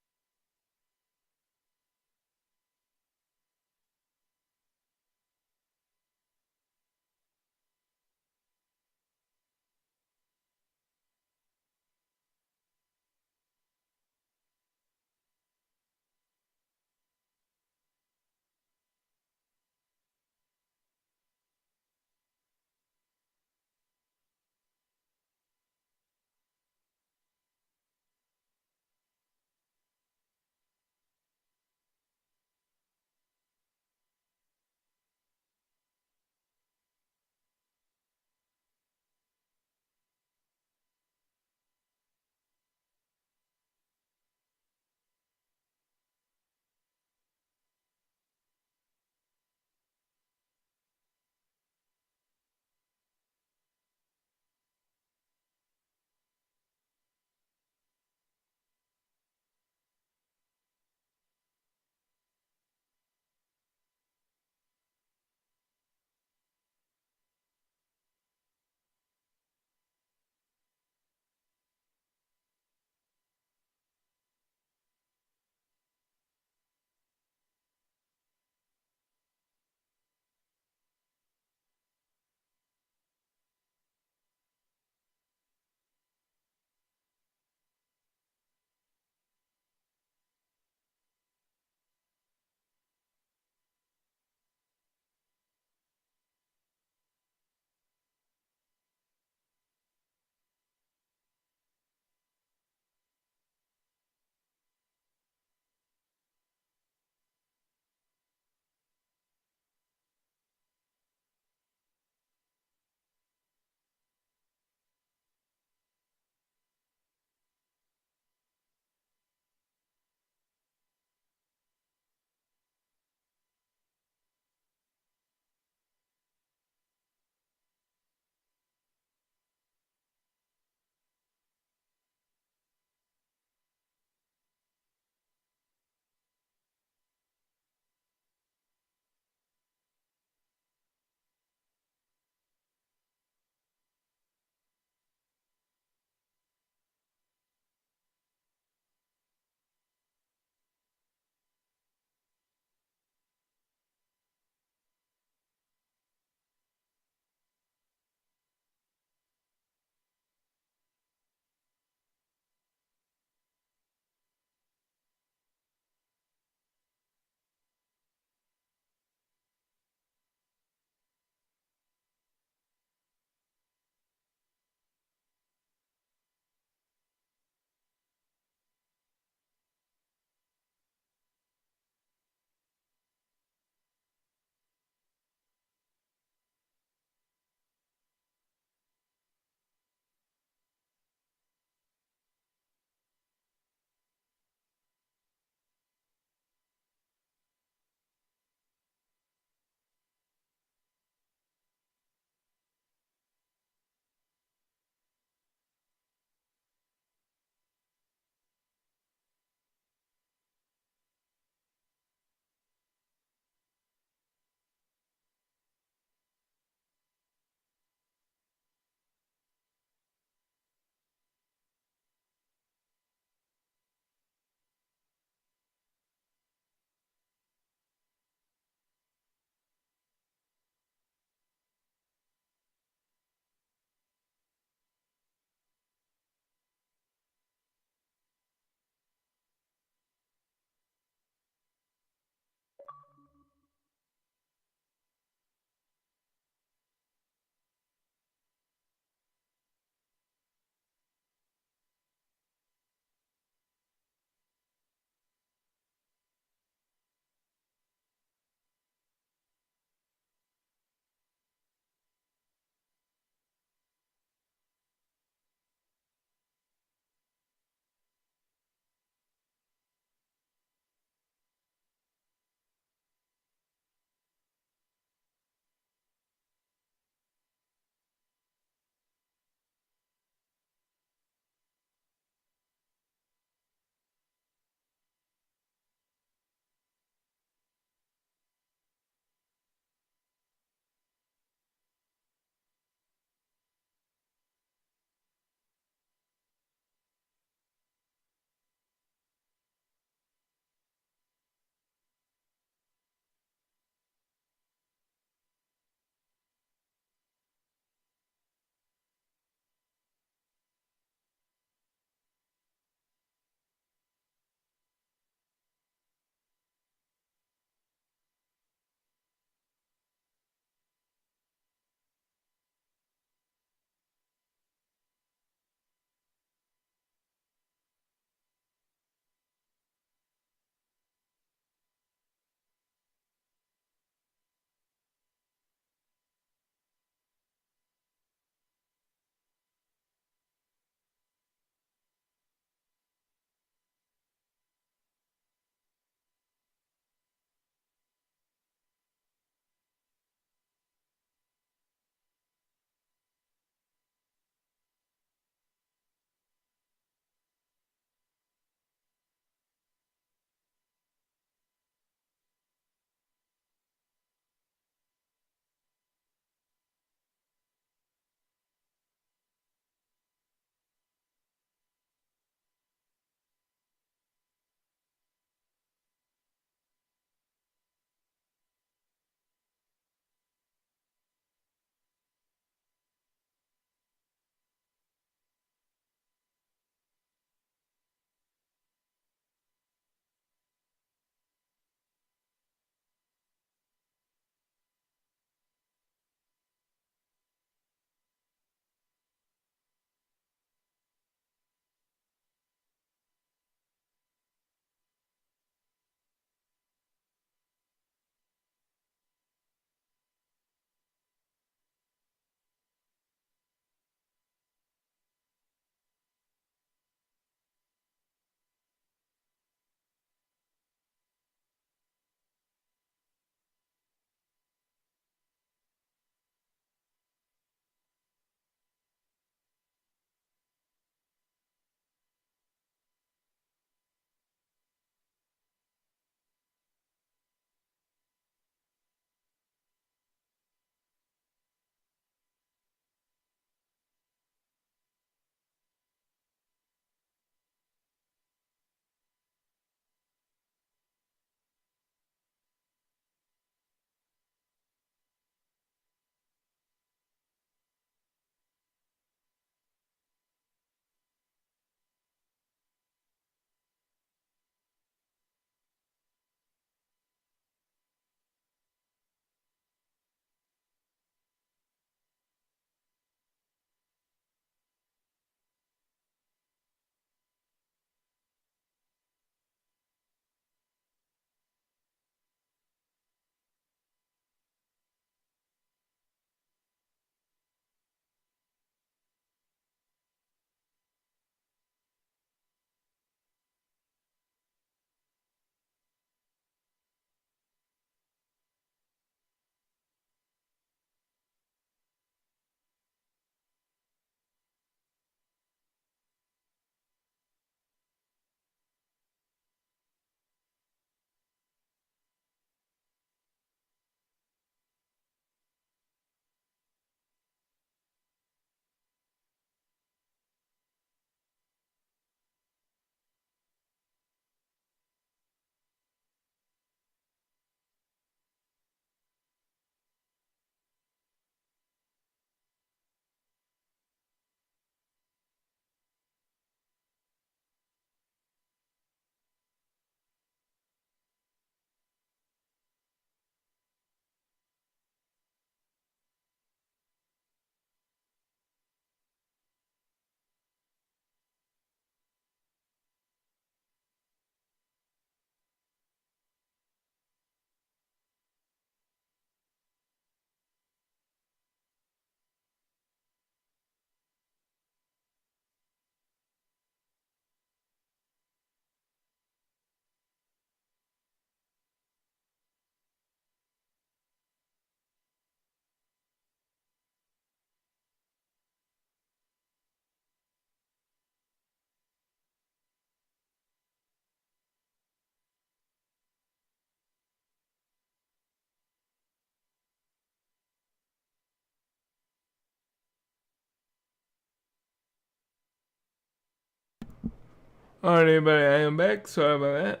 Alright, everybody, I am back. Sorry about that.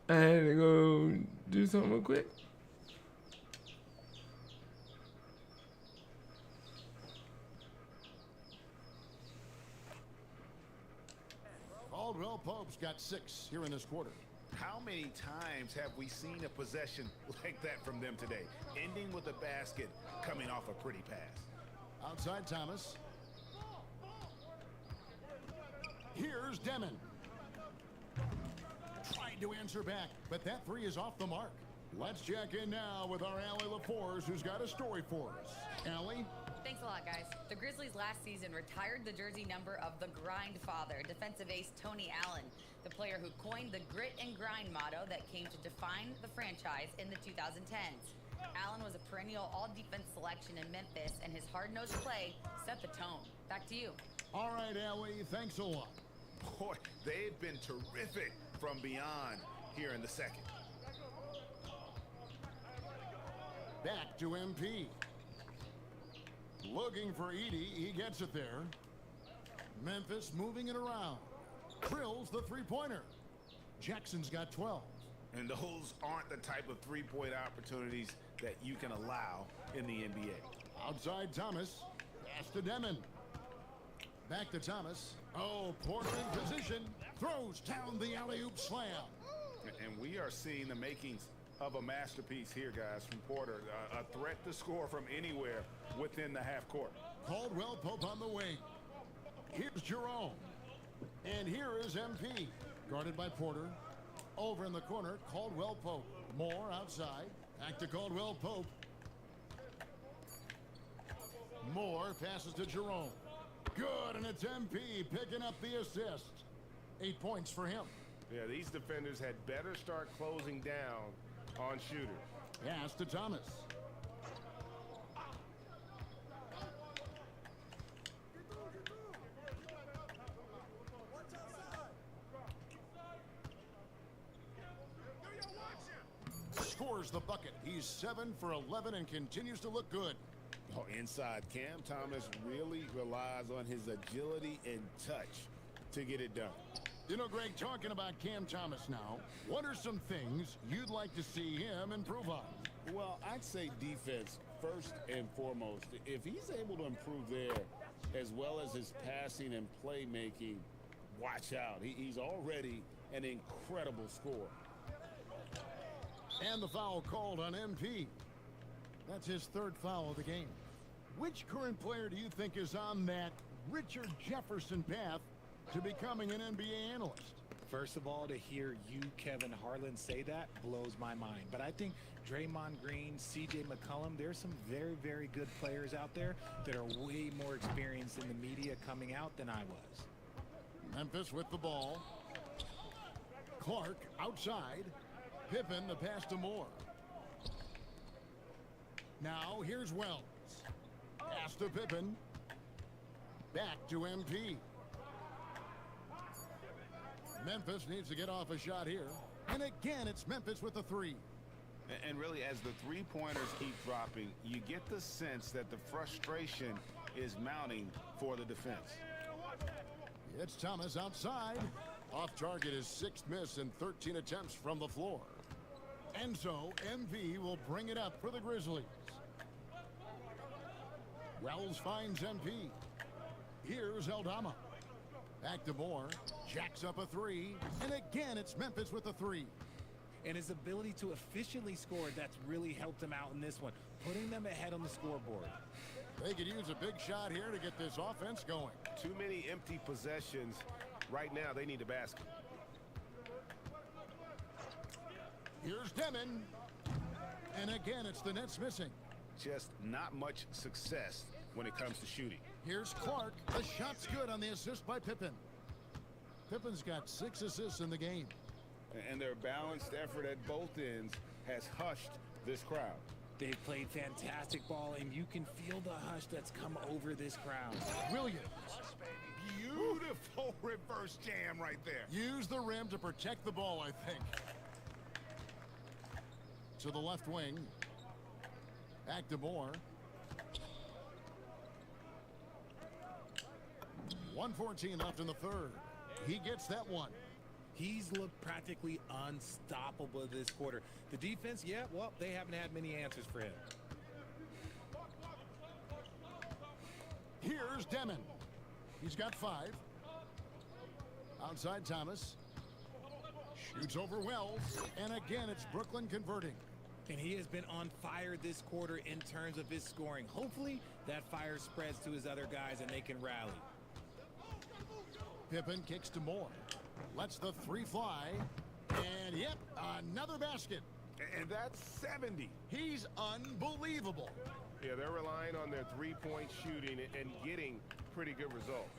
I had to go do something real quick. Caldwell Pope's got 6 here in this quarter. How many times have we seen a possession like that from them today, ending with a basket coming off a pretty pass? Outside Thomas. Here's Demon. Tried to answer back, but that 3 is off the mark. Let's check in now with our Allie LaForce, who's got a story for us. Allie? Thanks a lot, guys. The Grizzlies last season retired the jersey number of the grind father, defensive ace Tony Allen, the player who coined the grit and grind motto that came to define the franchise in the 2010s. Allen was a perennial all-defense selection in Memphis, and his hard-nosed play set the tone. Back to you. All right, Allie, thanks a lot. Boy, they've been terrific from beyond here in the second. Back to MP. Looking for Edey. He gets it there. Memphis moving it around. Drills the three-pointer. Jackson's got 12. And those aren't the type of three-point opportunities that you can allow in the NBA. Outside Thomas. Pass to Demon. Back to Thomas. Oh, Porter in position. Throws down the alley-oop slam. And we are seeing the makings of a masterpiece here, guys, from Porter. A threat to score from anywhere within the half court. Caldwell Pope on the wing. Here's Jerome. And here is MP. Guarded by Porter. Over in the corner, Caldwell Pope. Moore outside. Back to Caldwell Pope. Moore passes to Jerome. Good, and it's MP picking up the assist. 8 points for him. Yeah, these defenders had better start closing down on shooters. Pass to Thomas. Scores the bucket. He's 7 for 11 and continues to look good. Oh, inside, Cam Thomas really relies on his agility and touch to get it done. You know, Greg, talking about Cam Thomas now, what are some things you'd like to see him improve on? Well, I'd say defense first and foremost. If he's able to improve there, as well as his passing and playmaking, watch out. He's already an incredible scorer. And the foul called on MP. That's his 3rd foul of the game. Which current player do you think is on that Richard Jefferson path to becoming an NBA analyst? First of all, to hear you, Kevin Harlan, say that blows my mind. But I think Draymond Green, CJ McCollum, there's some very, very good players out there that are way more experienced in the media coming out than I was. Memphis with the ball. Clark outside. Pippen the pass to Moore. Now here's Wells. Pass to Pippen. Back to MP. Memphis needs to get off a shot here. And again, it's Memphis with the 3. And really, as the three-pointers keep dropping, you get the sense that the frustration is mounting for the defense. It's Thomas outside. Off target, his 6th miss and 13 attempts from the floor. And so, MV will bring it up for the Grizzlies. Wells finds MP. Here's Aldama. Back to Moore. Jacks up a 3. And again, it's Memphis with a 3. And his ability to efficiently score, that's really helped him out in this one, putting them ahead on the scoreboard. They could use a big shot here to get this offense going. Too many empty possessions. Right now, they need a basket. Here's Demon. And again, it's the Nets missing. Just not much success when it comes to shooting. Here's Clark. The shot's good on the assist by Pippen. Pippen's got 6 assists in the game. And their balanced effort at both ends has hushed this crowd. They've played fantastic ball, and you can feel the hush that's come over this crowd. Williams. Beautiful reverse jam right there. Use the rim to protect the ball, I think. To the left wing. Back to Moore. 1:14 left in the 3rd. He gets that one. He's looked practically unstoppable this quarter. The defense, yeah, well, they haven't had many answers for him. Here's Demon. He's got 5. Outside Thomas. Shoots over Wells. And again, it's Brooklyn converting. And he has been on fire this quarter in terms of his scoring. Hopefully, that fire spreads to his other guys and they can rally. Pippen kicks to Moore. Lets the 3 fly. And yep, another basket. And that's 70. He's unbelievable. Yeah, they're relying on their three-point shooting and getting pretty good results.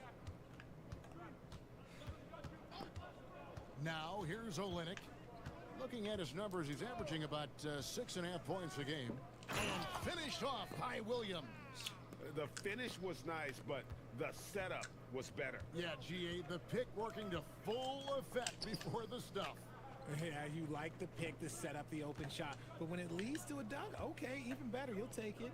Now, here's Olynyk. Looking at his numbers, he's averaging about 6.5 points a game. And finished off by Williams. The finish was nice, but the setup was better. Yeah, GA, the pick working to full effect before the stuff. Yeah, you like the pick to set up the open shot, but when it leads to a dunk, okay, even better, you'll take it.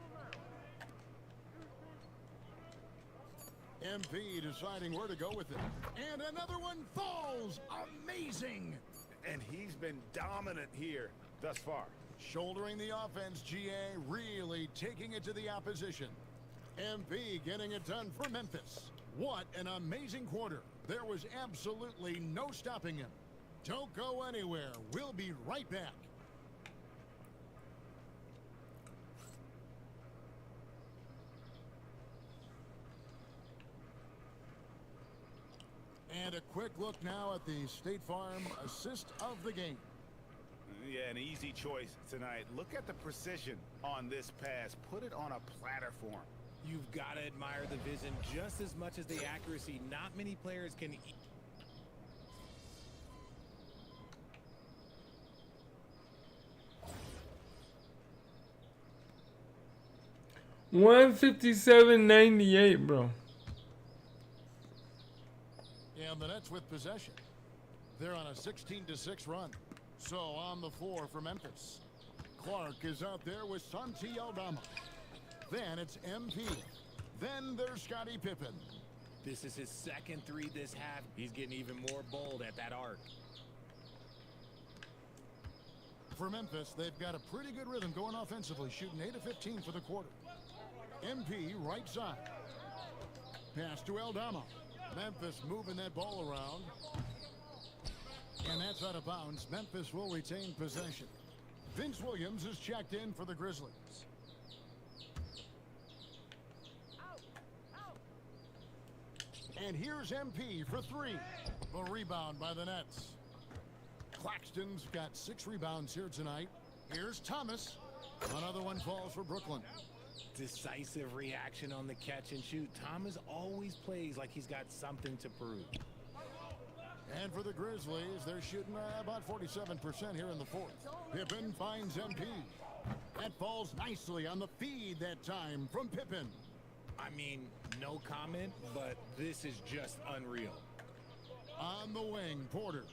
MP deciding where to go with it. And another one falls. Amazing. And he's been dominant here thus far. Shouldering the offense, GA really taking it to the opposition. MP getting it done for Memphis. What an amazing quarter. There was absolutely no stopping him. Don't go anywhere. We'll be right back. And a quick look now at the State Farm assist of the game. Yeah, an easy choice tonight. Look at the precision on this pass. Put it on a platter for him. You've got to admire the vision just as much as the accuracy. Not many players can... 157.98, bro. And the Nets with possession. They're on a 16-6 run. So on the floor for Memphis. Clark is out there with Santi Aldama. Then it's MP. Then there's Scottie Pippen. This is his second 3 this half. He's getting even more bold at that arc. For Memphis, they've got a pretty good rhythm going offensively, shooting 8 of 15 for the quarter. MP right side. Pass to Aldama. Memphis moving that ball around. And that's out of bounds. Memphis will retain possession. Vince Williams is checked in for the Grizzlies. And here's MP for 3. The rebound by the Nets. Claxton's got 6 rebounds here tonight. Here's Thomas. Another one falls for Brooklyn. Decisive reaction on the catch and shoot. Thomas always plays like he's got something to prove. And for the Grizzlies, they're shooting about 47% here in the fourth. Pippen finds MP. That falls nicely on the feed that time from Pippen. I mean, no comment, but this is just unreal. On the wing, Porter.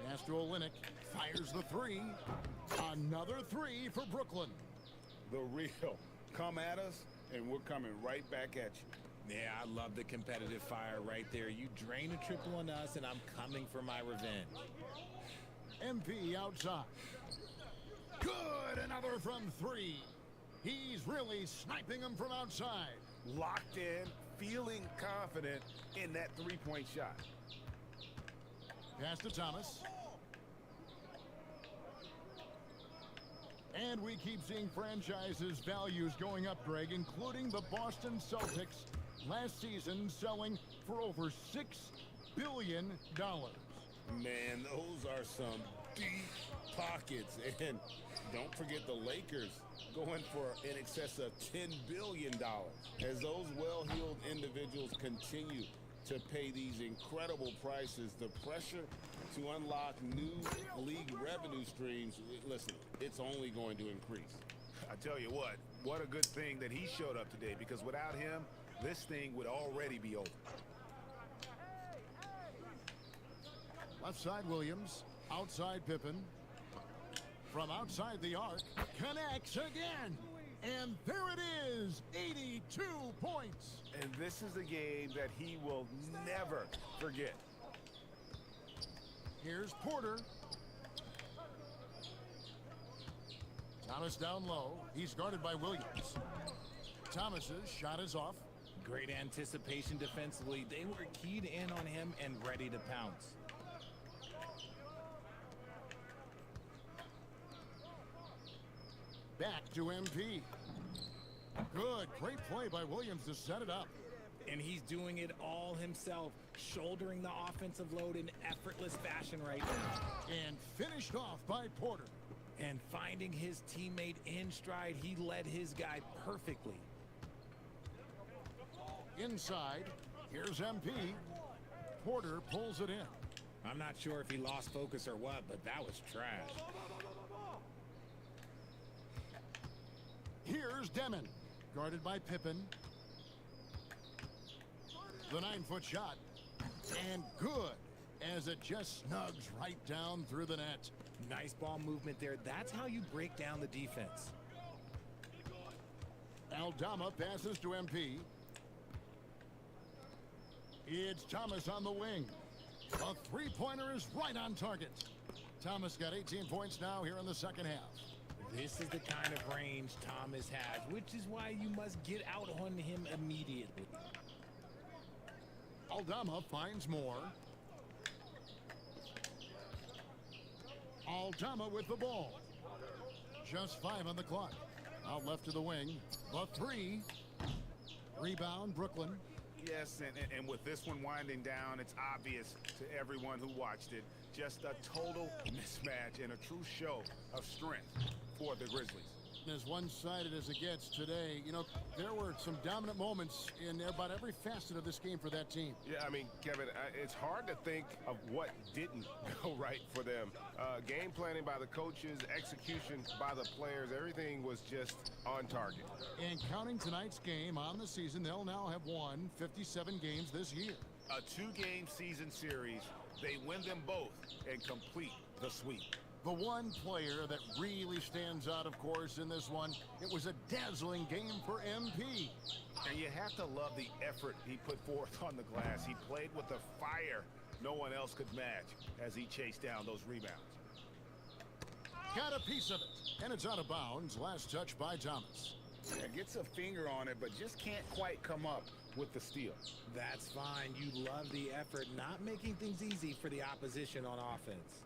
Pass to Olynyk. Fires the 3. Another 3 for Brooklyn. The real. Come at us, and we're coming right back at you. Yeah, I love the competitive fire right there. You drain a triple on us, and I'm coming for my revenge. MP outside. Good, another from 3. He's really sniping them from outside. Locked in, feeling confident in that 3-point shot. Pass to Thomas. And we keep seeing franchises' values going up, Greg, including the Boston Celtics last season selling for over $6 billion. Man, those are some deep pockets. And don't forget the Lakers going for in excess of $10 billion. As those well-heeled individuals continue to pay these incredible prices, the pressure to unlock new league revenue streams, listen, it's only going to increase. I tell you what a good thing that he showed up today, because without him, this thing would already be over. Left side Williams, outside Pippen. From outside the arc, connects again. And there it is, 82 points. And this is a game that he will never forget. Here's Porter. Thomas down low. He's guarded by Williams. Thomas's shot is off. Great anticipation defensively. They were keyed in on him and ready to pounce. Back to MP. Good, great play by Williams to set it up. And he's doing it all himself, shouldering the offensive load in effortless fashion right now. And finished off by Porter. And finding his teammate in stride, he led his guy perfectly. Inside, here's MP. Porter pulls it in. I'm not sure if he lost focus or what, but that was trash. Here's Demon, guarded by Pippen. The 9-foot shot, and good, as it just snugs right down through the net. Nice ball movement there. That's how you break down the defense. Aldama passes to MP. It's Thomas on the wing. A three-pointer is right on target. Thomas got 18 points now here in the second half. This is the kind of range Thomas has, which is why you must get out on him immediately. Aldama finds more. Aldama with the ball. Just 5 on the clock. Out left to the wing. The 3. Rebound, Brooklyn. Yes, and with this one winding down, it's obvious to everyone who watched it. Just a total mismatch and a true show of strength for the Grizzlies. As one-sided as it gets today, you know, there were some dominant moments in about every facet of this game for that team. Yeah, I mean, Kevin, it's hard to think of what didn't go right for them. Game planning by the coaches, execution by the players, everything was just on target. And counting tonight's game on the season, they'll now have won 57 games this year. A 2-game season series, they win them both and complete the sweep. The one player that really stands out, of course, in this one, it was a dazzling game for MP. And you have to love the effort he put forth on the glass. He played with a fire no one else could match as he chased down those rebounds. Got a piece of it, and it's out of bounds. Last touch by Thomas. Yeah, gets a finger on it, but just can't quite come up with the steal. That's fine. You love the effort, not making things easy for the opposition on offense.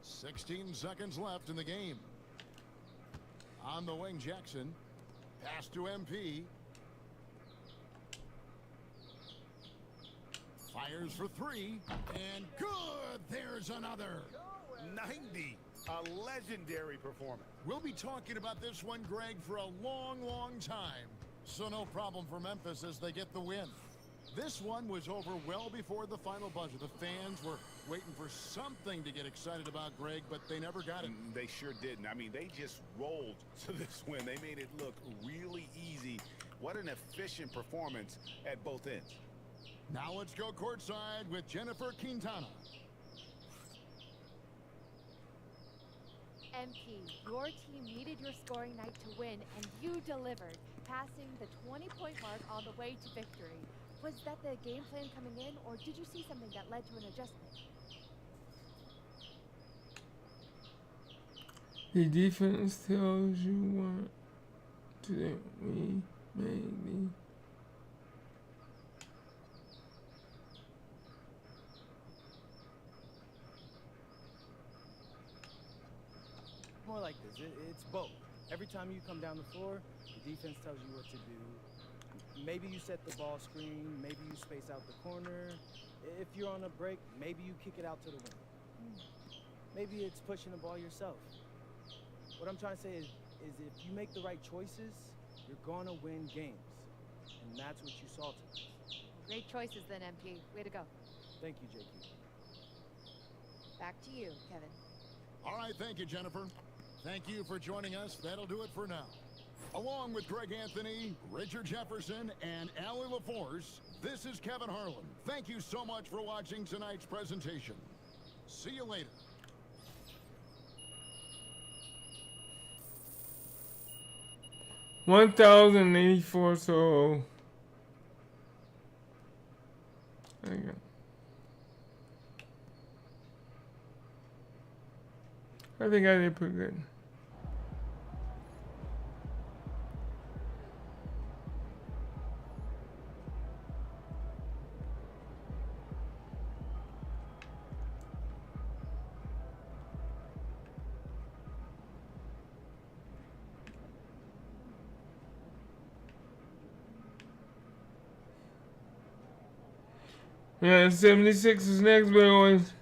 16 seconds left in the game. On the wing, Jackson. Pass to MP. Fires for 3. And good! There's another. 90. A legendary performance. We'll be talking about this one, Greg, for a long, long time. So no problem for Memphis as they get the win. This one was over well before the final buzzer. The fans were waiting for something to get excited about, Greg, but they never got it. They sure didn't. I mean, they just rolled to this win. They made it look really easy. What an efficient performance at both ends. Now let's go courtside with Jennifer Quintana. MP, your team needed your scoring night to win, and you delivered, passing the 20-point mark on the way to victory. Was that the game plan coming in, or did you see something that led to an adjustment? The defense tells you what to do. We maybe. More like this. It's both. Every time you come down the floor, the defense tells you what to do. Maybe you set the ball screen, maybe you space out the corner. If you're on a break, maybe you kick it out to the wing. Maybe it's pushing the ball yourself. What I'm trying to say is if you make the right choices, you're gonna win games. And that's what you saw tonight. Great choices then, MP. Way to go. Thank you, JQ. Back to you, Kevin. All right, thank you, Jennifer. Thank you for joining us. That'll do it for now. Along with Greg Anthony, Richard Jefferson, and Allie LaForce, this is Kevin Harlan. Thank you so much for watching tonight's presentation. See you later. 1,084, so there you go. I think I did pretty good. Yeah, 76 is next, boys.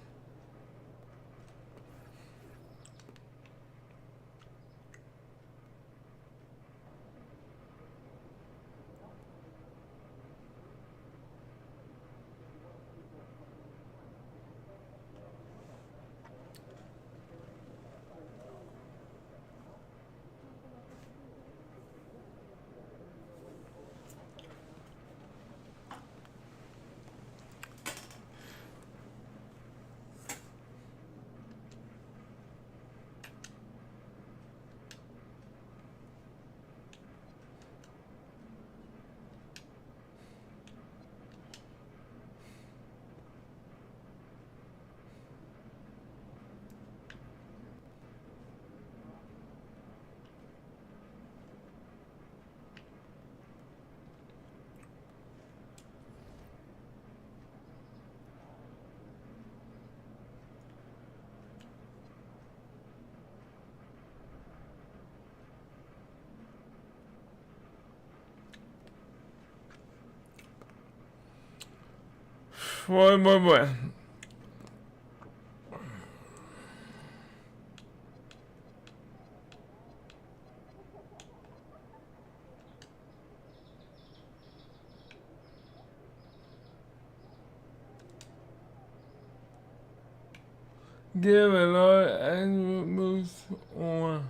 Boy. Give a lot of annual boost on.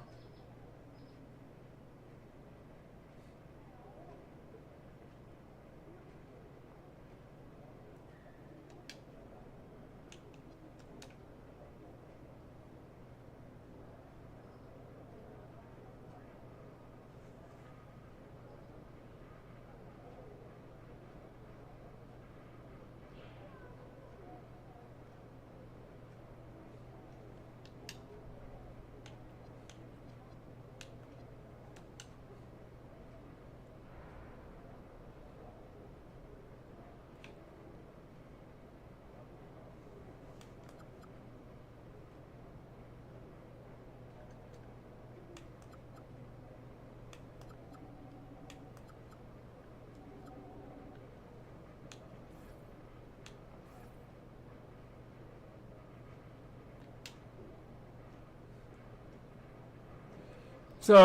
So,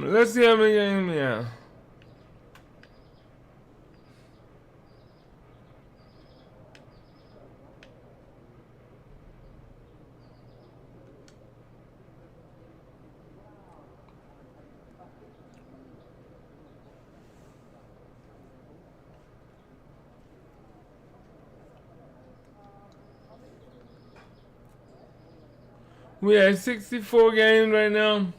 let's see how many games we have. We have 64 games right now.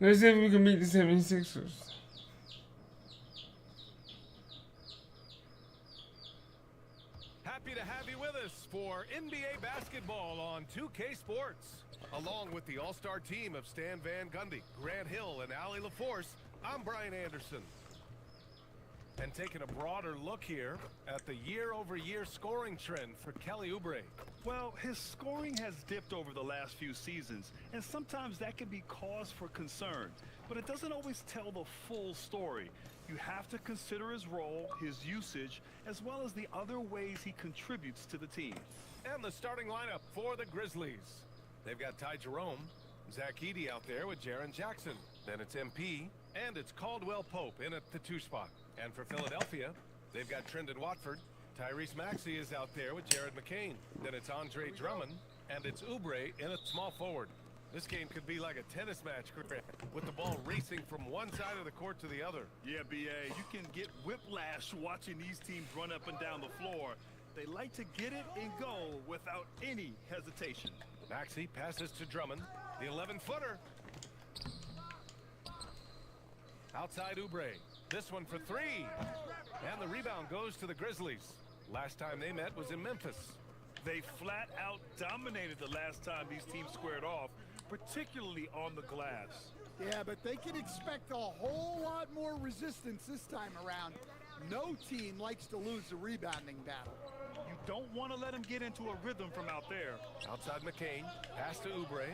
Let's see if we can beat the 76ers. Happy to have you with us for NBA basketball on 2K Sports. Along with the all-star team of Stan Van Gundy, Grant Hill, and Allie LaForce, I'm Brian Anderson. And taking a broader look here at the year-over-year scoring trend for Kelly Oubre. Well, his scoring has dipped over the last few seasons, and sometimes that can be cause for concern. But it doesn't always tell the full story. You have to consider his role, his usage, as well as the other ways he contributes to the team. And the starting lineup for the Grizzlies. They've got Ty Jerome, Zach Edey out there with Jaren Jackson. Then it's MP, and it's Caldwell Pope in at the 2 spot. And for Philadelphia, they've got Trendon Watford. Tyrese Maxey is out there with Jared McCain. Then it's Andre Drummond, and it's Oubre in at small forward. This game could be like a tennis match, with the ball racing from one side of the court to the other. Yeah, B.A., you can get whiplash watching these teams run up and down the floor. They like to get it and go without any hesitation. Maxey passes to Drummond, the 11-footer. Outside Oubre, this one for 3. And the rebound goes to the Grizzlies. Last time they met was in Memphis. They flat out dominated the last time these teams squared off, particularly on the glass. Yeah, but they can expect a whole lot more resistance this time around. No team likes to lose the rebounding battle. You don't want to let them get into a rhythm from out there. Outside McCain, pass to Oubre.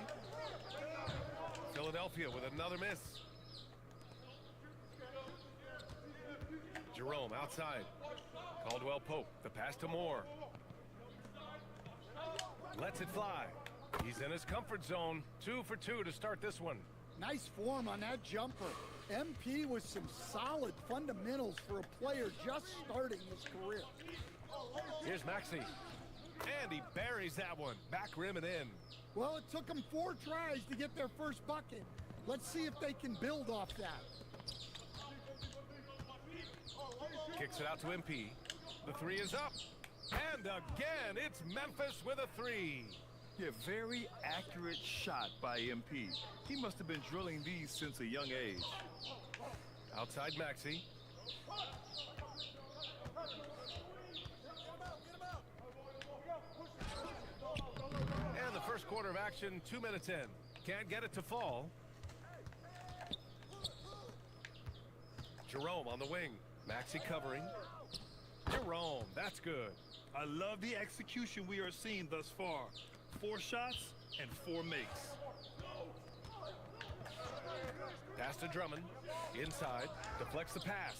Philadelphia with another miss. Jerome outside. Caldwell Pope, the pass to Moore. Lets it fly. He's in his comfort zone. 2 for 2 to start this one. Nice form on that jumper. MP with some solid fundamentals for a player just starting his career. Here's Maxey. And he buries that one. Back rim and in. Well, it took them 4 tries to get their first bucket. Let's see if they can build off that. Kicks it out to MP. The 3 is up. And again, it's Memphis with a 3. Yeah, very accurate shot by MP. He must have been drilling these since a young age. Outside Maxey. And the first quarter of action, 2 minutes in. Can't get it to fall. Jerome on the wing. Maxey covering. Jerome, that's good. I love the execution we are seeing thus far. 4 shots and 4 makes. Pass to Drummond. Inside. Deflects the pass.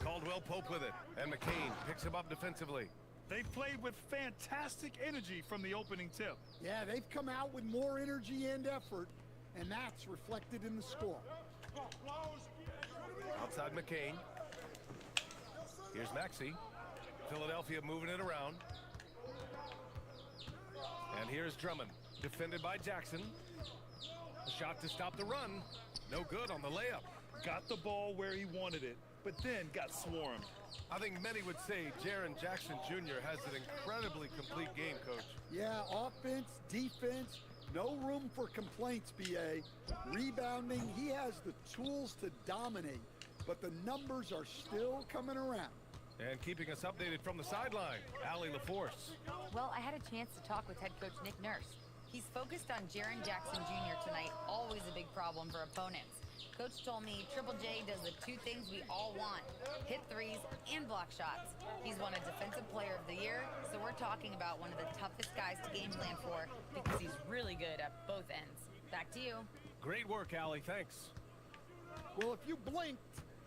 Caldwell Pope with it. And McCain picks him up defensively. They played with fantastic energy from the opening tip. Yeah, they've come out with more energy and effort, and that's reflected in the score. Outside McCain. Here's Maxey. Philadelphia moving it around. And here's Drummond. Defended by Jackson. A shot to stop the run. No good on the layup. Got the ball where he wanted it, but then got swarmed. I think many would say Jaren Jackson Jr. has an incredibly complete game, Coach. Yeah, offense, defense, no room for complaints, B.A. Rebounding, he has the tools to dominate, but the numbers are still coming around. And keeping us updated from the sideline, Allie LaForce. Well, I had a chance to talk with head coach Nick Nurse. He's focused on Jaren Jackson Jr. tonight, always a big problem for opponents. Coach told me Triple J does the 2 things we all want, hit 3s and block shots. He's won a Defensive Player of the Year, so we're talking about one of the toughest guys to game plan for because he's really good at both ends. Back to you. Great work, Allie. Thanks. Well, if you blinked,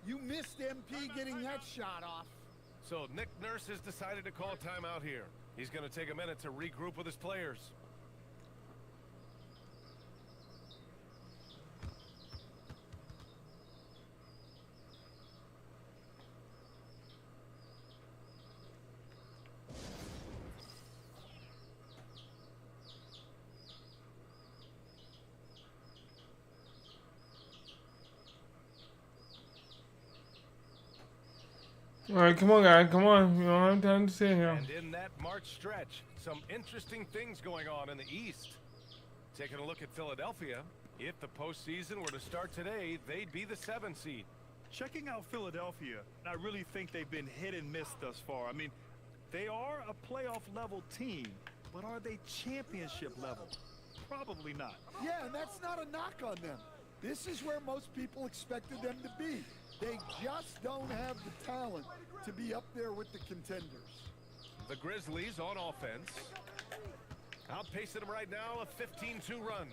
you missed MP getting that shot off. So Nick Nurse has decided to call timeout here. He's going to take a minute to regroup with his players. Alright, come on, guys. Come on. We don't have time to sit here. And in that March stretch, some interesting things going on in the East. Taking a look at Philadelphia, if the postseason were to start today, they'd be the 7th seed. Checking out Philadelphia, I really think they've been hit and miss thus far. I mean, they are a playoff level team, but are they championship level? Probably not. Yeah, and that's not a knock on them. This is where most people expected them to be. They just don't have the talent to be up there with the contenders. The Grizzlies on offense. Outpacing them right now, a 15-2 run.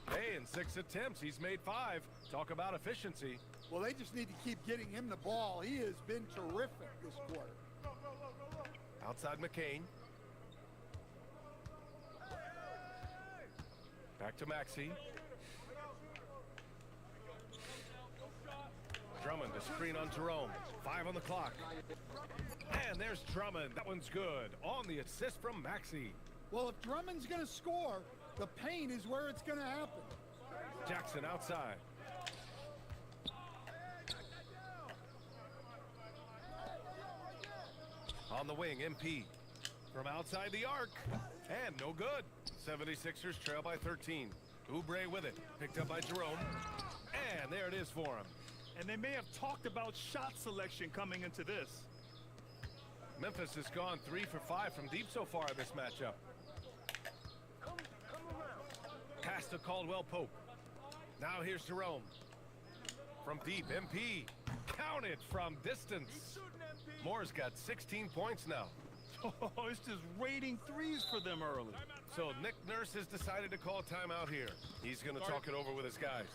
Hey, in 6 attempts, he's made 5. Talk about efficiency. Well, they just need to keep getting him the ball. He has been terrific this quarter. Outside McCain. Back to Maxey. Drummond, a screen on Jerome. 5 on the clock. And there's Drummond. That one's good. On the assist from Maxey. Well, if Drummond's going to score, the paint is where it's going to happen. Jackson outside. On the wing, MP. From outside the arc. And no good. 76ers trail by 13. Oubre with it. Picked up by Jerome. And there it is for him. And they may have talked about shot selection coming into this. Memphis has gone 3 for 5 from deep so far in this matchup. Pass to Caldwell Pope. Now here's Jerome. From deep, MP. Counted from distance. Moore's got 16 points now. Oh, it's just raining threes for them early. So Nick Nurse has decided to call timeout here. He's going to talk it over with his guys.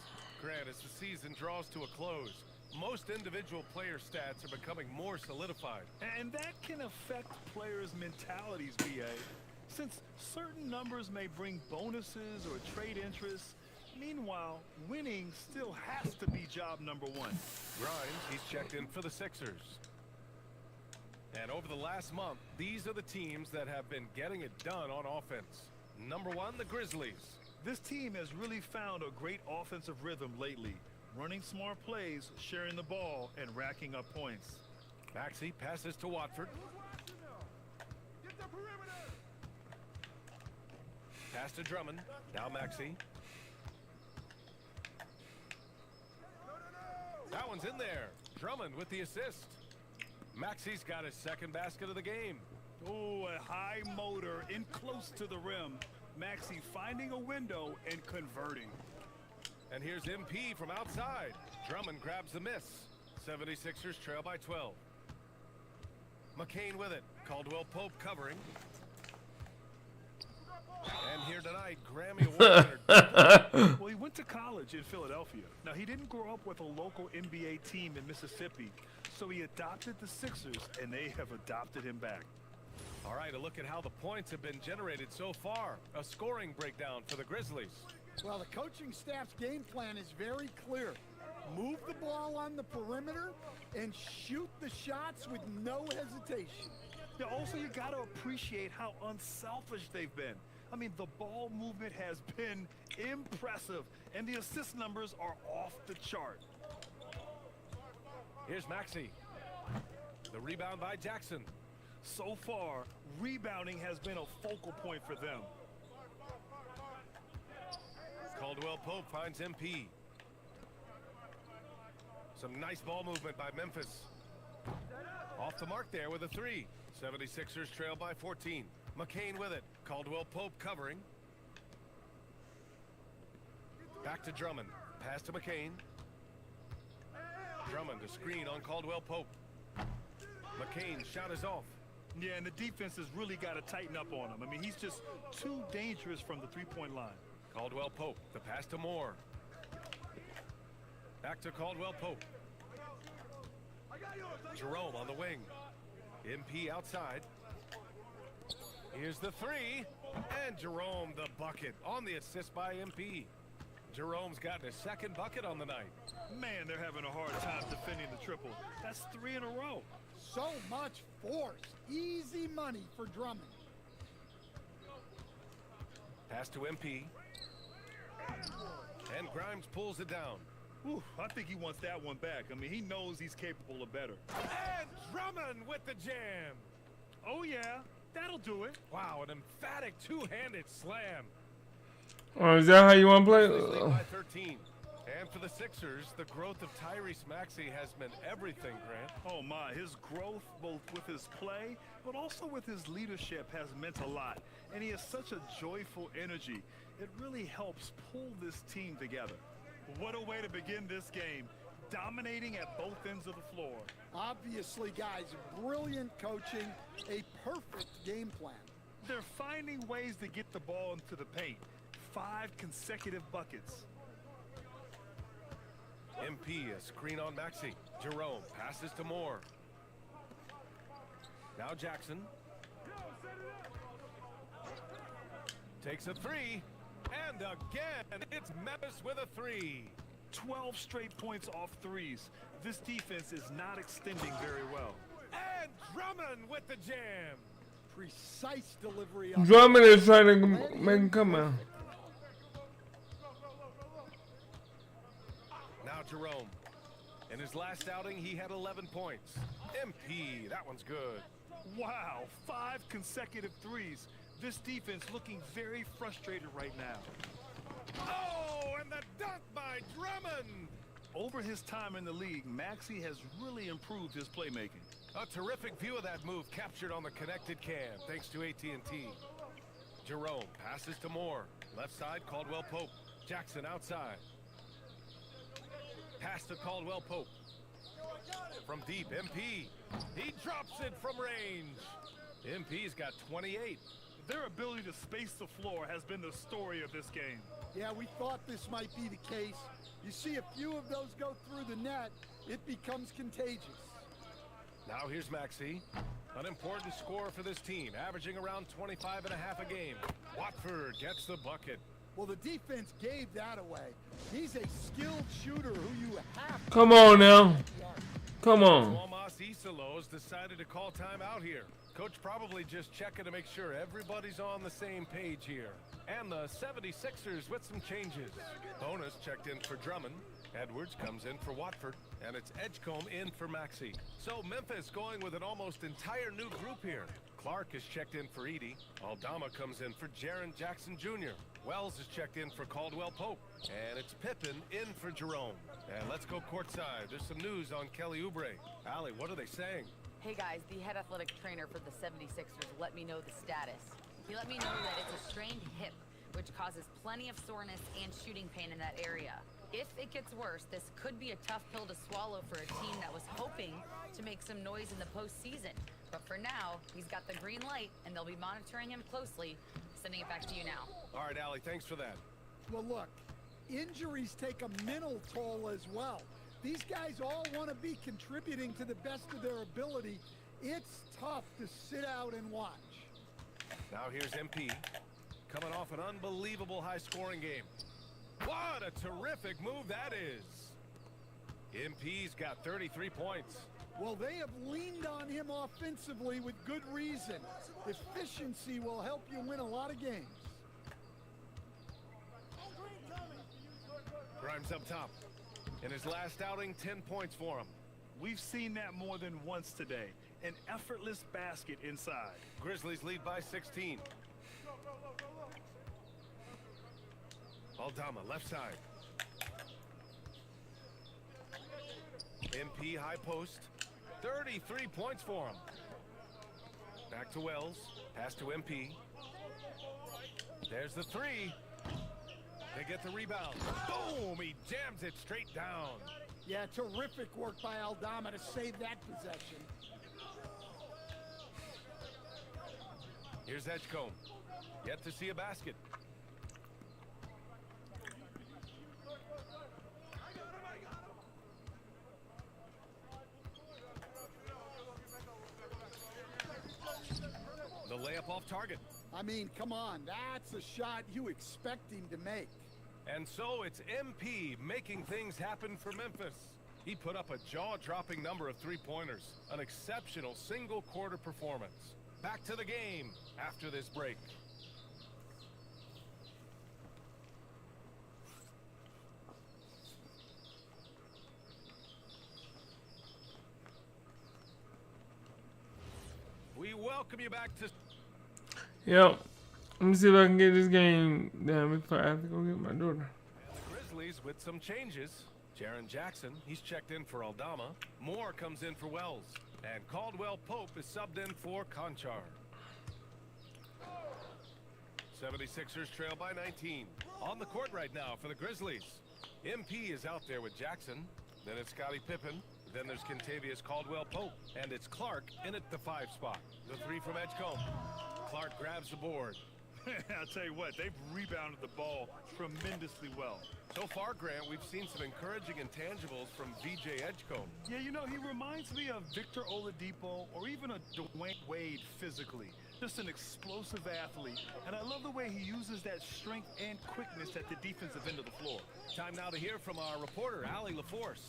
Grant, as the season draws to a close, most individual player stats are becoming more solidified. And that can affect players' mentalities, BA. Since certain numbers may bring bonuses or trade interests, meanwhile, winning still has to be job number 1. Grimes, he's checked in for the Sixers. And over the last month, these are the teams that have been getting it done on offense. Number 1, the Grizzlies. This team has really found a great offensive rhythm lately, running smart plays, sharing the ball, and racking up points. Maxey passes to Watford. Pass to Drummond. Now Maxey. That one's in there. Drummond with the assist. Maxey's got his second basket of the game. Oh, a high motor in close to the rim. Maxey finding a window and converting. And here's MP from outside. Drummond grabs the miss. 76ers trail by 12. McCain with it. Caldwell Pope covering. And here tonight, Grammy Award winner. Well, he went to college in Philadelphia. Now, he didn't grow up with a local NBA team in Mississippi, so he adopted the Sixers, and they have adopted him back. All right, a look at how the points have been generated so far. A scoring breakdown for the Grizzlies. Well, the coaching staff's game plan is very clear. Move the ball on the perimeter and shoot the shots with no hesitation. Yeah, also, you got to appreciate how unselfish they've been. I mean, the ball movement has been impressive, and the assist numbers are off the chart. Here's Maxey. The rebound by Jackson. So far, rebounding has been a focal point for them. Caldwell Pope finds MP. Some nice ball movement by Memphis. Off the mark there with a 3. 76ers trail by 14. McCain with it. Caldwell Pope covering. Back to Drummond. Pass to McCain. Drummond, a screen on Caldwell Pope. McCain's shot is off. Yeah, and the defense has really got to tighten up on him. I mean, he's just too dangerous from the three-point line. Caldwell Pope, the pass to Moore. Back to Caldwell Pope. Jerome on the wing. MP outside. Here's the 3. And Jerome the bucket on the assist by MP. Jerome's gotten his second bucket on the night. Man, they're having a hard time defending the triple. That's 3 in a row. So much force. Easy money for Drummond. Pass to MP. And Grimes pulls it down. Ooh, I think he wants that one back. I mean, he knows he's capable of better. And Drummond with the jam. Oh, yeah. That'll do it. Wow, an emphatic two-handed slam. Or is that how you want to play? Grizzlies lead by 13. And for the Sixers, the growth of Tyrese Maxey has meant everything, Grant. Oh my, his growth both with his play, but also with his leadership has meant a lot. And he has such a joyful energy. It really helps pull this team together. What a way to begin this game. Dominating at both ends of the floor. Obviously, guys, brilliant coaching, a perfect game plan. They're finding ways to get the ball into the paint. 5 consecutive buckets. MP, a screen on Maxey. Jerome passes to Moore. Now Jackson. Takes a 3. And again, it's Memphis with a 3. 12 straight points off threes. This defense is not extending very well. And Drummond with the jam. Precise delivery. Drummond is trying to make a come out. Now Jerome. In his last outing, he had 11 points. MP, that one's good. Wow, 5 consecutive threes. This defense looking very frustrated right now. Oh, and the dunk by Drummond. Over his time in the league, Maxey has really improved his playmaking. A terrific view of that move captured on the connected cam, thanks to AT&T. Jerome passes to Moore. Left side, Caldwell Pope. Jackson outside. Pass to Caldwell Pope. From deep, MP. He drops it from range. MP's got 28. Their ability to space the floor has been the story of this game. Yeah, we thought this might be the case. You see a few of those go through the net, it becomes contagious. Now here's Maxey, an important scorer for this team, averaging around 25 and a half a game. Watford gets the bucket. Well, the defense gave that away. He's a skilled shooter who you have to... Come on now. Come on. Tomas Isalos decided to call time out here. Coach probably just checking to make sure everybody's on the same page here. And the 76ers with some changes. Bonus checked in for Drummond. Edwards comes in for Watford. And it's Edgecombe in for Maxey. So Memphis going with an almost entire new group here. Clark is checked in for Edie. Aldama comes in for Jaren Jackson Jr. Wells is checked in for Caldwell Pope. And it's Pippen in for Jerome. And let's go courtside. There's some news on Kelly Oubre. Allie, what are they saying? Hey guys, the head athletic trainer for the 76ers let me know the status. He let me know that it's a strained hip, which causes plenty of soreness and shooting pain in that area. If it gets worse, this could be a tough pill to swallow for a team that was hoping to make some noise in the postseason. But for now, he's got the green light, and they'll be monitoring him closely. Sending it back to you now. All right, Allie, thanks for that. Well, look, injuries take a mental toll as well. These guys all want to be contributing to the best of their ability. It's tough to sit out and watch. Now here's MP, coming off an unbelievable high-scoring game. What a terrific move that is. MP's got 33 points. Well, they have leaned on him offensively with good reason. Efficiency will help you win a lot of games. Grimes up top. In his last outing, 10 points for him. We've seen that more than once today. An effortless basket inside. Grizzlies lead by 16. Aldama, left side. MP high post. 33 points for him. Back to Wells. Pass to MP. There's the 3. They get the rebound. Boom! He jams it straight down. Yeah, terrific work by Aldama to save that possession. Here's Edgecombe. Yet to see a basket. The layup off target. I mean, come on, that's a shot you expect him to make. And so it's MP making things happen for Memphis. He put up a jaw-dropping number of three-pointers. An exceptional single-quarter performance. Back to the game after this break. We welcome you back to... Yep. Let me see if I can get this game done before I have to go get my daughter. The Grizzlies with some changes. Jaren Jackson, he's checked in for Aldama. Moore comes in for Wells. And Caldwell Pope is subbed in for Conchar. 76ers trail by 19. On the court right now for the Grizzlies. MP is out there with Jackson. Then it's Scottie Pippen. Then there's Kentavious Caldwell-Pope. And it's Clark in at the 5 spot. The 3 from Edgecombe. Clark grabs the board. I'll tell you what, they've rebounded the ball tremendously well. So far, Grant, we've seen some encouraging intangibles from VJ Edgecombe. Yeah, you know, he reminds me of Victor Oladipo or even a Dwayne Wade physically. Just an explosive athlete. And I love the way he uses that strength and quickness at the defensive end of the floor. Time now to hear from our reporter, Allie LaForce.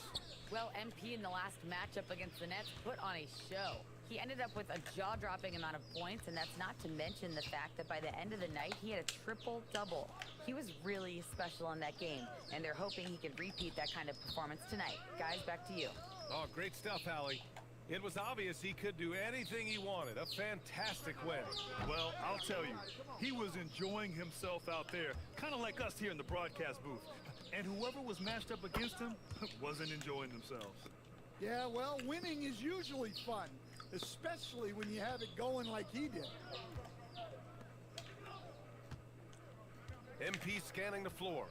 Well, MP in the last matchup against the Nets put on a show. He ended up with a jaw-dropping amount of points, and that's not to mention the fact that by the end of the night, he had a triple-double. He was really special in that game, and they're hoping he can repeat that kind of performance tonight. Guys, back to you. Oh, great stuff, Allie. It was obvious he could do anything he wanted. A fantastic win. Well, I'll tell you, he was enjoying himself out there, kind of like us here in the broadcast booth. And whoever was matched up against him wasn't enjoying themselves. Yeah, well, winning is usually fun, especially when you have it going like he did. MP scanning the floor.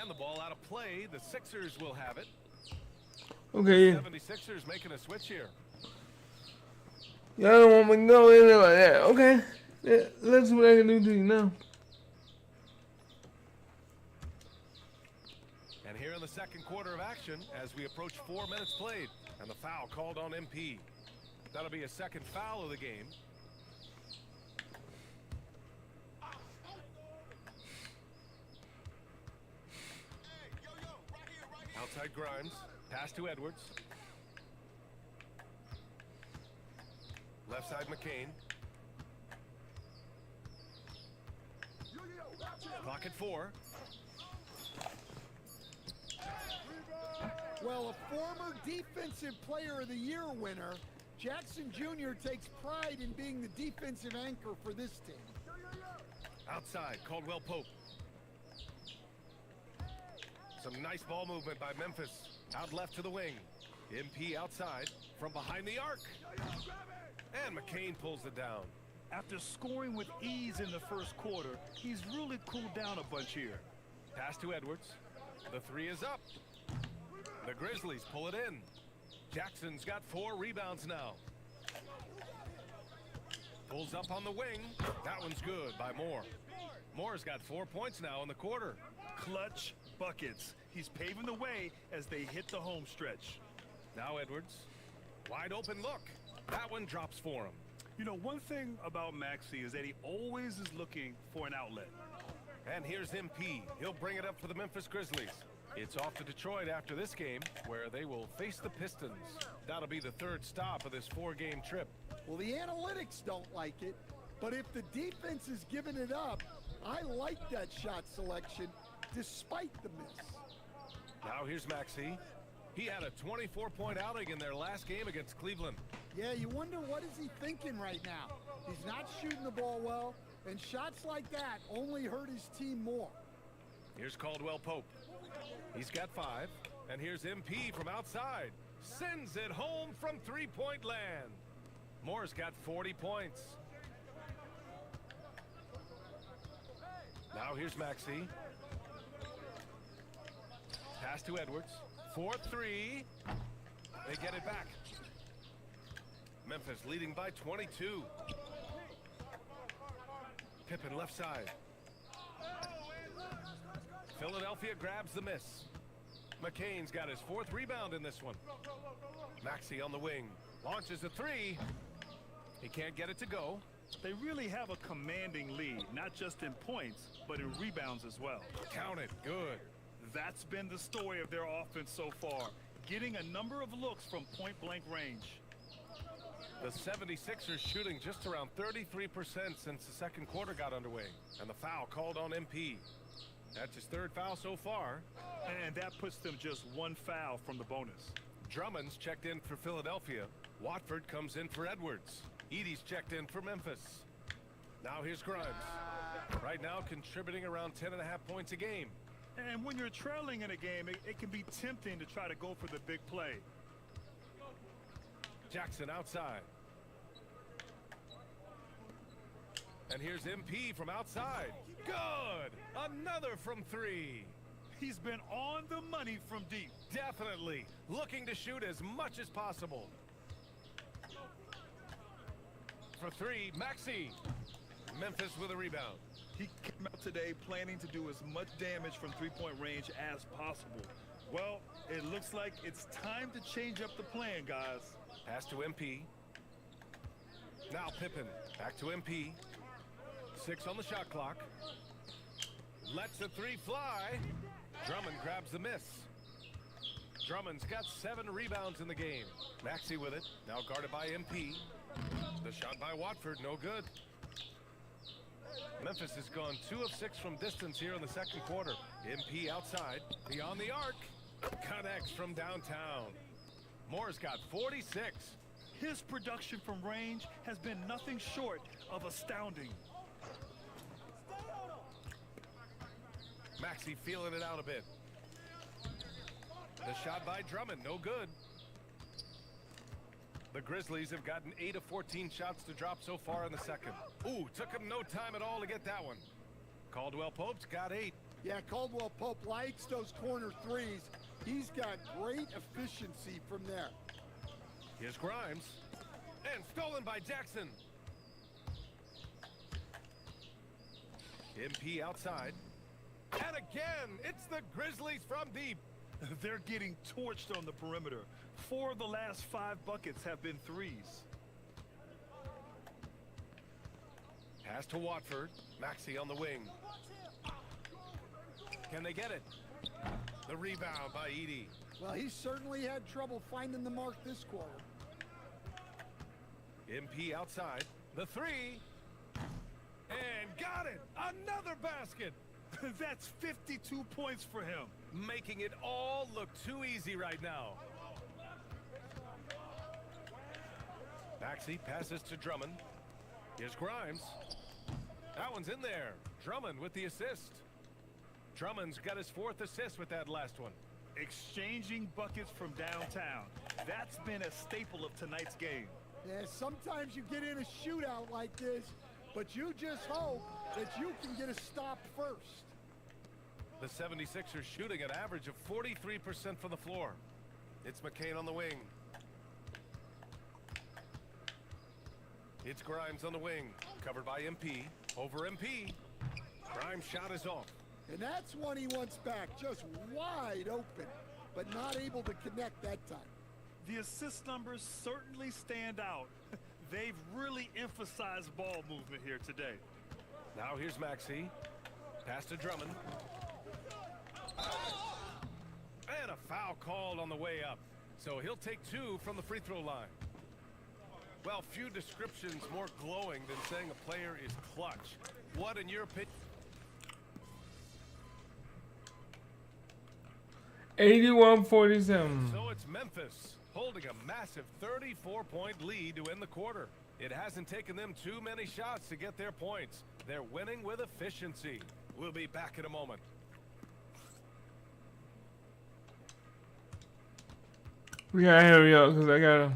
And the ball out of play. The Sixers will have it. Okay. 76ers making a switch here. Y'all don't want me to go in there like that. Okay. Yeah, let's see what I can do to you now. And here in the second quarter of action, as we approach 4 minutes played, and the foul called on MP. That'll be a second foul of the game. Outside Grimes, pass to Edwards. Left side McCain. Clock at 4. Well, a former Defensive Player of the Year winner, Jackson Jr. takes pride in being the defensive anchor for this team. Outside, Caldwell Pope. Some nice ball movement by Memphis. Out left to the wing. MP outside from behind the arc. And McCain pulls it down. After scoring with ease in the first quarter, he's really cooled down a bunch here. Pass to Edwards. The 3 is up. The Grizzlies pull it in. Jackson's got 4 rebounds now. Pulls up on the wing. That one's good by Moore. Moore's got 4 points now in the quarter. Clutch buckets. He's paving the way as they hit the home stretch. Now Edwards. Wide open look. That one drops for him. You know, one thing about Maxey is that he always is looking for an outlet. And here's MP. He'll bring it up for the Memphis Grizzlies. It's off to Detroit after this game, where they will face the Pistons. That'll be the 3rd stop of this 4-game trip. Well, the analytics don't like it, but if the defense is giving it up, I like that shot selection, despite the miss. Now here's Maxey. He had a 24-point outing in their last game against Cleveland. Yeah, you wonder what is he thinking right now. He's not shooting the ball well, and shots like that only hurt his team more. Here's Caldwell Pope. He's got 5. And here's MP from outside. Sends it home from 3-point land. Moore's got 40 points. Now here's Maxey. Pass to Edwards. 4-3. They get it back. Memphis leading by 22. Pippen left side. Philadelphia grabs the miss. McCain's got his 4th rebound in this one. Maxey on the wing. Launches a 3. He can't get it to go. They really have a commanding lead, not just in points, but in rebounds as well. Count it. Good. That's been the story of their offense so far, getting a number of looks from point-blank range. The 76ers shooting just around 33% since the second quarter got underway. And the foul called on MP. That's his 3rd foul so far. And that puts them just 1 foul from the bonus. Drummond's checked in for Philadelphia. Watford comes in for Edwards. Edie's checked in for Memphis. Now here's Grimes. Right now contributing around 10.5 points a game. And when you're trailing in a game, it can be tempting to try to go for the big play. Jackson outside. And here's MP from outside. Good! Another from 3. He's been on the money from deep. Definitely. Looking to shoot as much as possible. For 3, Maxey. Memphis with a rebound. He came out today planning to do as much damage from three-point range as possible. Well, it looks like it's time to change up the plan, guys. Pass to MP. Now Pippen. Back to MP. 6 on the shot clock. Lets the 3 fly. Drummond grabs the miss. Drummond's got 7 rebounds in the game. Maxey with it. Now guarded by MP. The shot by Watford, no good. Memphis has gone 2 of 6 from distance here in the second quarter. MP outside. Beyond the arc. Connects from downtown. Moore's got 46. His production from range has been nothing short of astounding. Maxey feeling it out a bit. The shot by Drummond, no good. The Grizzlies have gotten 8 of 14 shots to drop so far in the second. Ooh, took him no time at all to get that one. Caldwell Pope's got 8. Yeah, Caldwell Pope likes those corner threes. He's got great efficiency from there. Here's Grimes. And stolen by Jackson. MP outside. And again, it's the Grizzlies from deep. They're getting torched on the perimeter. 4 of the last 5 buckets have been threes. Pass to Watford. Maxey on the wing. Can they get it? The rebound by Edie. Well, he certainly had trouble finding the mark this quarter. MP outside. The 3. And got it! Another basket! That's 52 points for him. Making it all look too easy right now. Maxey passes to Drummond. Here's Grimes. That one's in there. Drummond with the assist. Drummond's got his 4th assist with that last one. Exchanging buckets from downtown. That's been a staple of tonight's game. Yeah, sometimes you get in a shootout like this, but you just hope that you can get a stop first. The 76ers shooting an average of 43% from the floor. It's McCain on the wing. It's Grimes on the wing. Covered by MP. Over MP. Grimes' shot is off. And that's one he wants back. Just wide open, but not able to connect that time. The assist numbers certainly stand out. They've really emphasized ball movement here today. Now here's Maxey. Pass to Drummond. And a foul called on the way up. So he'll take 2 from the free throw line. Well, few descriptions more glowing than saying a player is clutch. What, in your opinion? 81-47. So it's Memphis holding a massive 34-point lead to end the quarter. It hasn't taken them too many shots to get their points. They're winning with efficiency. We'll be back in a moment. We gotta hurry up because I gotta.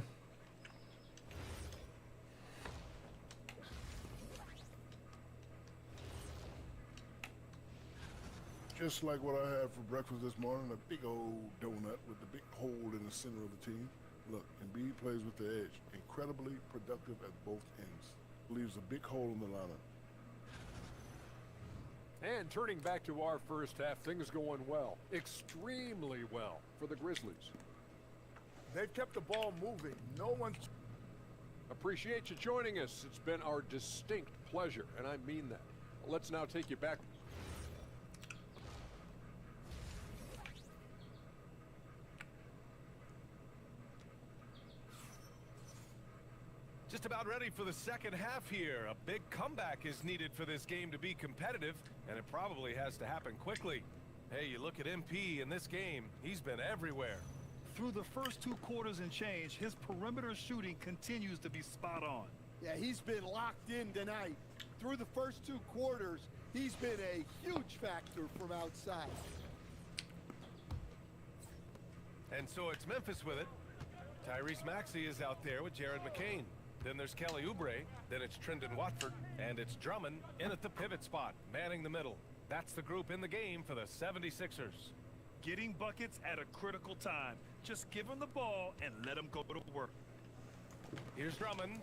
Just like what I had for breakfast this morning, a big old donut with the big hole in the center of the team. Look, Embiid plays with the edge. Incredibly productive at both ends. Leaves a big hole in the lineup. And turning back to our first half, things going well. Extremely well for the Grizzlies. They've kept the ball moving. No one's... Appreciate you joining us. It's been our distinct pleasure, and I mean that. Let's now take you back. Just about ready for the second half here. A big comeback is needed for this game to be competitive, and it probably has to happen quickly. Hey, you look at MP in this game, he's been everywhere. Through the first 2 quarters and change, his perimeter shooting continues to be spot on. Yeah, he's been locked in tonight. Through the first 2 quarters, he's been a huge factor from outside. And so it's Memphis with it. Tyrese Maxey is out there with Jared McCain. Then there's Kelly Oubre. Then it's Trendon Watford. And it's Drummond in at the pivot spot, manning the middle. That's the group in the game for the 76ers. Getting buckets at a critical time. Just give him the ball and let him go to work. Here's Drummond.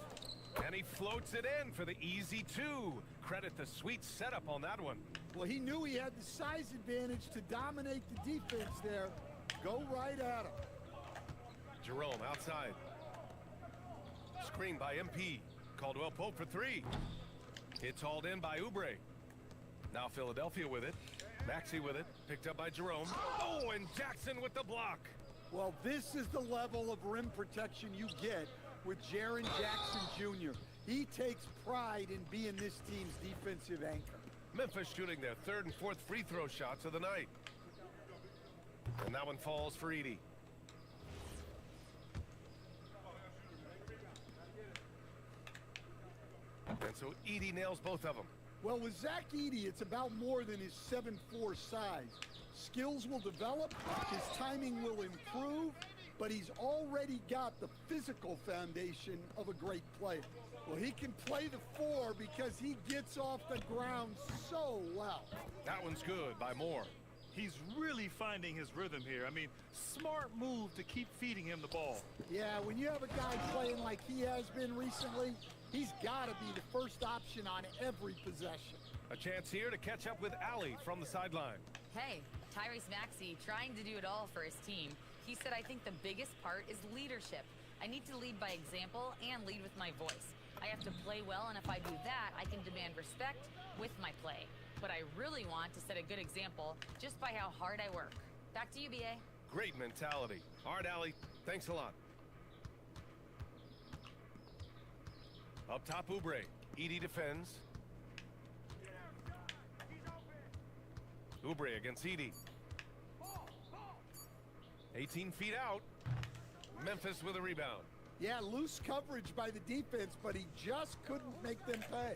And he floats it in for the easy 2. Credit the sweet setup on that one. Well, he knew he had the size advantage to dominate the defense there. Go right at him. Jerome outside. Screen by MP. Caldwell Pope for 3. It's hauled in by Oubre. Now Philadelphia with it. Maxey with it. Picked up by Jerome. Oh, and Jackson with the block. Well, this is the level of rim protection you get with Jaren Jackson Jr. He takes pride in being this team's defensive anchor. Memphis shooting their 3rd and 4th free throw shots of the night. And that one falls for Edey. And so Edey nails both of them. Well, with Zach Edey, it's about more than his 7'4" size. Skills will develop, his timing will improve, but he's already got the physical foundation of a great player. Well, he can play the 4 because he gets off the ground so well. That one's good by Moore. He's really finding his rhythm here. I mean, smart move to keep feeding him the ball. Yeah, when you have a guy playing like he has been recently, he's got to be the first option on every possession. A chance here to catch up with Allie from the sideline. Hey, Tyrese Maxey trying to do it all for his team. He said, I think the biggest part is leadership. I need to lead by example and lead with my voice. I have to play well, and if I do that, I can demand respect with my play. But I really want to set a good example just by how hard I work. Back to you, BA. Great mentality. All right, Allie. Thanks a lot. Up top, Oubre. Edey defends. Oubre against Edey. 18 feet out. Memphis with a rebound. Yeah, loose coverage by the defense, but he just couldn't make them pay.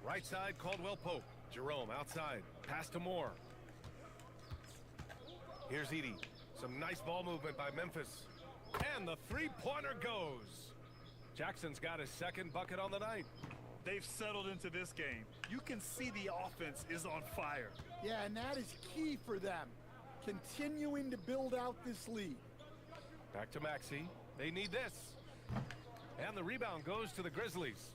Right side, Caldwell Pope. Jerome outside. Pass to Moore. Here's Edey. Some nice ball movement by Memphis. And the three-pointer goes. Jackson's got his 2nd bucket on the night. They've settled into this game. You can see the offense is on fire. Yeah, and that is key for them. Continuing to build out this lead. Back to Maxey. They need this. And the rebound goes to the Grizzlies.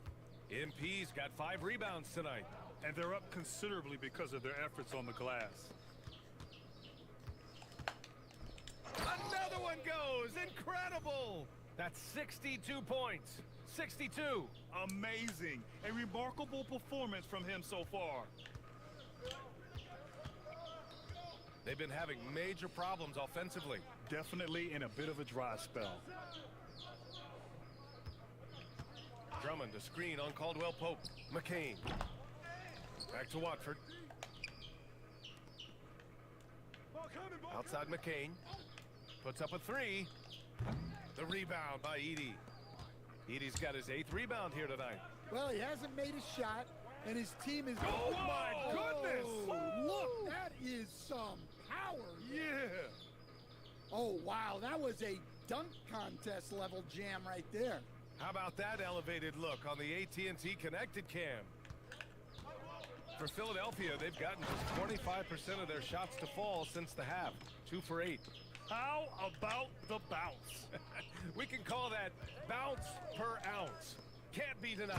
MP's got 5 rebounds tonight. And they're up considerably because of their efforts on the glass. Another one goes! Incredible! That's 62 points. 62. Amazing. A remarkable performance from him so far. They've been having major problems offensively. Definitely in a bit of a dry spell. Drummond to screen on Caldwell Pope. McCain. Back to Watford. Outside McCain. Puts up a 3. The rebound by Edey. Edey's got his 8th rebound here tonight. Well, he hasn't made a shot, and his team is... Oh, my goodness! Look, that is some power. Yeah. Oh, wow, that was a dunk contest level jam right there. How about that elevated look on the AT&T Connected Cam? For Philadelphia, they've gotten just 25% of their shots to fall since the half. 2 for 8. How about the bounce? We can call that bounce per ounce. Can't be denied.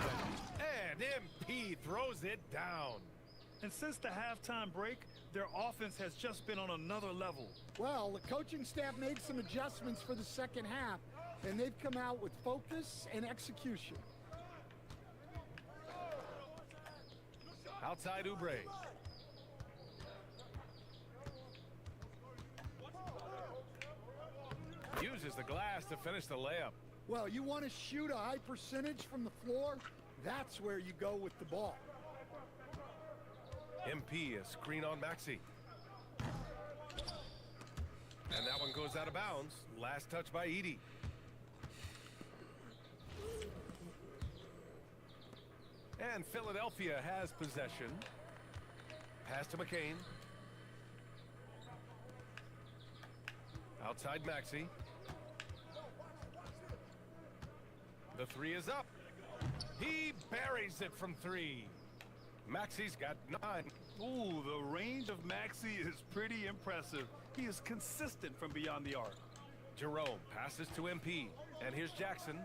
And MP throws it down. And since the halftime break, their offense has just been on another level. Well, the coaching staff made some adjustments for the second half, and they've come out with focus and execution. Outside Oubre. Uses the glass to finish the layup. Well, you want to shoot a high percentage from the floor? That's where you go with the ball. MP a screen on Maxey. And that one goes out of bounds. Last touch by Edey. And Philadelphia has possession. Pass to McCain. Outside Maxey. The three is up. He buries it from three. Maxey's got 9. Ooh, the range of Maxey is pretty impressive. He is consistent from beyond the arc. Jerome passes to MP. And here's Jackson.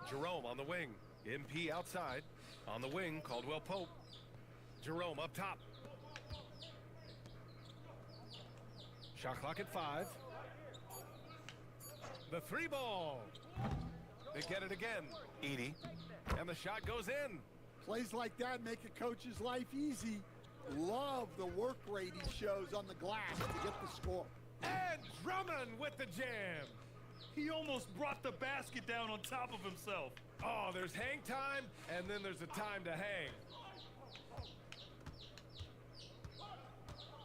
Jerome on the wing. MP outside. On the wing, Caldwell Pope. Jerome up top. Shot clock at 5. The 3 ball. They get it again. Edie. And the shot goes in. Plays like that make a coach's life easy. Love the work rate he shows on the glass to get the score. And Drummond with the jam. He almost brought the basket down on top of himself. Oh, there's hang time, and then there's a time to hang.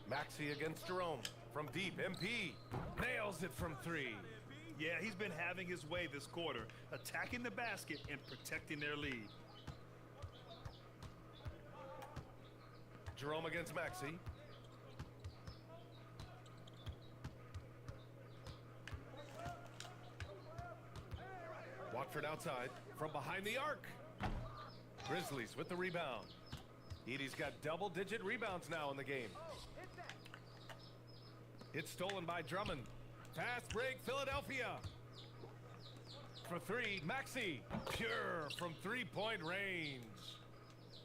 Maxey against Jerome. From deep, MP nails it from 3. Yeah, he's been having his way this quarter, attacking the basket and protecting their lead. Jerome against Maxey. Watford outside from behind the arc. Grizzlies with the rebound. Edie's got double-digit rebounds now in the game. It's stolen by Drummond. Fast break, Philadelphia. For 3, Maxey. Pure from 3-point range.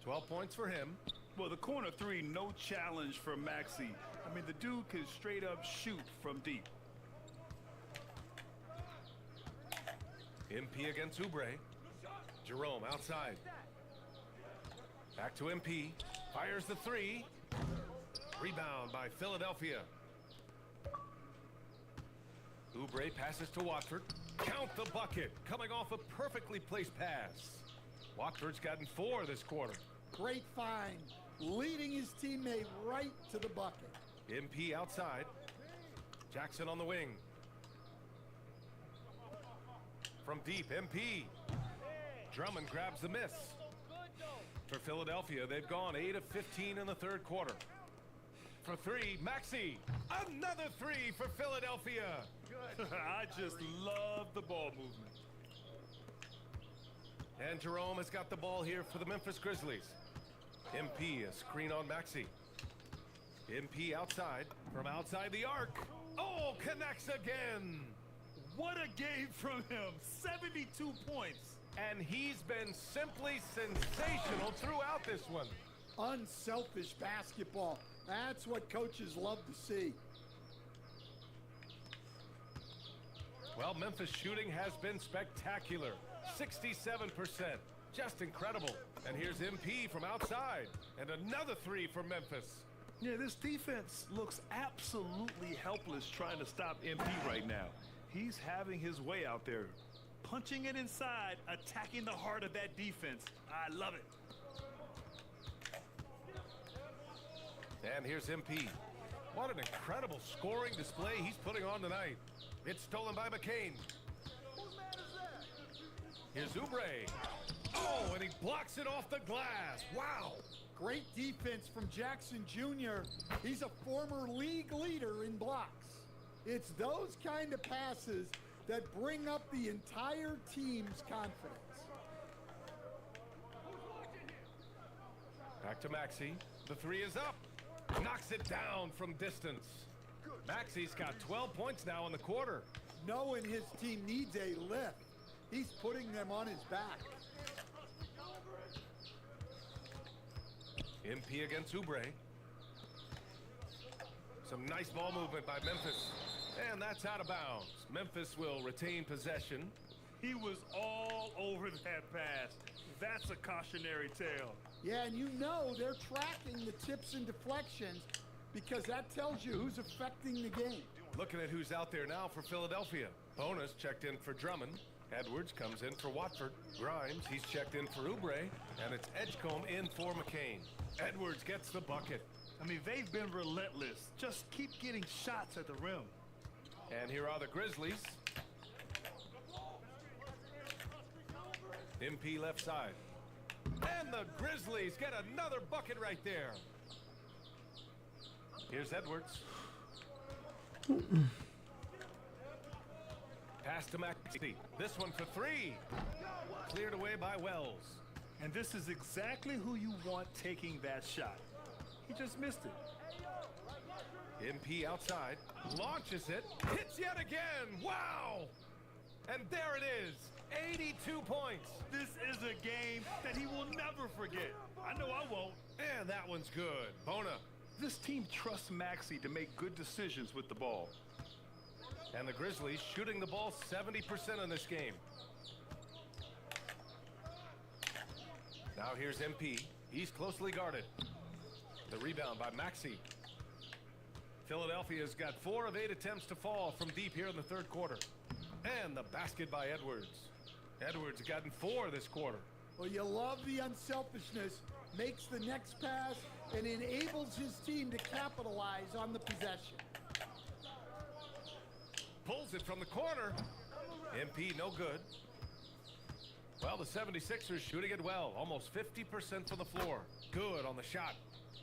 12 points for him. Well, the corner 3, no challenge for Maxey. I mean, the dude can straight up shoot from deep. MP against Oubre. Jerome outside. Back to MP. Fires the 3. Rebound by Philadelphia. Oubre passes to Watford. Count the bucket. Coming off a perfectly placed pass. Watford's gotten 4 this quarter. Great find. Leading his teammate right to the bucket. MP outside. Jackson on the wing. From deep, MP. Drummond grabs the miss. For Philadelphia, they've gone 8 of 15 in the third quarter. For 3, Maxey. Another 3 for Philadelphia. I just love the ball movement. And Jerome has got the ball here for the Memphis Grizzlies. MP, a screen on Maxey. MP outside, from outside the arc. Oh, connects again. What a game from him. 72 points. And he's been simply sensational throughout this one. Unselfish basketball. That's what coaches love to see. Well, Memphis shooting has been spectacular. 67%. Just incredible. And here's MP from outside. And another 3 for Memphis. Yeah, this defense looks absolutely helpless trying to stop MP right now. He's having his way out there. Punching it inside, attacking the heart of that defense. I love it. And here's MP. What an incredible scoring display he's putting on tonight. It's stolen by McCain. Here's Oubre. Oh, and he blocks it off the glass. Wow. Great defense from Jackson Jr. He's a former league leader in blocks. It's those kind of passes that bring up the entire team's confidence. Back to Maxey. The 3 is up. Knocks it down from distance. Maxey's got 12 points now in the quarter. Knowing his team needs a lift, he's putting them on his back. MP against Oubre. Some nice ball movement by Memphis. And that's out of bounds. Memphis will retain possession. He was all over that pass. That's a cautionary tale. Yeah, and you know they're tracking the tips and deflections because that tells you who's affecting the game. Looking at who's out there now for Philadelphia. Bonus checked in for Drummond. Edwards comes in for Watford. Grimes, he's checked in for Oubre. And it's Edgecombe in for McCain. Edwards gets the bucket. I mean, they've been relentless. Just keep getting shots at the rim. And here are the Grizzlies. MP left side. And the Grizzlies get another bucket right there. Here's Edwards. Pass to Maxey. This one for three. Cleared away by Wells. And this is exactly who you want taking that shot. He just missed it. MP outside. Launches it. Hits yet again. Wow! And there it is. 82 points. This is a game that he will never forget. I know I won't. And that one's good. Bona. This team trusts Maxey to make good decisions with the ball. And the Grizzlies shooting the ball 70% in this game. Now here's MP. He's closely guarded. The rebound by Maxey. Philadelphia's got 4 of 8 attempts to fall from deep here in the third quarter. And the basket by Edwards. Edwards gotten 4 this quarter. Well, you love the unselfishness. Makes the next pass and enables his team to capitalize on the possession. Pulls it from the corner. MP no good. Well, the 76ers shooting it well. Almost 50% from the floor. Good on the shot.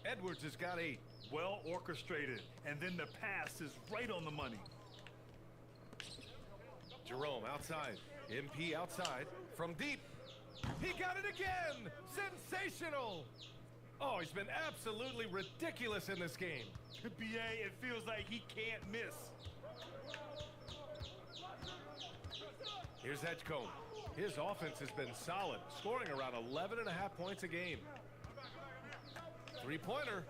Edwards has got 8. Well orchestrated. And then the pass is right on the money. Jerome outside. MP outside. From deep. He got it again! Sensational! Oh, he's been absolutely ridiculous in this game. BA, it feels like he can't miss. Here's Edgecombe. His offense has been solid, scoring around 11.5 points a game. Three-pointer.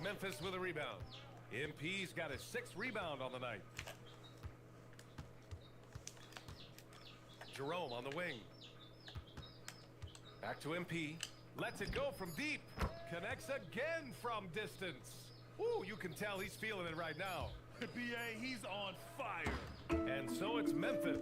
Memphis with a rebound. MP's got his 6th rebound on the night. Jerome on the wing. Back to MP. Lets it go from deep. Connects again from distance. Ooh, you can tell he's feeling it right now. BA, he's on fire. And so it's Memphis.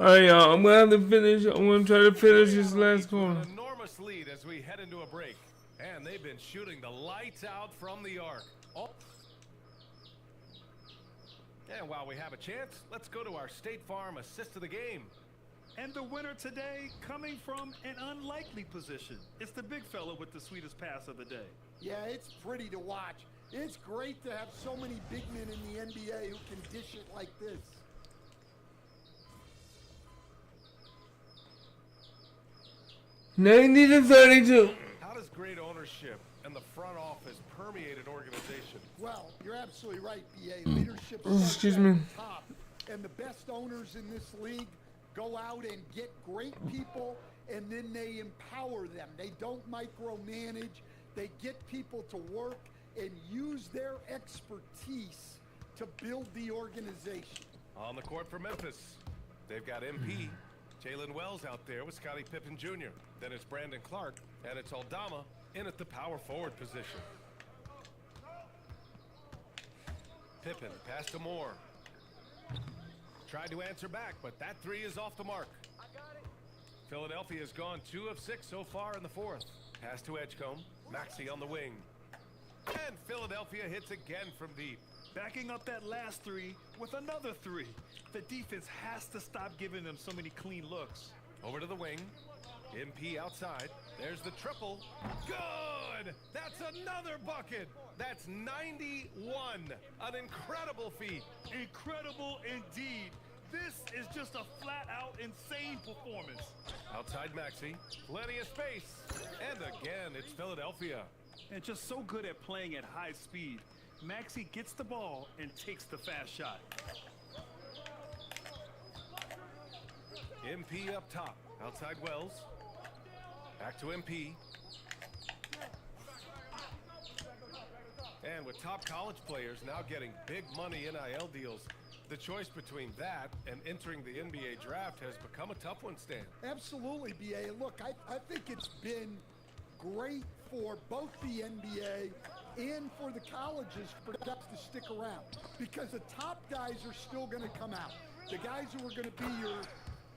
Alright, y'all. I'm gonna have to finish. I'm gonna try to finish this last corner. An enormous lead as we head into a break. And they've been shooting the lights out from the arc. Oh. And while we have a chance, let's go to our State Farm assist of the game. And the winner today coming from an unlikely position. It's the big fella with the sweetest pass of the day. Yeah, it's pretty to watch. It's great to have so many big men in the NBA who can dish it like this. $90-32. How does great ownership and the front office permeate an organization? Well, you're absolutely right, BA. Leadership Excuse me. top. And the best owners in this league go out and get great people, and then they empower them. They don't micromanage. They get people to work and use their expertise to build the organization. On the court for Memphis, they've got MP. Jalen Wells out there with Scottie Pippen Jr. Then it's Brandon Clark, and it's Aldama in at the power forward position. Pippen pass to Moore. Tried to answer back, but that 3 is off the mark. Philadelphia has gone 2 of 6 so far in the 4th. Pass to Edgecombe. Maxey on the wing. And Philadelphia hits again from deep. Backing up that last 3 with another 3. The defense has to stop giving them so many clean looks. Over to the wing. MP outside. There's the triple. Good! That's another bucket! That's 91. An incredible feat. Incredible indeed. This is just a flat-out insane performance. Outside Maxey. Plenty of space. And again, it's Philadelphia. And just so good at playing at high speed. Maxey gets the ball and takes the fast shot. MP up top. Outside Wells. Back to MP. And with top college players now getting big money NIL deals, the choice between that and entering the NBA draft has become a tough one, Stan. Absolutely, BA. Look, I think it's been great for both the NBA and for the colleges for guys to stick around, because the top guys are still going to come out. The guys who are going to be your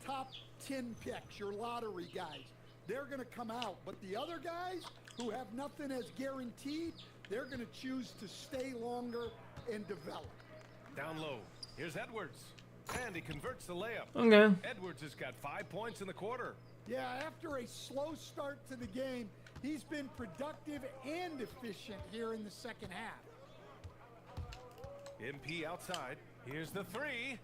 top 10 picks, your lottery guys, they're going to come out. But the other guys who have nothing as guaranteed, they're going to choose to stay longer and develop. Down low. Here's Edwards. And he converts the layup. Okay. Edwards has got 5 points in the quarter. Yeah, after a slow start to the game, he's been productive and efficient here in the second half. MP outside. Here's the three.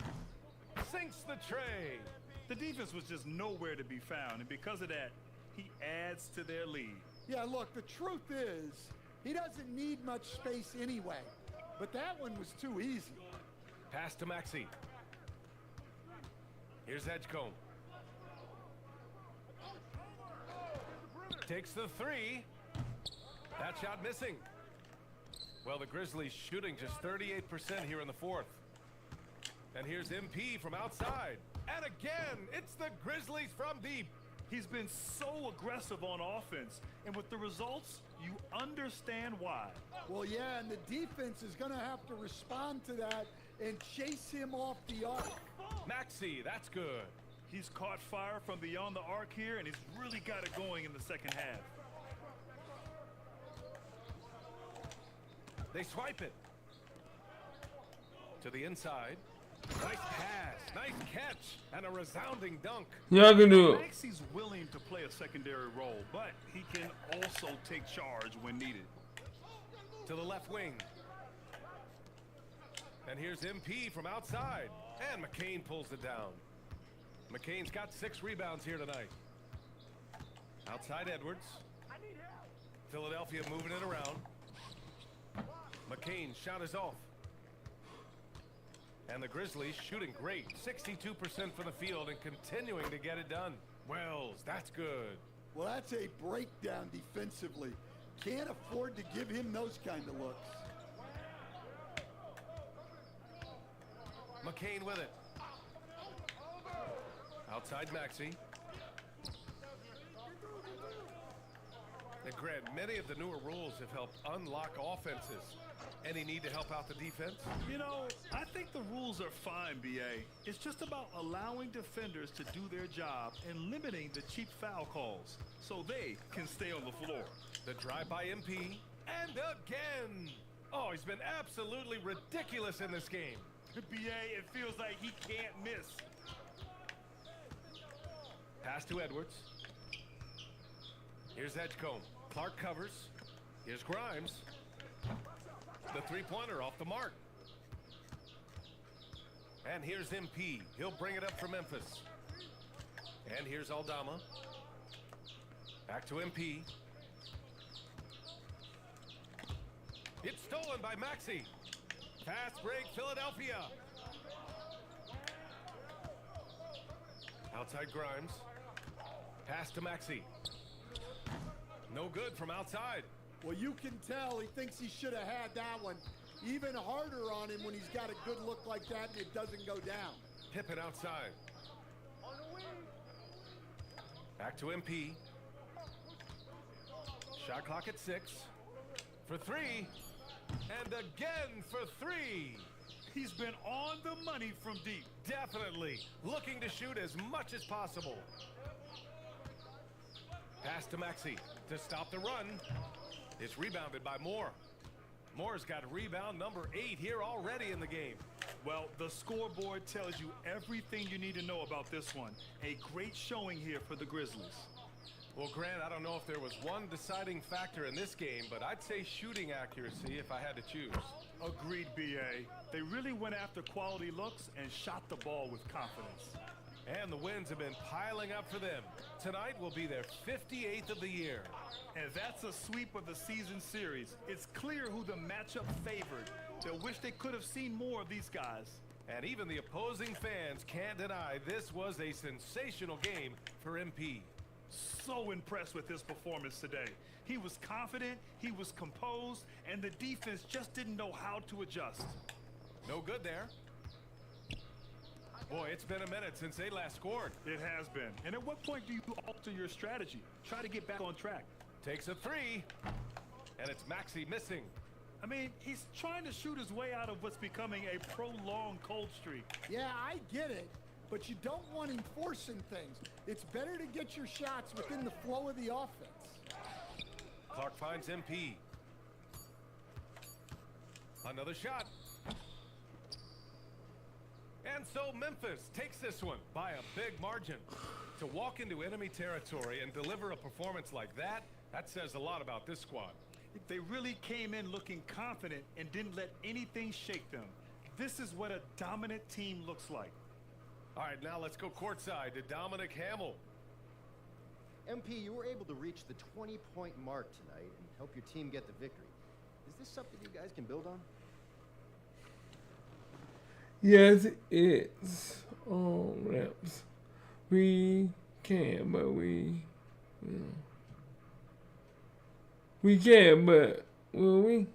Sinks the tray. The defense was just nowhere to be found, and because of that, he adds to their lead. Yeah, look, the truth is, he doesn't need much space anyway, but that one was too easy. Pass to Maxey. Here's Edgecombe. Takes the three. That shot missing. Well, the Grizzlies shooting just 38% here in the fourth. And here's MP from outside. And again, it's the Grizzlies from deep. He's been so aggressive on offense, and with the results, you understand why. Well, yeah, and the defense is going to have to respond to that and chase him off the arc. Maxey, that's good. He's caught fire from beyond the arc here, and he's really got it going in the second half. They swipe it. To the inside. Nice pass, nice catch, and a resounding dunk. Y'all can do it. Maxey's willing to play a secondary role, but he can also take charge when needed. To the left wing. And here's MP from outside. And McCain pulls it down. McCain's got 6 rebounds here tonight. Outside Edwards. Philadelphia moving it around. McCain's shot is off. And the Grizzlies shooting great. 62% from the field and continuing to get it done. Wells, that's good. Well, that's a breakdown defensively. Can't afford to give him those kind of looks. McCain with it. Outside Maxey. And Grant, many of the newer rules have helped unlock offenses. Any need to help out the defense? You know, I think the rules are fine, BA. It's just about allowing defenders to do their job and limiting the cheap foul calls so they can stay on the floor. The drive by MP. And again! Oh, he's been absolutely ridiculous in this game. BA, it feels like he can't miss. Pass to Edwards. Here's Edgecombe. Clark covers. Here's Grimes. The three-pointer off the mark. And here's MP. He'll bring it up for Memphis. And here's Aldama. Back to MP. It's stolen by Maxey. Fast break, Philadelphia. Outside Grimes. Pass to Maxey. No good from outside. Well, you can tell he thinks he should have had that one. Even harder on him when he's got a good look like that and it doesn't go down. Pippen outside. Back to MP. Shot clock at 6. For 3. And again for 3. He's been on the money from deep. Definitely. Looking to shoot as much as possible. Pass to Maxey to stop the run. It's rebounded by Moore. Moore's got rebound number 8 here already in the game. Well, the scoreboard tells you everything you need to know about this one. A great showing here for the Grizzlies. Well, Grant, I don't know if there was one deciding factor in this game, but I'd say shooting accuracy if I had to choose. Agreed, BA. They really went after quality looks and shot the ball with confidence. And the wins have been piling up for them. Tonight will be their 58th of the year. And that's a sweep of the season series. It's clear who the matchup favored. They'll wish they could have seen more of these guys. And even the opposing fans can't deny this was a sensational game for MP. So impressed with his performance today. He was confident, he was composed, and the defense just didn't know how to adjust. No good there. Boy, it's been a minute since they last scored. It has been. And at what point do you alter your strategy? Try to get back on track. Takes a three, and it's Maxey missing. I mean, he's trying to shoot his way out of what's becoming a prolonged cold streak. Yeah, I get it, but you don't want him forcing things. It's better to get your shots within the flow of the offense. Clark finds MP. Another shot. And so Memphis takes this one by a big margin. To walk into enemy territory and deliver a performance like that, that says a lot about this squad. They really came in looking confident and didn't let anything shake them. This is what a dominant team looks like. All right, now let's go courtside to Dominic Hamill. MP, you were able to reach the 20-point mark tonight and help your team get the victory. Is this something you guys can build on? Yes, it's all reps. We can, but we can, but will we?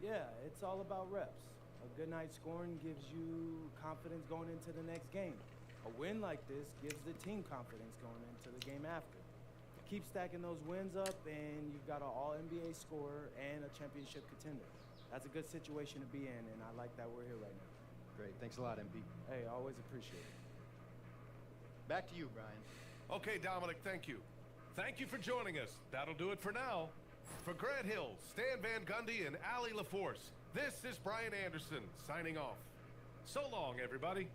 Yeah, it's all about reps. A good night scoring gives you confidence going into the next game. A win like this gives the team confidence going into the game after. Keep stacking those wins up, and you've got an all-NBA scorer and a championship contender. That's a good situation to be in, and I like that we're here right now. Great. Thanks a lot, MP. Hey, always appreciate it. Back to you, Brian. Okay, Dominic, thank you. Thank you for joining us. That'll do it for now. For Grant Hill, Stan Van Gundy, and Allie LaForce, this is Brian Anderson signing off. So long, everybody.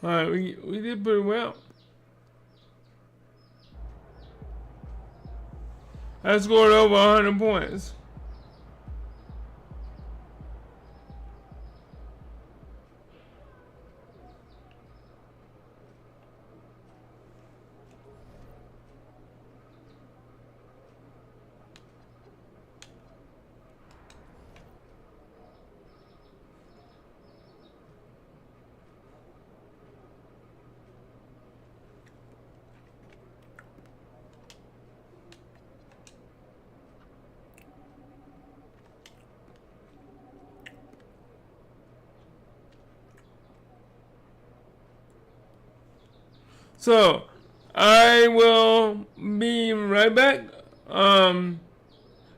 All right, we did pretty well. I scored over 100 points. So, I will be right back. I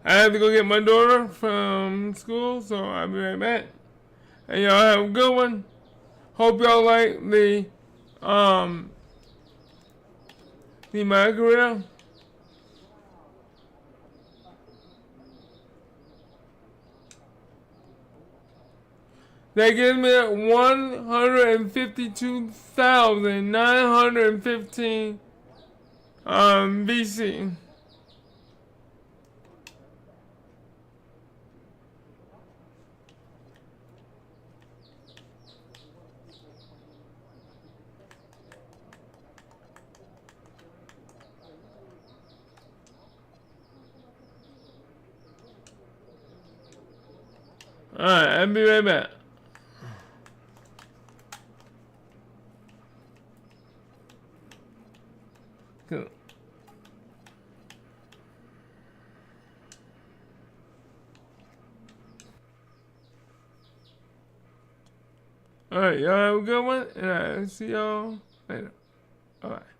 have to go get my daughter from school, so I'll be right back. And y'all have a good one. Hope y'all like the My Career. That gives me 152,915 VC. Alright, I'll be right back. Cool. Alright, y'all have a good one, and I'll see y'all later. Bye-bye.